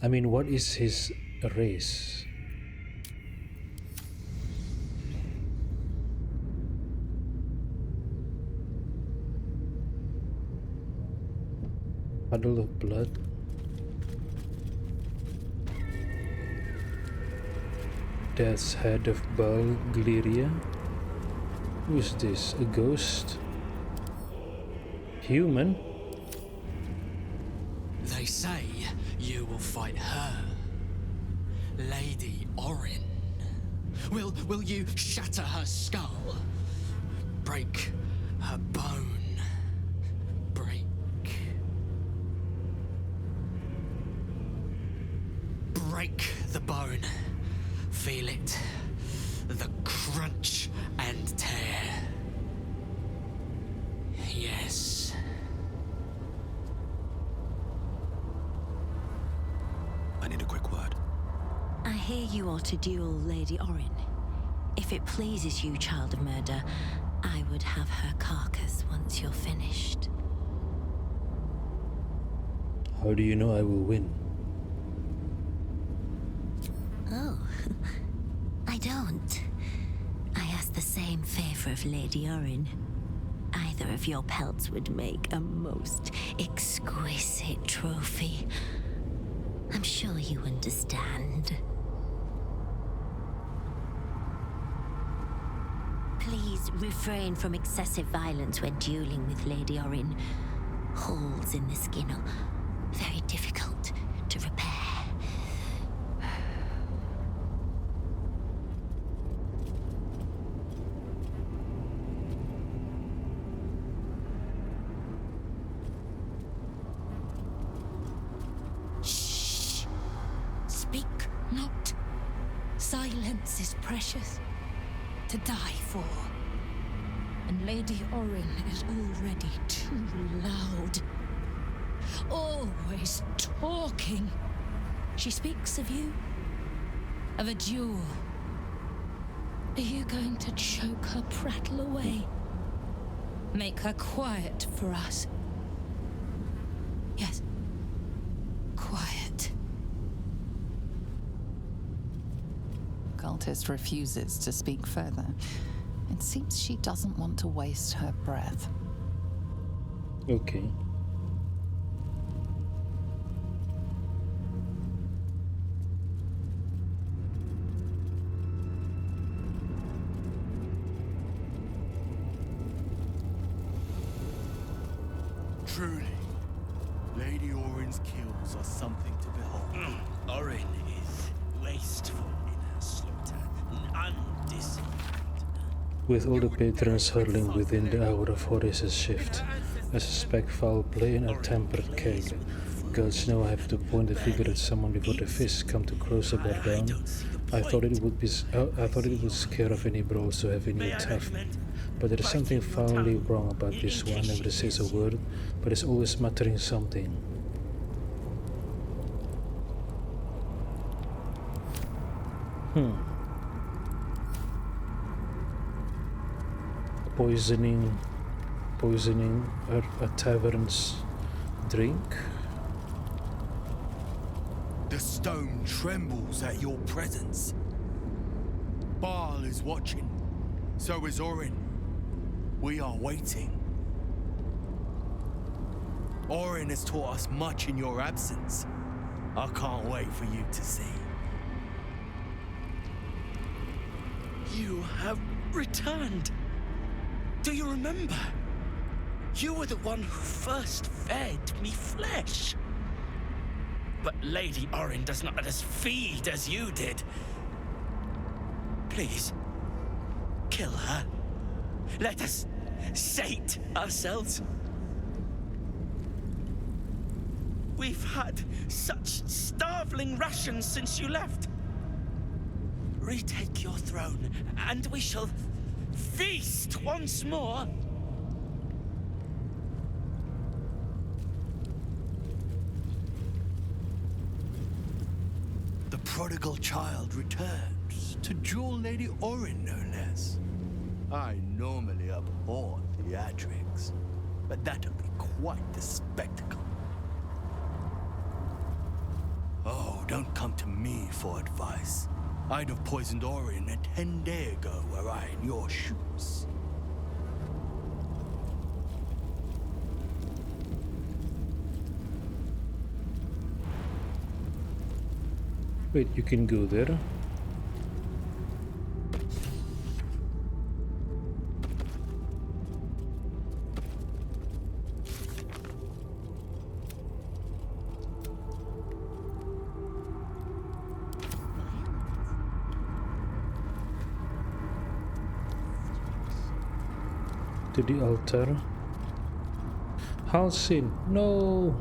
I mean, what is his race? Puddle of blood. Death's head of Baldur. Who is this? A ghost? Human? They say you will fight her, Lady Orin. Will you shatter her skull? Break her bone? Break the bone. Feel it. The crunch and tear. Yes. I need a quick word. I hear you are to duel Lady Orin. If it pleases you, child of murder, I would have her carcass once you're finished. How do you know I will win? Oh, I don't. I ask the same favor of Lady Orin. Either of your pelts would make a most exquisite trophy. I'm sure you understand. Please refrain from excessive violence when dueling with Lady Orin. Holes in the skin are very difficult to repair. Shh! Speak not. Silence is precious to die for. And Lady Orin is already too loud. Always talking. She speaks of you, of a duel. Are you going to choke her prattle away? Make her quiet for us? Yes. Quiet. Cultist refuses to speak further. It seems she doesn't want to waste her breath. Okay. Truly, Lady Orin's kills are something to behold. Orin is wasteful in her slaughter, undisciplined. With all the patrons hurling within the hour of Horus's shift, I suspect foul play and a tempered keg. Gods know I have to point the finger at someone before the fists come to close a bar down. I thought it would scare off any brawls to have a new tough. But there is something foully wrong about this one. Never says a word, but is always muttering something. Poisoning a tavern's drink? The stone trembles at your presence. Baal is watching. So is Orin. We are waiting. Orin has taught us much in your absence. I can't wait for you to see. You have returned. Do you remember? You were the one who first fed me flesh. But Lady Orin does not let us feed as you did. Please, kill her. Let us sate ourselves. We've had such starveling rations since you left. Retake your throne, and we shall feast once more. The prodigal child returns to duel Lady Orin, no less. I normally abhor theatrics, but that'll be quite the spectacle. Oh, don't come to me for advice. I'd have poisoned Orin a 10 days ago were I in your shoes. Wait, you can go there? To the altar. Halsin, no!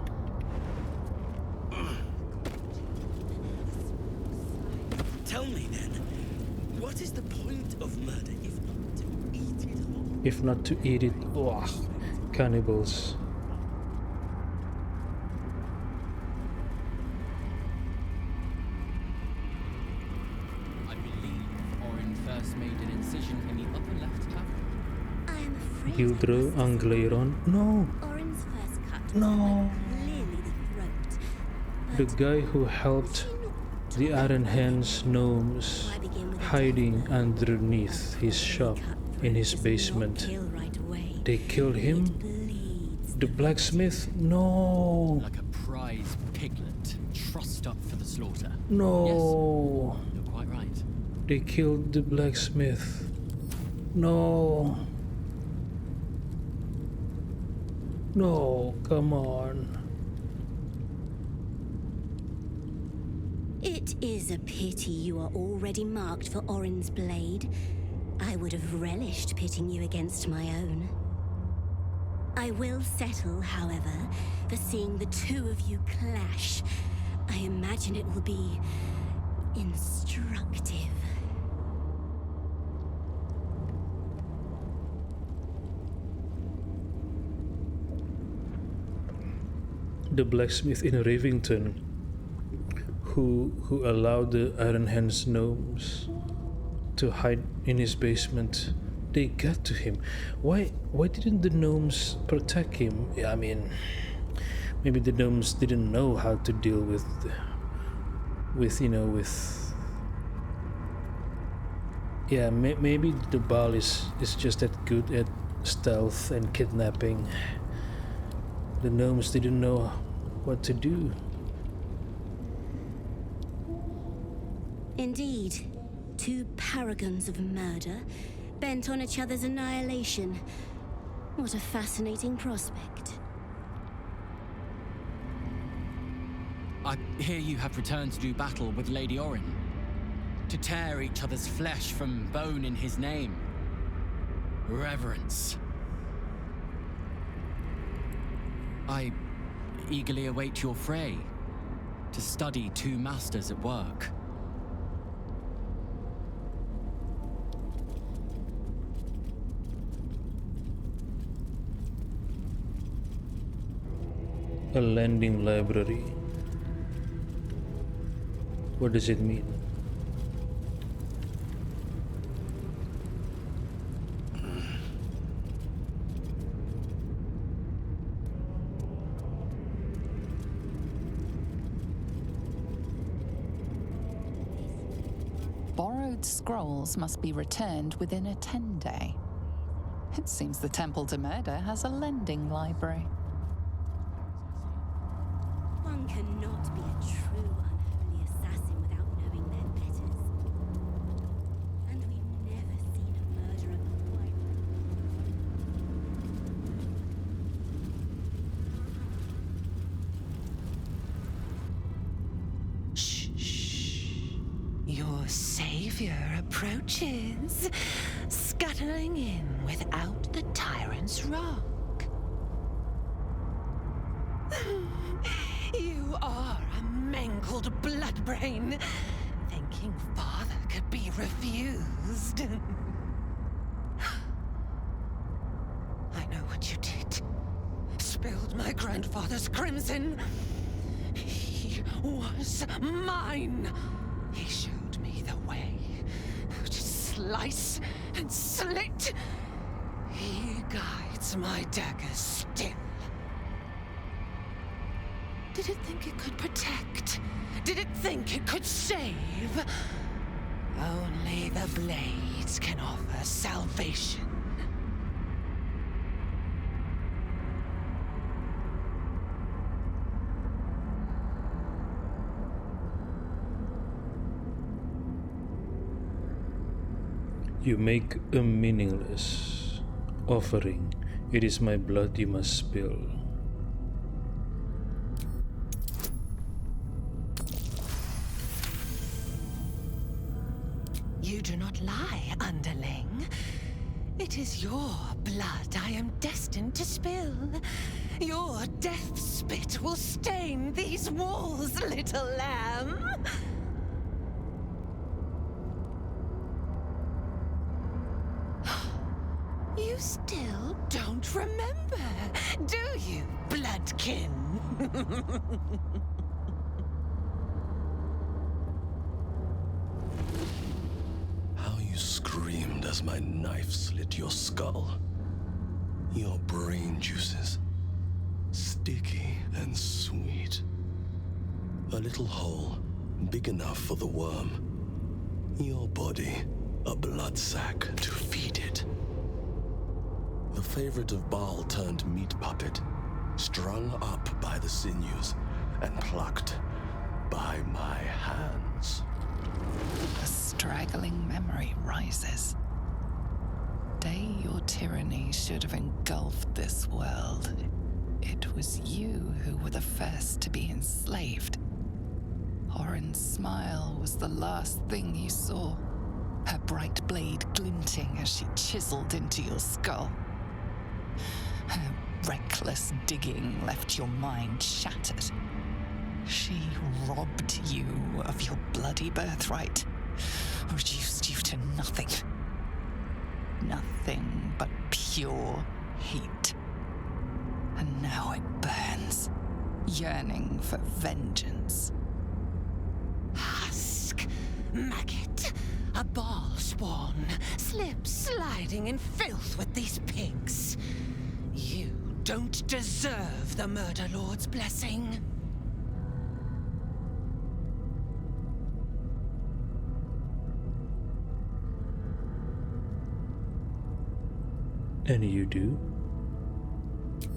Tell me then, what is the point of murder if not to eat it whole? If not to eat it, ugh, cannibals. I believe Orin first made an incision in the upper left clavicle. I am afraid Gildro Angleiron. No! Orin's first cut No! clearly the throat. The guy who helped the Iron Hands gnomes hiding underneath his shop in his basement. They killed him? The blacksmith? No! Like a prize piglet, trussed up for the slaughter. No! Yes, you're quite right. They killed the blacksmith. No! No, come on. It is a pity you are already marked for Orin's blade. I would have relished pitting you against my own. I will settle, however, for seeing the two of you clash. I imagine it will be instructive. The blacksmith in Rivington who allowed the Iron Hands gnomes to hide in his basement, they got to him. Why didn't the gnomes protect him? I mean, maybe the gnomes didn't know how to deal with yeah, maybe the Baal is just that good at stealth and kidnapping. The gnomes didn't know what to do. Indeed, two paragons of murder, bent on each other's annihilation. What a fascinating prospect. I hear you have returned to do battle with Lady Orin. To tear each other's flesh from bone in his name. Reverence. I eagerly await your fray, to study two masters at work. A lending library. What does it mean? Borrowed scrolls must be returned within a 10-day. It seems the Temple to Murder has a lending library. One cannot be a true unholy assassin without knowing their betters. And we've never seen a murderer quite. Your savior approaches, scuttling in without the tyrant's rock. You are a mangled bloodbrain, thinking father could be refused. I know what you did. Spilled my grandfather's crimson. He was mine. He showed me the way to slice and slit. He guides my dagger still. Did it think it could protect? Did it think it could save? Only the blades can offer salvation. You make a meaningless offering. It is my blood you must spill. You do not lie, underling. It is your blood I am destined to spill. Your death spit will stain these walls, little lamb. You still don't remember, do you, bloodkin? How you screamed as my knife slit your skull. Your brain juices, sticky and sweet. A little hole, big enough for the worm. Your body, a blood sack to feed it. The favorite of Baal turned meat puppet, strung up by the sinews and plucked by my hands. A straggling memory rises. Day your tyranny should have engulfed this world. It was you who were the first to be enslaved. Orin's smile was the last thing you saw, her bright blade glinting as she chiseled into your skull. Her reckless digging left your mind shattered. She robbed you of your bloody birthright, reduced you to nothing. Nothing but pure heat. And now it burns, yearning for vengeance. Husk, maggot, a Baal spawn, slip sliding in filth with these pigs. You don't deserve the Murder Lord's blessing. And you do?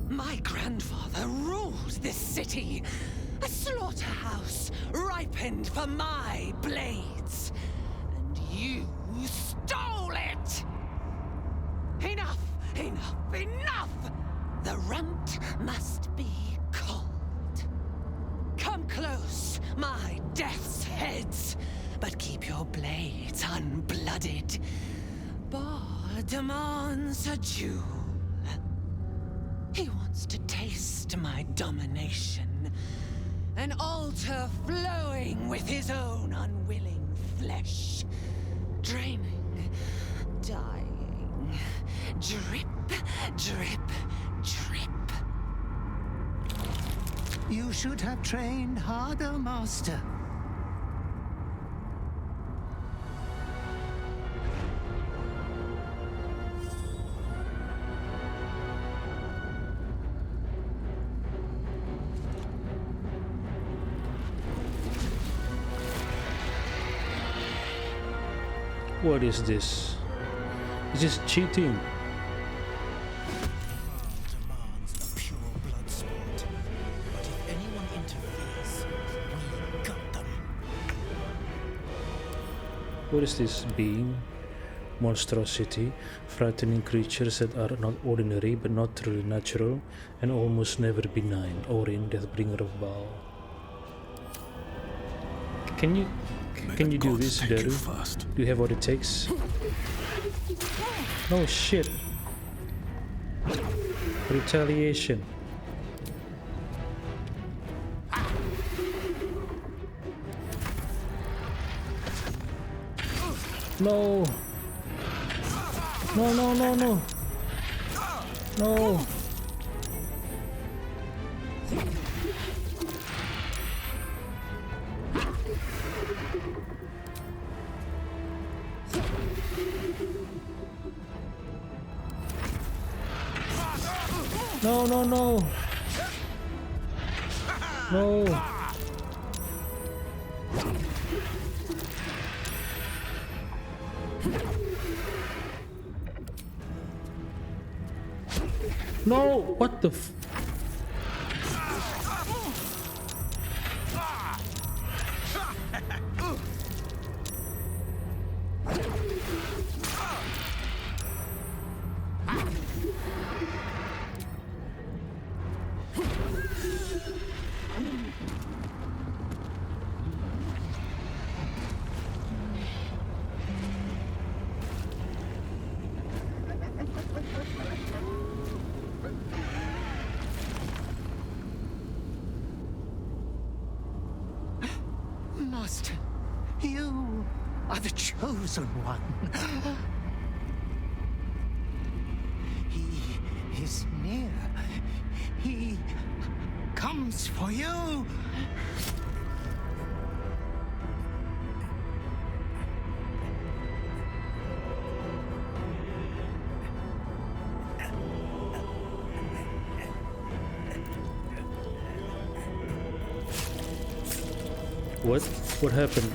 My grandfather ruled this city. A slaughterhouse ripened for my blades. And you stole it! Enough! Enough! Enough! The runt must be cold. Come close, my death's heads, but keep your blades unblooded. Bar demands a jewel. He wants to taste my domination. An altar flowing with his own unwilling flesh. Draining, dying. Drip, drip, drip. You should have trained harder, Master. What is this? Is this cheating? Demands a pure blood sport. But if anyone interferes, we gut them. What is this being? Monstrosity, frightening creatures that are not ordinary but not truly natural and almost never benign. Orin, Deathbringer of Baal. Can you do this, Daru? Do you have what it takes? Oh shit! Retaliation. No! No, no, no, no! No! No, no, no! No! No! What the f... Master, you are the chosen one. He is near. He comes for you. What? What happened?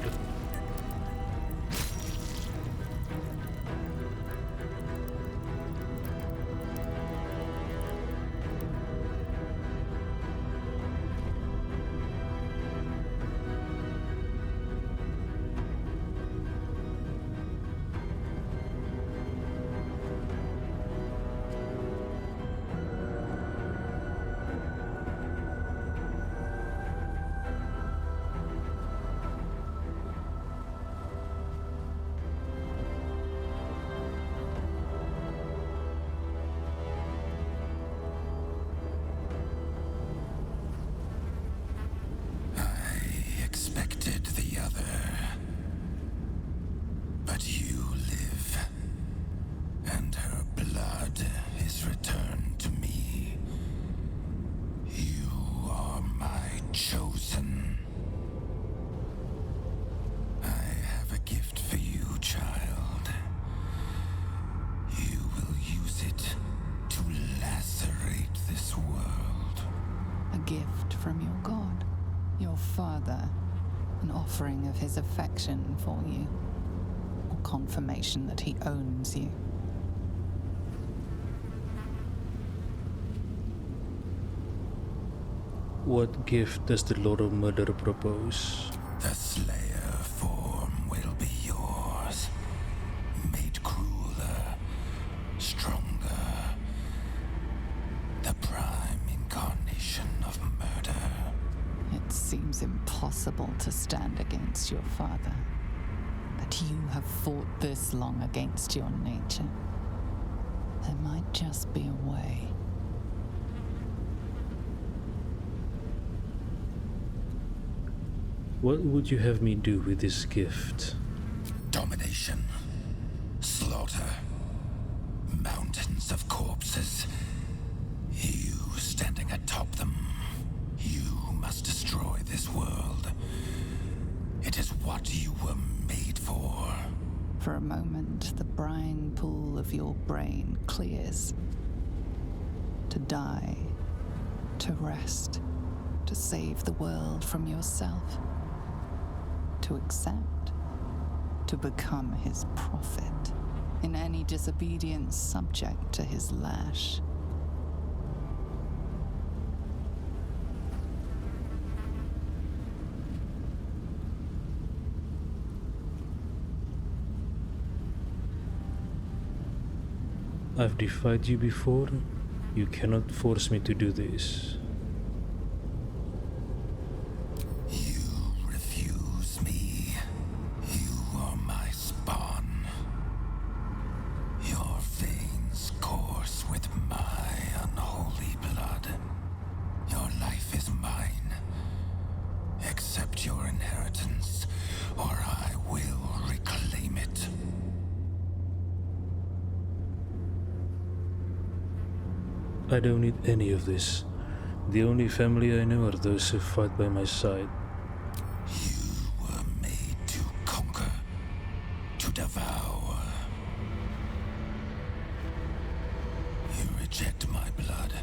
Expected the other, but you live, and her blood is returned to me. You are my chosen. I have a gift for you, child. You will use it to lacerate this world. A gift from your god, your father. An offering of his affection for you, or confirmation that he owns you. What gift does the Lord of Murder propose? The Slayer form will be yours, made crueler, stronger, the prime incarnation of murder. It seems impossible to stand against your father, that you have fought this long against your nature. There might just be a way. What would you have me do with this gift? Domination, slaughter, mountains of corpses. You standing atop them. You must destroy this world. It is what you were made for. For a moment, the brine pool of your brain clears. To die, to rest, to save the world from yourself. To accept, to become his prophet, in any disobedience subject to his lash. I've defied you before. You cannot force me to do this. You refuse me. You are my spawn. Your veins course with my unholy blood. Your life is mine. Accept your inheritance, or I will reclaim it. I don't need any of this. The only family I know are those who fight by my side. You were made to conquer, to devour. You reject my blood,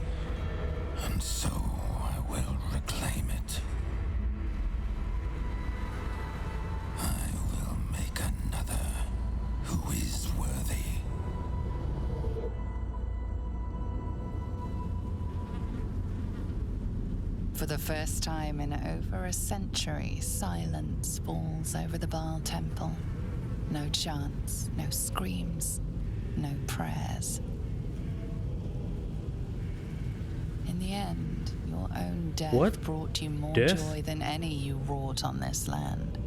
and so I will reclaim it. I will make another who is worthy. For the first time in over a century, silence falls over the Baal temple. No chants, no screams, no prayers. In the end, your own death What? brought you more Death? joy than any you wrought on this land.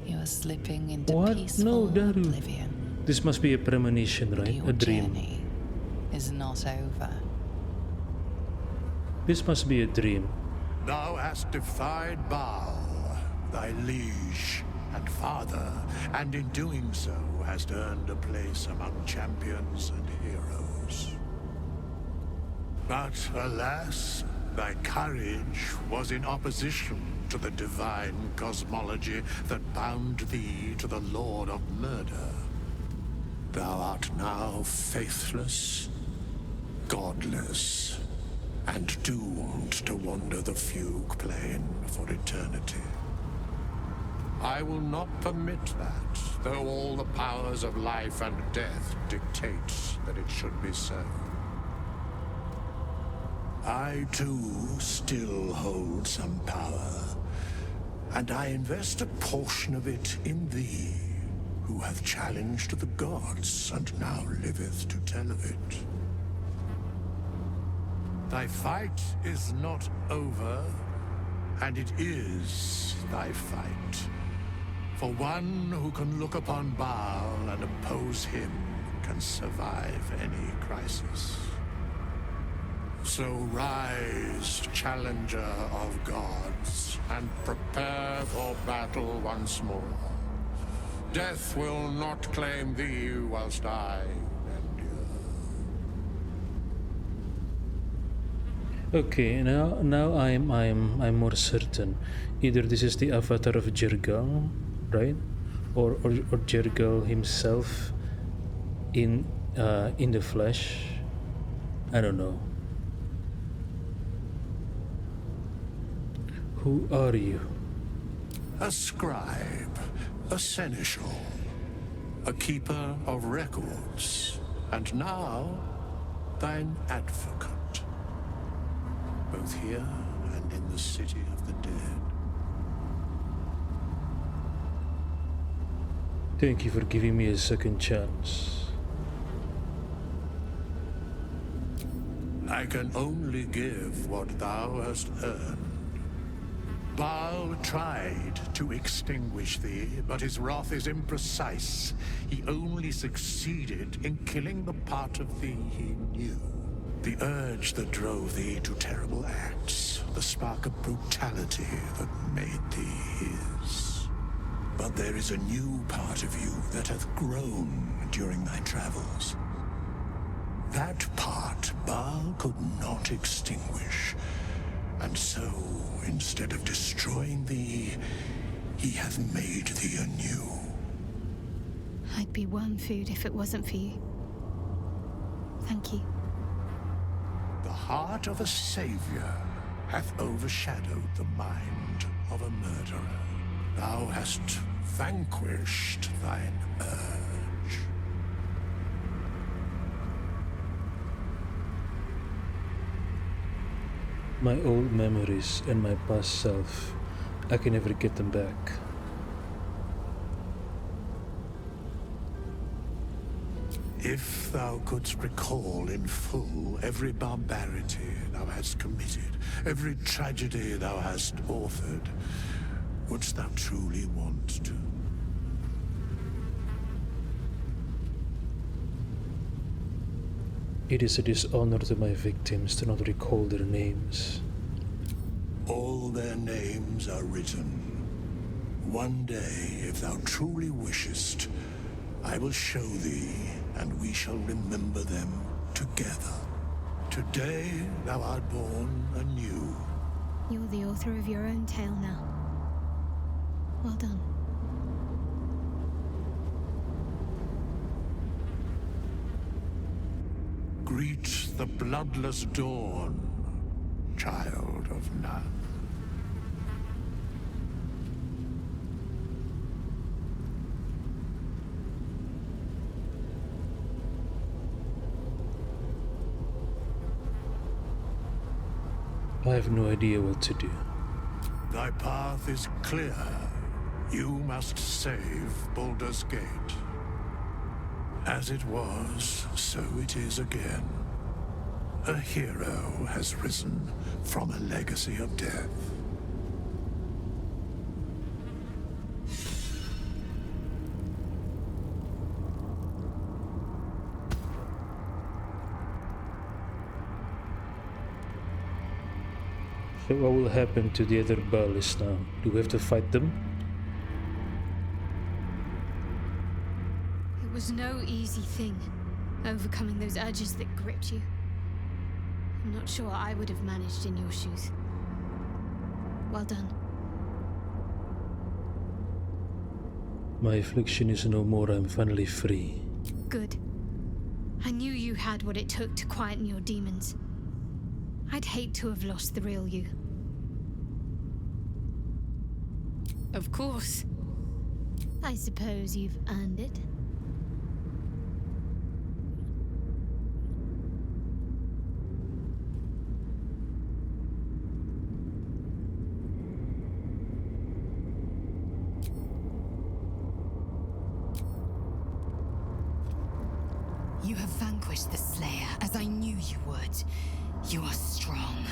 You are slipping into What? peaceful No, Daru. oblivion. This must be a premonition, right? Your A dream. journey is not over. This must be a dream. Thou hast defied Baal, thy liege and father, and in doing so hast earned a place among champions and heroes. But alas, thy courage was in opposition to the divine cosmology that bound thee to the Lord of Murder. Thou art now faithless, godless, and doomed to wander the fugue plane for eternity. I will not permit that, though all the powers of life and death dictate that it should be so. I, too, still hold some power, and I invest a portion of it in thee, who hath challenged the gods and now liveth to tell of it. Thy fight is not over, and it is thy fight. For one who can look upon Baal and oppose him can survive any crisis. So rise, challenger of gods, and prepare for battle once more. Death will not claim thee whilst I endure. Okay, now I'm more certain. Either this is the avatar of Jergal, right? Or Jergal himself in the flesh. I don't know. Who are you? A scribe, a seneschal, a keeper of records, and now thine advocate, both here and in the city of the dead. Thank you for giving me a second chance. I can only give what thou hast earned. Baal tried to extinguish thee, but his wrath is imprecise. He only succeeded in killing the part of thee he knew. The urge that drove thee to terrible acts, the spark of brutality that made thee his. But there is a new part of you that hath grown during thy travels. That part Baal could not extinguish, and so, instead of destroying thee, he hath made thee anew. I'd be worm food if it wasn't for you. Thank you. The heart of a savior hath overshadowed the mind of a murderer. Thou hast vanquished thine urge. My old memories and my past self, I can never get them back. If thou couldst recall in full every barbarity thou hast committed, every tragedy thou hast authored, wouldst thou truly want to? It is a dishonor to my victims to not recall their names. All their names are written. One day, if thou truly wishest, I will show thee, and we shall remember them together. Today thou art born anew. You're the author of your own tale now. Well done. Greet the bloodless dawn, child of none. I have no idea what to do. Thy path is clear. You must save Baldur's Gate. As it was, so it is again. A hero has risen from a legacy of death. So what will happen to the other Ballists now? Do we have to fight them? It was no easy thing, overcoming those urges that gripped you. I'm not sure I would have managed in your shoes. Well done. My affliction is no more, I'm finally free. Good. I knew you had what it took to quieten your demons. I'd hate to have lost the real you. Of course. I suppose you've earned it. You have vanquished the Slayer, as I knew you would. You are strong.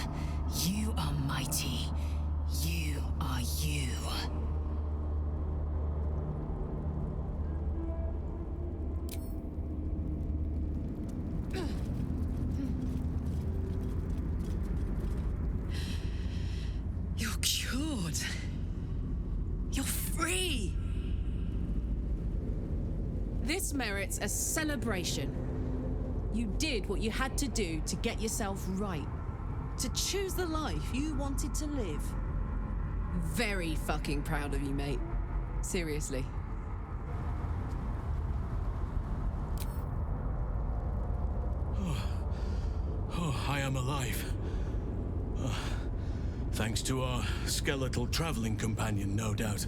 You are mighty. You are you. You're cured. You're free. This merits a celebration. You did what you had to do to get yourself right. To choose the life you wanted to live. Very fucking proud of you, mate. Seriously. I am alive. Thanks to our skeletal traveling companion, no doubt.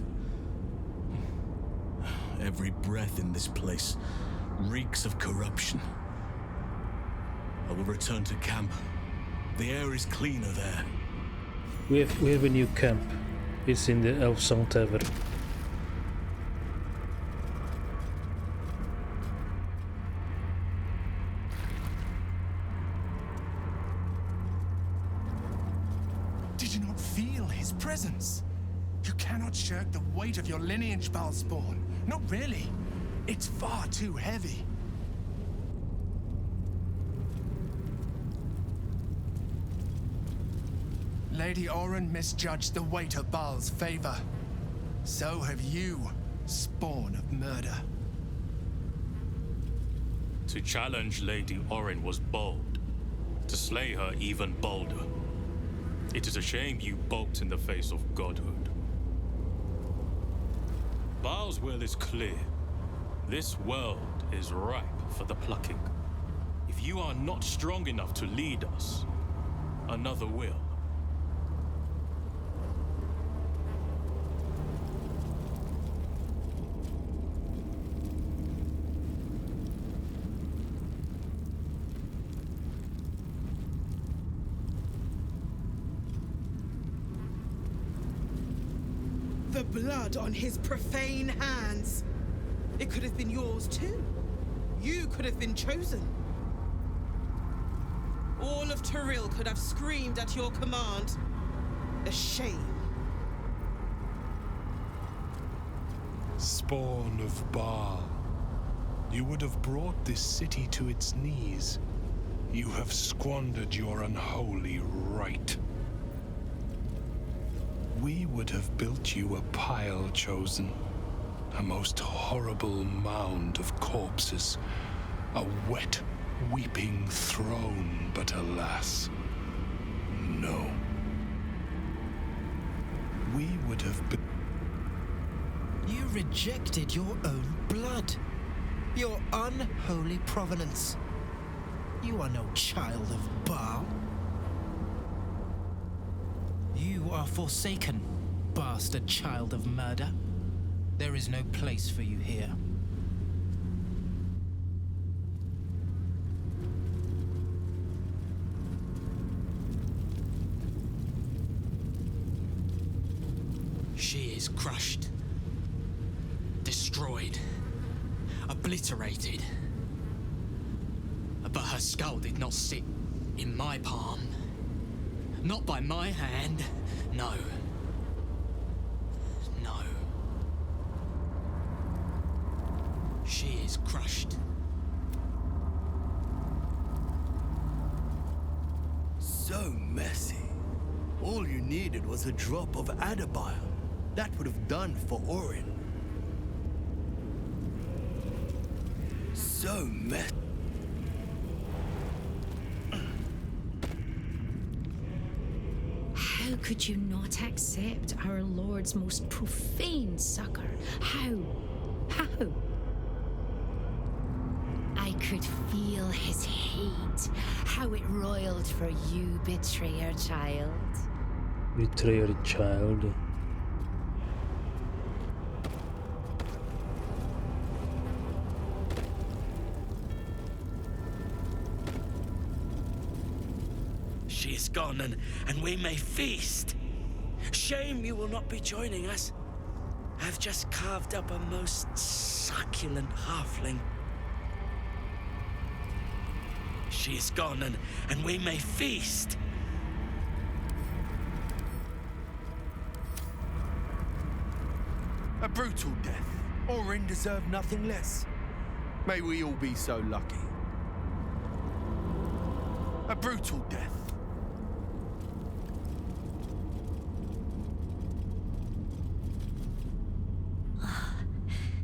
Every breath in this place reeks of corruption. I will return to camp. The air is cleaner there. We have a new camp. It's in the Elfsong Tavern. Did you not feel his presence? You cannot shirk the weight of your lineage, Balspawn. Not really. It's far too heavy. Lady Orin misjudged the weight of Baal's favor. So have you, spawn of murder. To challenge Lady Orin was bold. To slay her even bolder. It is a shame you balked in the face of godhood. Baal's will is clear. This world is ripe for the plucking. If you are not strong enough to lead us, another will. The blood on his profane hands. It could have been yours too. You could have been chosen. All of Turil could have screamed at your command. A shame. Spawn of Baal, you would have brought this city to its knees. You have squandered your unholy right. We would have built you a pile, Chosen. A most horrible mound of corpses. A wet, weeping throne, but alas, no. We would have been... You rejected your own blood. Your unholy provenance. You are no child of Baal. You are forsaken, bastard child of murder. There is no place for you here. destroyed, obliterated. But her skull did not sit in my palm. Not by my hand, no. No. She is crushed. So messy. All you needed was a drop of adder bile. That would have done for Orin. So messy. How could you not accept our Lord's most profane succor? How? How? I could feel his hate, how it roiled for you, betrayer child. Betrayer child. She is gone, and we may feast. Shame you will not be joining us. I've just carved up a most succulent halfling. She is gone, and we may feast. A brutal death. Orin deserved nothing less. May we all be so lucky. A brutal death.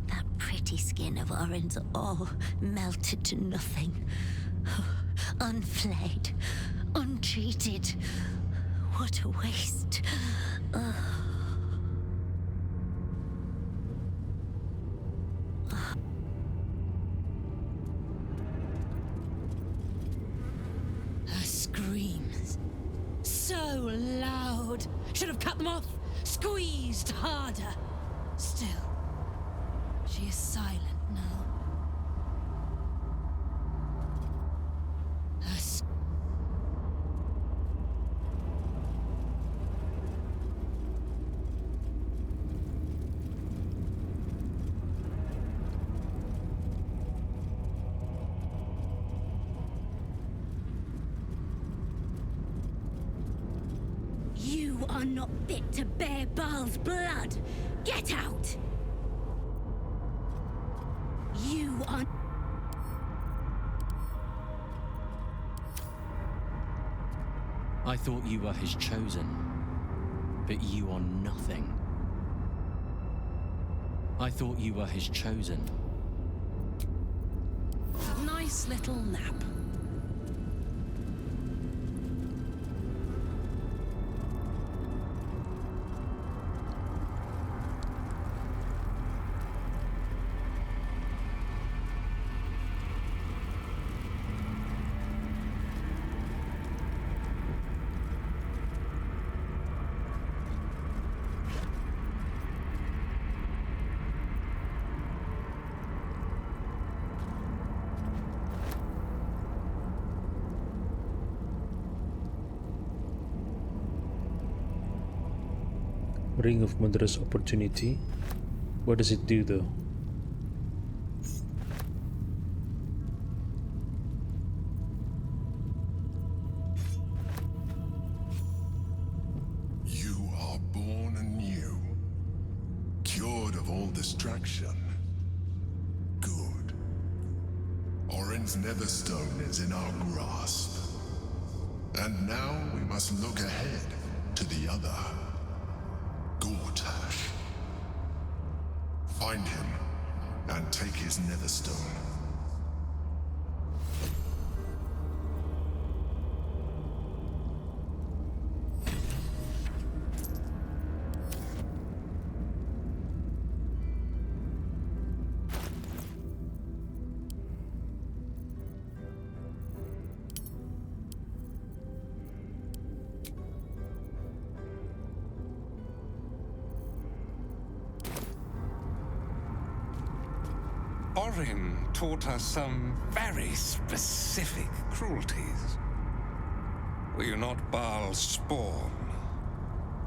That pretty skin of Orin's all melted to nothing. Unflayed, untreated. What a waste. Her screams. So loud. Should have cut them off. Squeezed harder. Still, she is silent now. Her You are not fit to bear Baal's blood. Get out! You are... I thought you were his chosen, but you are nothing. I thought you were his chosen. Nice little nap. Ring of Murderous Opportunity. What does it do though? You are born anew, cured of all distraction. Good. Orin's Netherstone is in our grasp. And now we must look ahead to the other. Gortash. Find him and take his Netherstone. Orin taught us some very specific cruelties. Were you not Baal's spawn,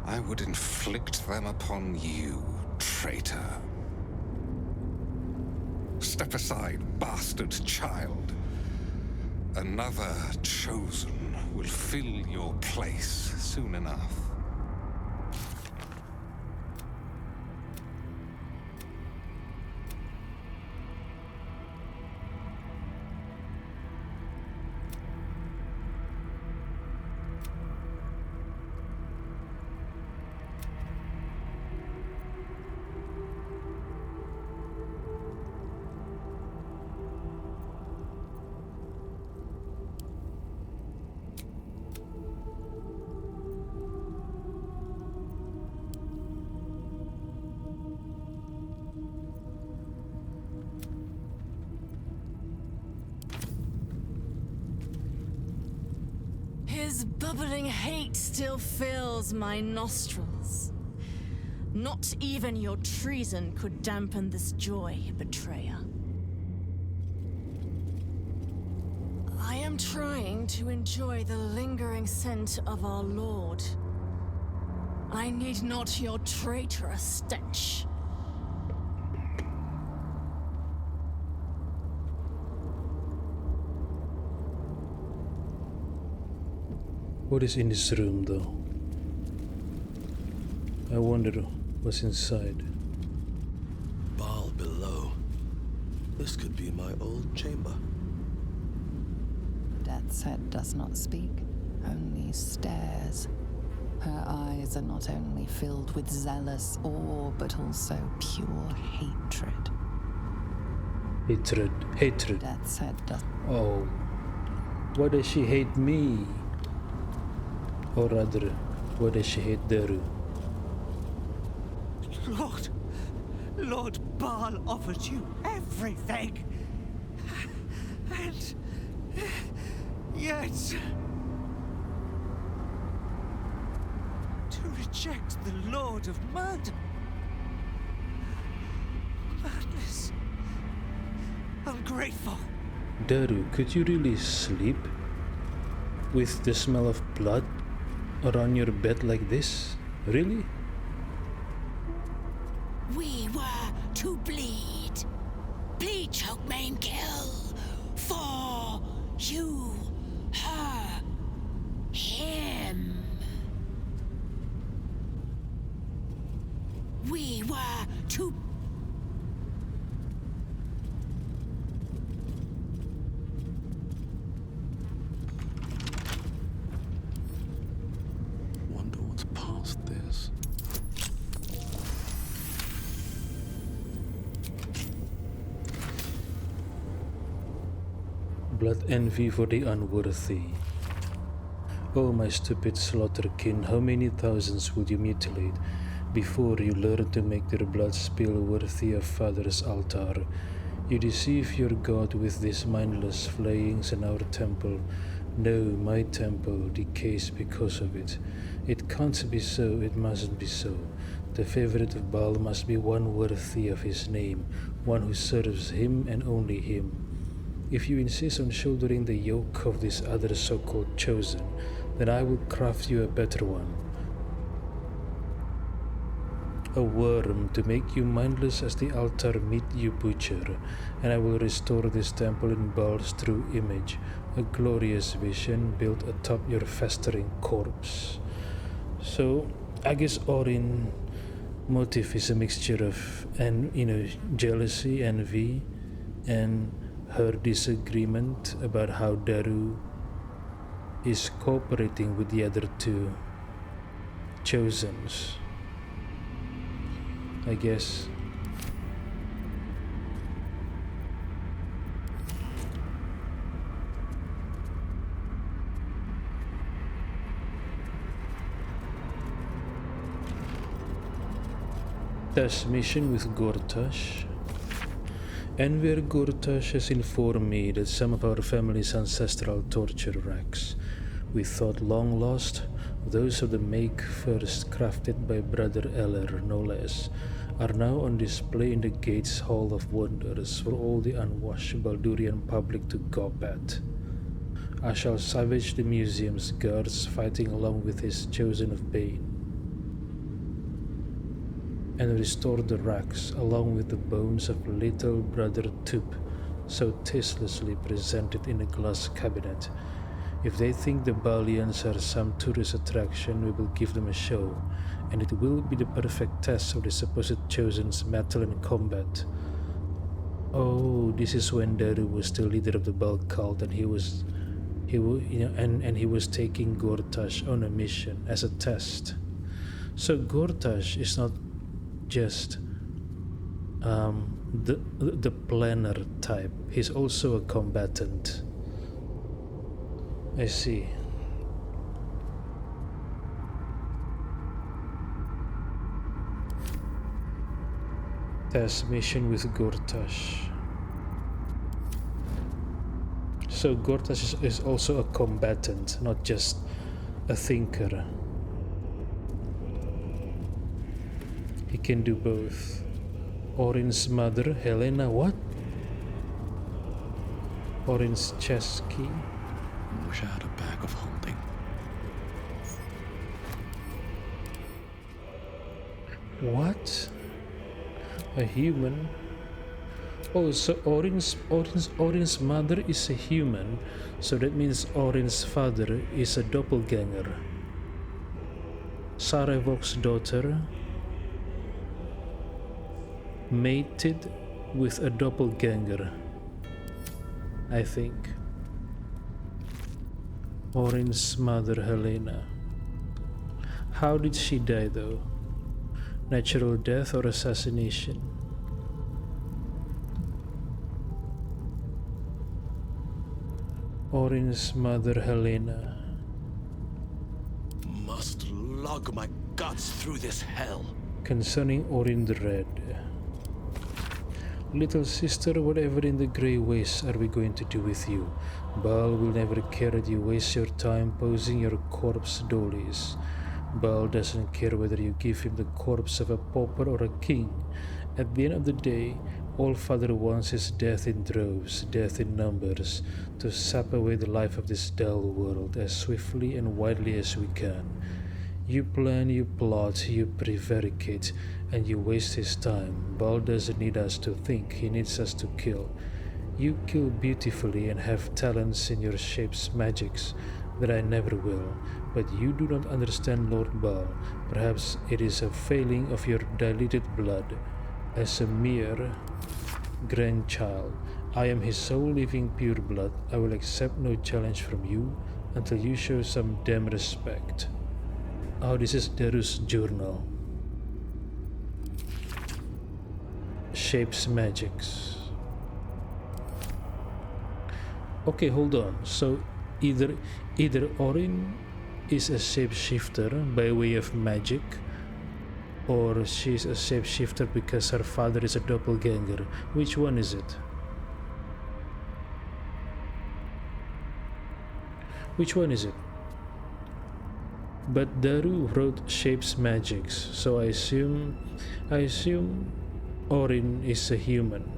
I would inflict them upon you, traitor. Step aside, bastard child. Another chosen will fill your place soon enough. His bubbling hate still fills my nostrils. Not even your treason could dampen this joy, betrayer. I am trying to enjoy the lingering scent of our Lord. I need not your traitorous stench. What is in this room, though? I wonder what's inside. Baal below. This could be my old chamber. Death's Head does not speak, only stares. Her eyes are not only filled with zealous awe, but also pure hatred. Hatred. Death's Head does. Oh. Why does she hate me? Or rather, why does she hate Daru? Lord Baal offered you everything. And yet, to reject the Lord of Murder. Madness. Ungrateful. Daru, could you really sleep with the smell of blood around your bed like this? Really? We were to bleed. Bleed, choke, maim, kill. For you, her, him. We were to... Wonder what's past this. Blood envy for the unworthy. Oh, my stupid slaughterkin, how many thousands would you mutilate before you learn to make their blood spill worthy of Father's altar? You deceive your God with these mindless flayings in our temple. No, my temple decays because of it. It can't be so, it mustn't be so. The favorite of Baal must be one worthy of his name, one who serves him and only him. If you insist on shouldering the yoke of this other so-called chosen, then I will craft you a better one. A worm to make you mindless as the altar meat you butcher, and I will restore this temple in Baal's true image, a glorious vision built atop your festering corpse. So, I guess Orin's motive is a mixture of, jealousy, envy, and her disagreement about how Daru is cooperating with the other two chosens. I guess. Test mission with Gortash. Enver Gortash has informed me that some of our family's ancestral torture racks, we thought long lost, those of the make first crafted by Brother Eller no less, are now on display in the Gates Hall of Wonders for all the unwashed Baldurian public to gawp at. I shall savage the museum's guards fighting along with his chosen of Bane. and restore the rags along with the bones of little brother Tube, so tastelessly presented in a glass cabinet. If they think the Balians are some tourist attraction, we will give them a show, and it will be the perfect test of the supposed chosen's mettle in combat. Oh, this is when Daru was still leader of the Bal cult, and he was taking Gortash on a mission as a test. So Gortash is not just the planner type. He's also a combatant. I see. Test mission with Gortash. So Gortash is also a combatant, not just a thinker. He can do both. Orin's mother, Helena, what? Orin's chess key. Wish I had a bag of holding. What? A human? Oh, so Orin's mother is a human, so that means Orin's father is a doppelganger. Sarevok's daughter mated with a doppelganger, I think. Orin's mother, Helena. How did she die though? Natural death or assassination? Orin's mother, Helena. Must lug my guts through this hell. Concerning Orin the Red. Little sister, whatever in the grey wastes are we going to do with you? Baal will never care that you waste your time posing your corpse dollies. Baal doesn't care whether you give him the corpse of a pauper or a king. At the end of the day, all Father wants is death in droves, death in numbers, to sap away the life of this dull world as swiftly and widely as we can. You plan, you plot, you prevaricate, and you waste his time. Baal doesn't need us to think, he needs us to kill. You kill beautifully and have talents in your shape's magics that I never will, but you do not understand Lord Baal. Perhaps it is a failing of your diluted blood. As a mere grandchild, I am his sole living pure blood. I will accept no challenge from you until you show some damn respect. Oh, this is Daru's journal. Shapes magics. Okay, hold on. So either Orin is a shapeshifter by way of magic, or she's a shapeshifter because her father is a doppelganger. Which one is it? Which one is it? But Daru wrote shapes magics, so I assume Orin is a human.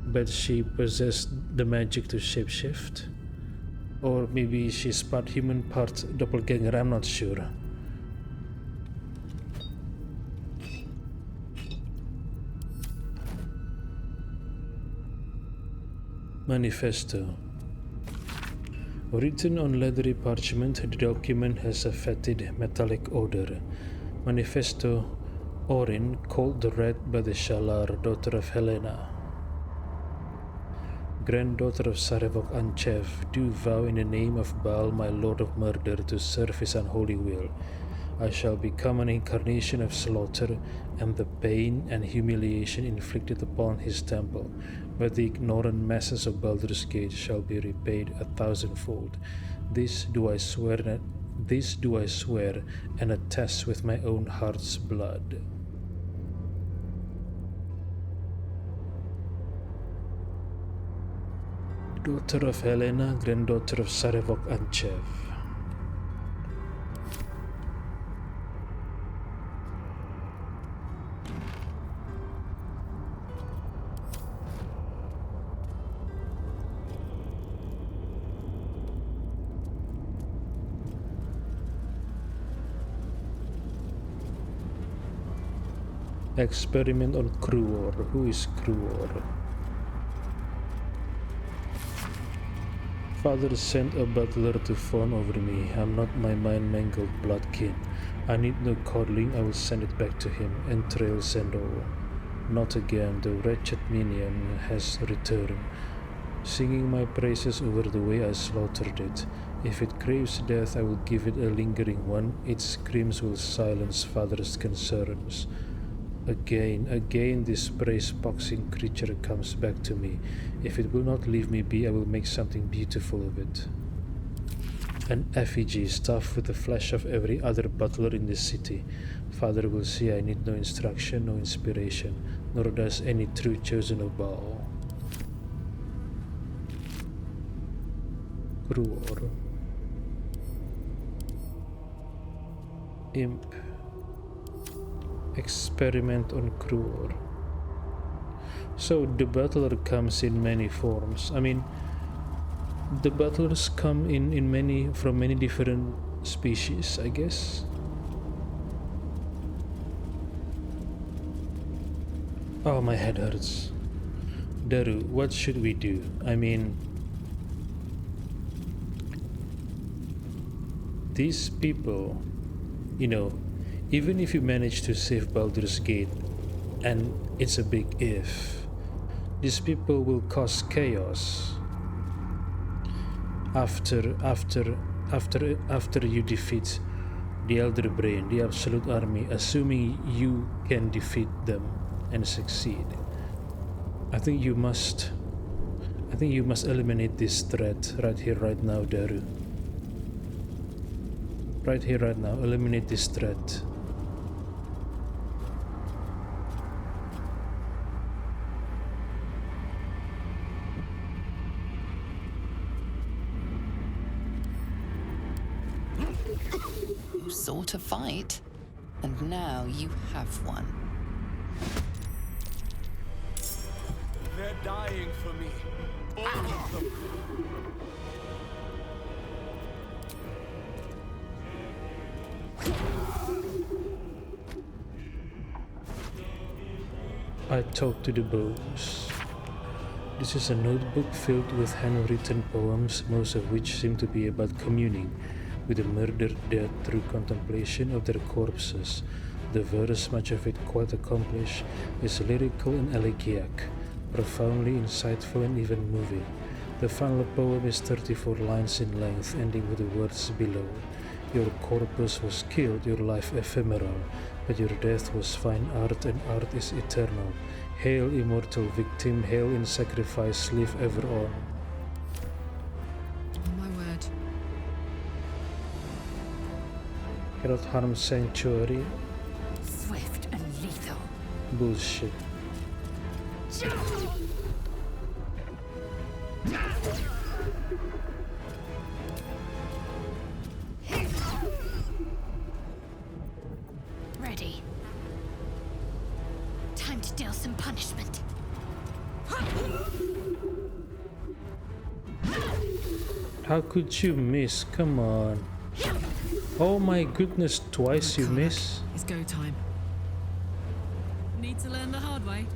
But she possessed the magic to shapeshift? Or maybe she's part human, part doppelganger, I'm not sure. Manifesto. Written on leathery parchment, the document has a fetid metallic odor. Manifesto Orin, called the Red by the Shalar, daughter of Helena. Granddaughter of Sarevok Anchev, do vow in the name of Baal, my lord of murder, to serve his unholy will. I shall become an incarnation of slaughter and the pain and humiliation inflicted upon his temple, but the ignorant masses of Baldur's Gate shall be repaid 1,000-fold. This do I swear and attest with my own heart's blood. Daughter of Helena, granddaughter of Sarevok Anchev. Experiment on Kruor. Who is Kruor? Father sent a butler to fawn over me. I'm not my mind-mangled bloodkin. I need no coddling. I will send it back to him, entrails and all. Not again. The wretched minion has returned, singing my praises over the way I slaughtered it. If it craves death, I will give it a lingering one. Its screams will silence Father's concerns. Again, this praise-boxing creature comes back to me. If it will not leave me be, I will make something beautiful of it. An effigy stuffed with the flesh of every other butler in the city. Father will see I need no instruction, no inspiration, nor does any true chosen of Baal. Kruor. Imp. Experiment on Kruor. So the butler comes in many forms. I mean, the butlers come from many different species, I guess. Oh, my head hurts. Daru, what should we do? I mean, these people, you know, even if you manage to save Baldur's Gate, and it's a big if, these people will cause chaos after you defeat the Elder Brain, the Absolute Army, assuming you can defeat them and succeed. I think you must eliminate this threat right here, right now, Daru. Right here, right now, eliminate this threat. You sought a fight, and now you have one. They're dying for me. All of them. I talk to the bones. This is a notebook filled with handwritten poems, most of which seem to be about communing with the murdered dead through contemplation of their corpses. The verse, much of it quite accomplished, is lyrical and elegiac, profoundly insightful and even moving. The final poem is 34 lines in length, ending with the words below. Your corpus was killed, your life ephemeral, but your death was fine art, and art is eternal. Hail, immortal victim, hail in sacrifice, live ever on. My word. Cannot harm sanctuary. Swift and lethal. Bullshit. Ready. Time to deal some punishment. How could you miss? Come on. Oh my goodness, twice you miss? It's go time. Need to learn the hard way.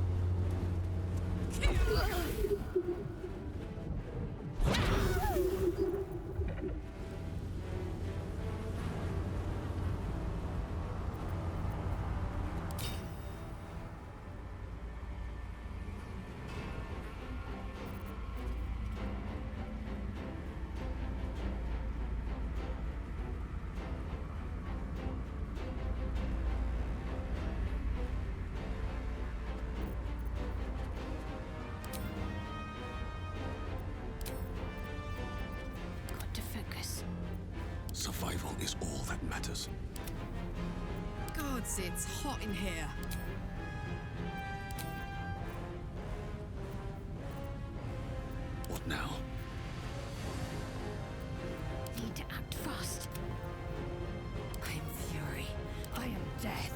Survival is all that matters. Gods, it's hot in here. What now? Need to act fast. I am fury. I am death.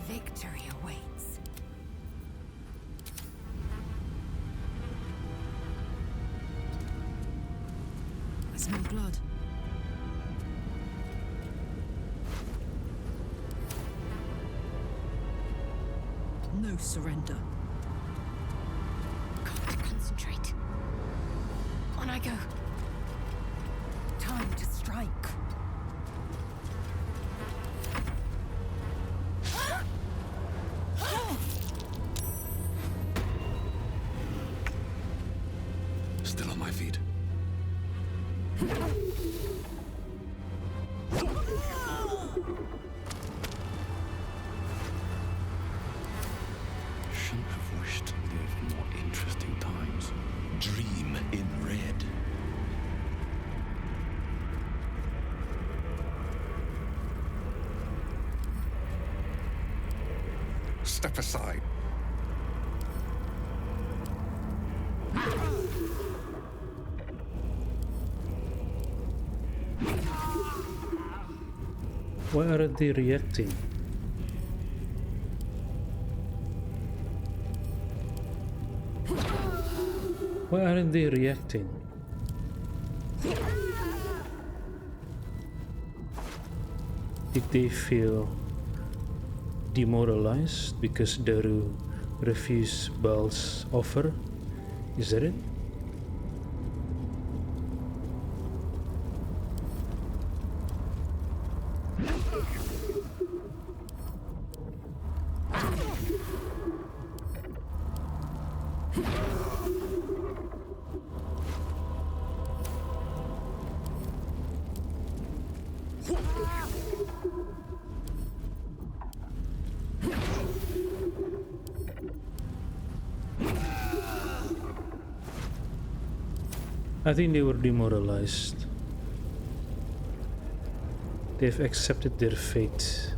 Victory awaits. I smell blood. No surrender. Got to concentrate. On I go. Time to strike. Still on my feet. Shouldn't have wished to live in more interesting times. Dream in red. Step aside. Why aren't they reacting? Why aren't they reacting? Did they feel demoralized because Daru refused Bal's offer? Is that it? I think they were demoralized. They've accepted their fate.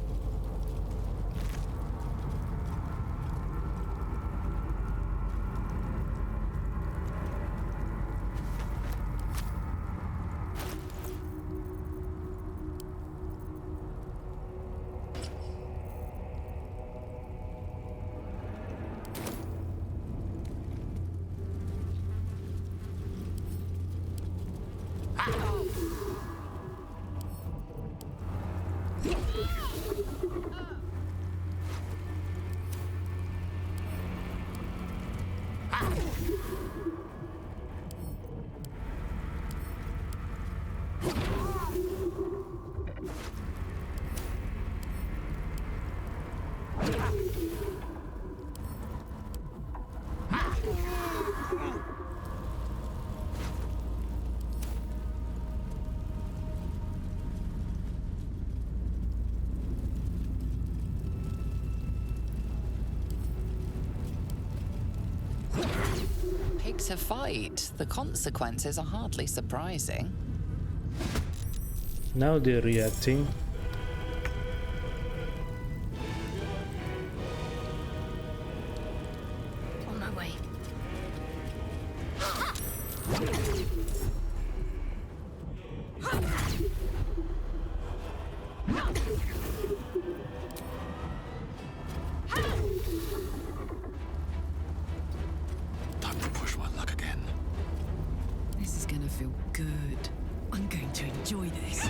To fight, the consequences are hardly surprising. Now they're reacting. On my way. Time to push my luck again. This is gonna feel good. I'm going to enjoy this.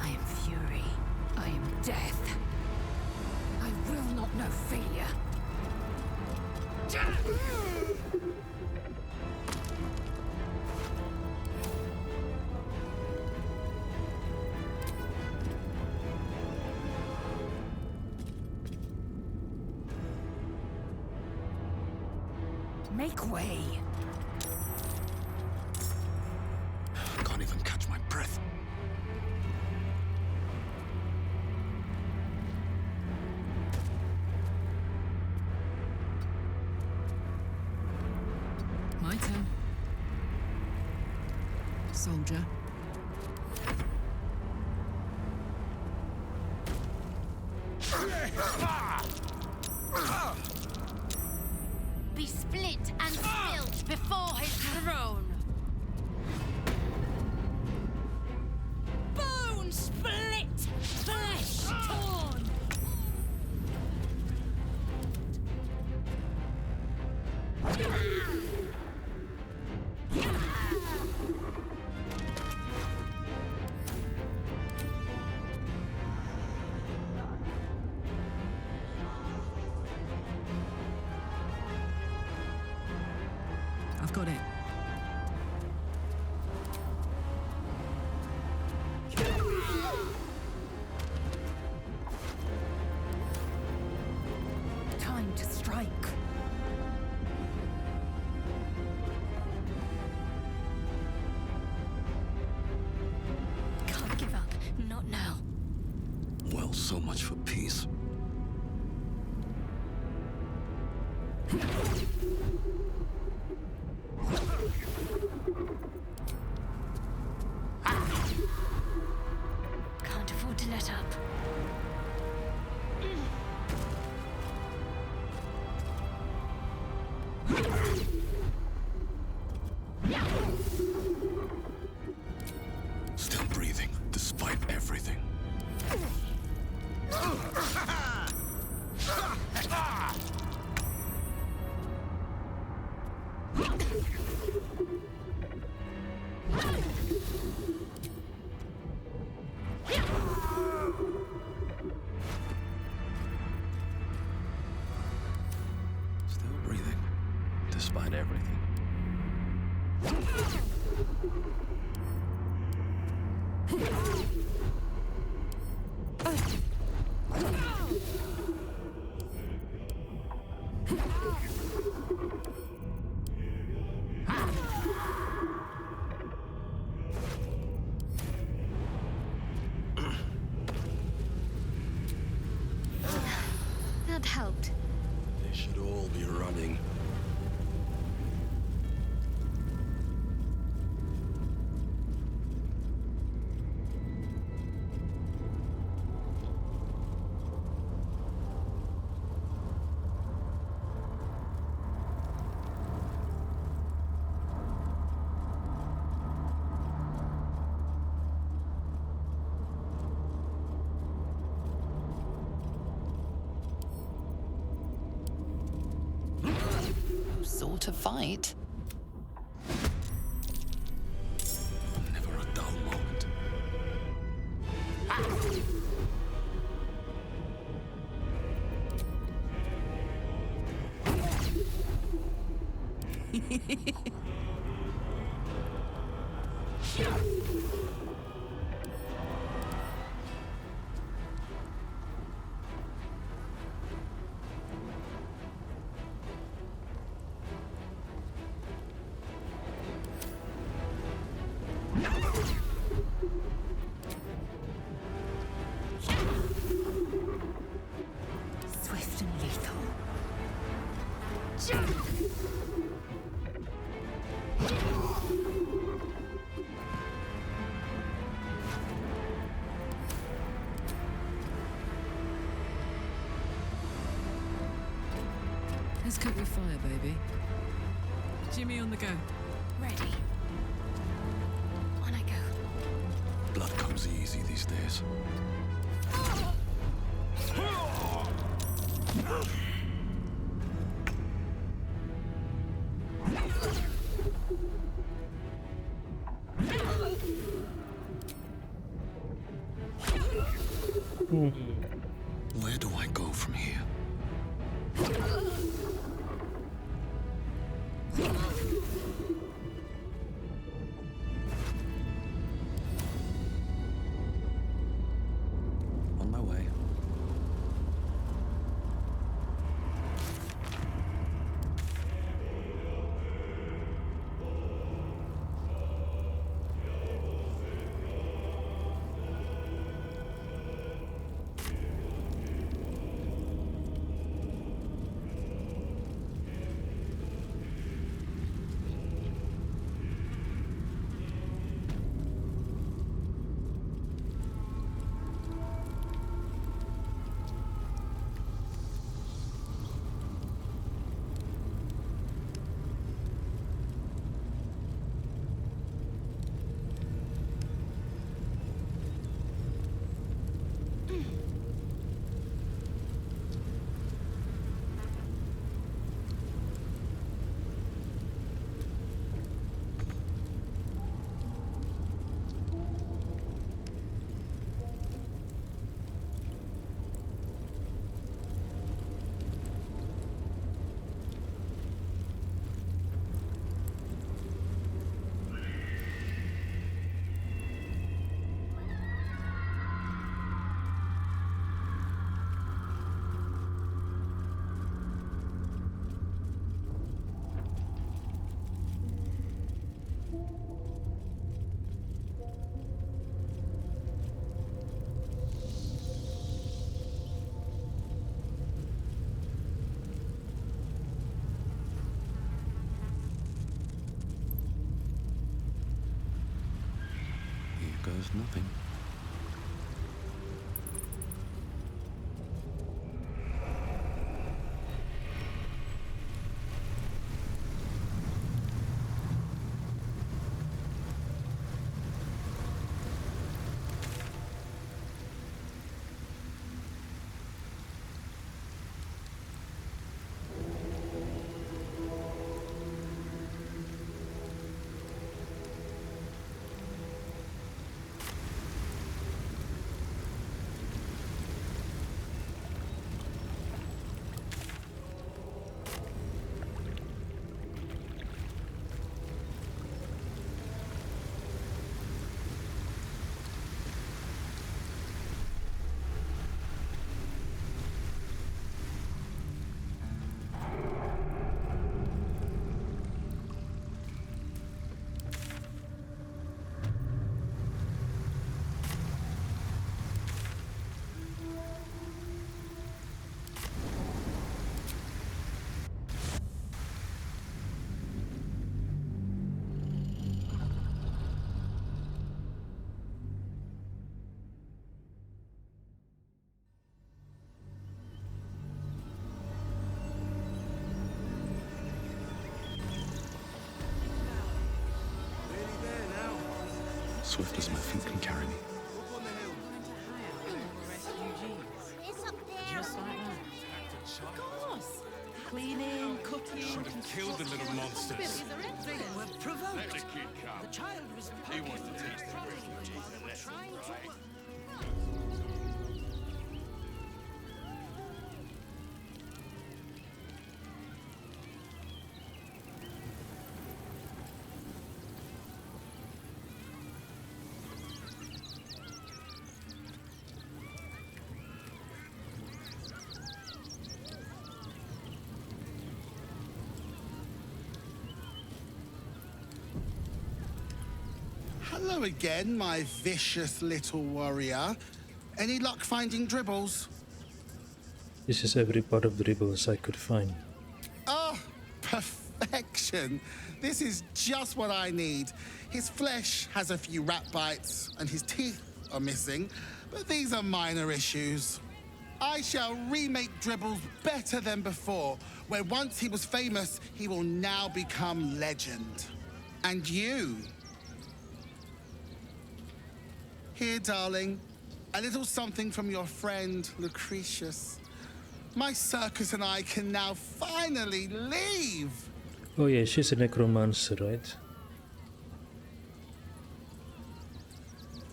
I am fury. I am death. I will not know failure. Make way. Can't even catch my breath. My turn. Soldier. Be split and spilt before his throne. Bone split, flesh torn. I've got it. Time to strike. Can't give up. Not now. Well, so much for peace. Can't afford to let up. Still breathing, despite everything. Still breathing, despite everything. That helped. They should all be running. Sort of fight. Never a dull moment. Swift and lethal. Let's cook with fire, baby. Jimmy on the go. Ready. On I go. Blood comes easy these days. Where do I go from here? On my way. worth nothing. Swift as my feet can carry me. Cleaning, cooking. Should have killed the little monsters. They were provoked. The child was He wants to teach the refugees a lesson, right? Hello again, my vicious little warrior. Any luck finding dribbles? This is every part of dribbles I could find. Oh, perfection. This is just what I need. His flesh has a few rat bites and his teeth are missing, but these are minor issues. I shall remake dribbles better than before, where once he was famous, he will now become legend. And you? Here, darling, a little something from your friend, Lucretius. My circus and I can now finally leave! Oh yeah, she's a necromancer, right?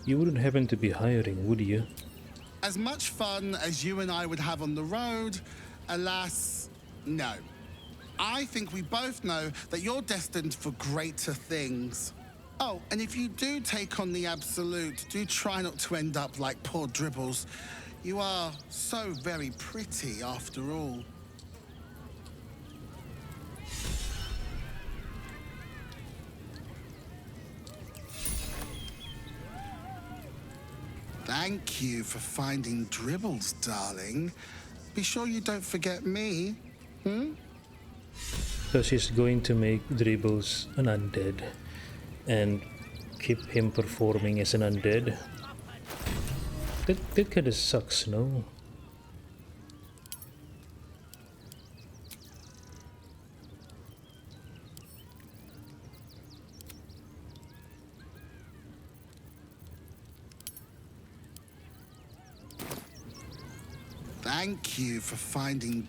You wouldn't happen to be hiring, would you? As much fun as you and I would have on the road, alas, no. I think we both know that you're destined for greater things. Oh, and if you do take on the Absolute, do try not to end up like poor Dribbles. You are so very pretty after all. Thank you for finding Dribbles, darling. Be sure you don't forget me, So she's going to make Dribbles an undead and keep him performing as an undead. That kinda sucks, no? Thank you for finding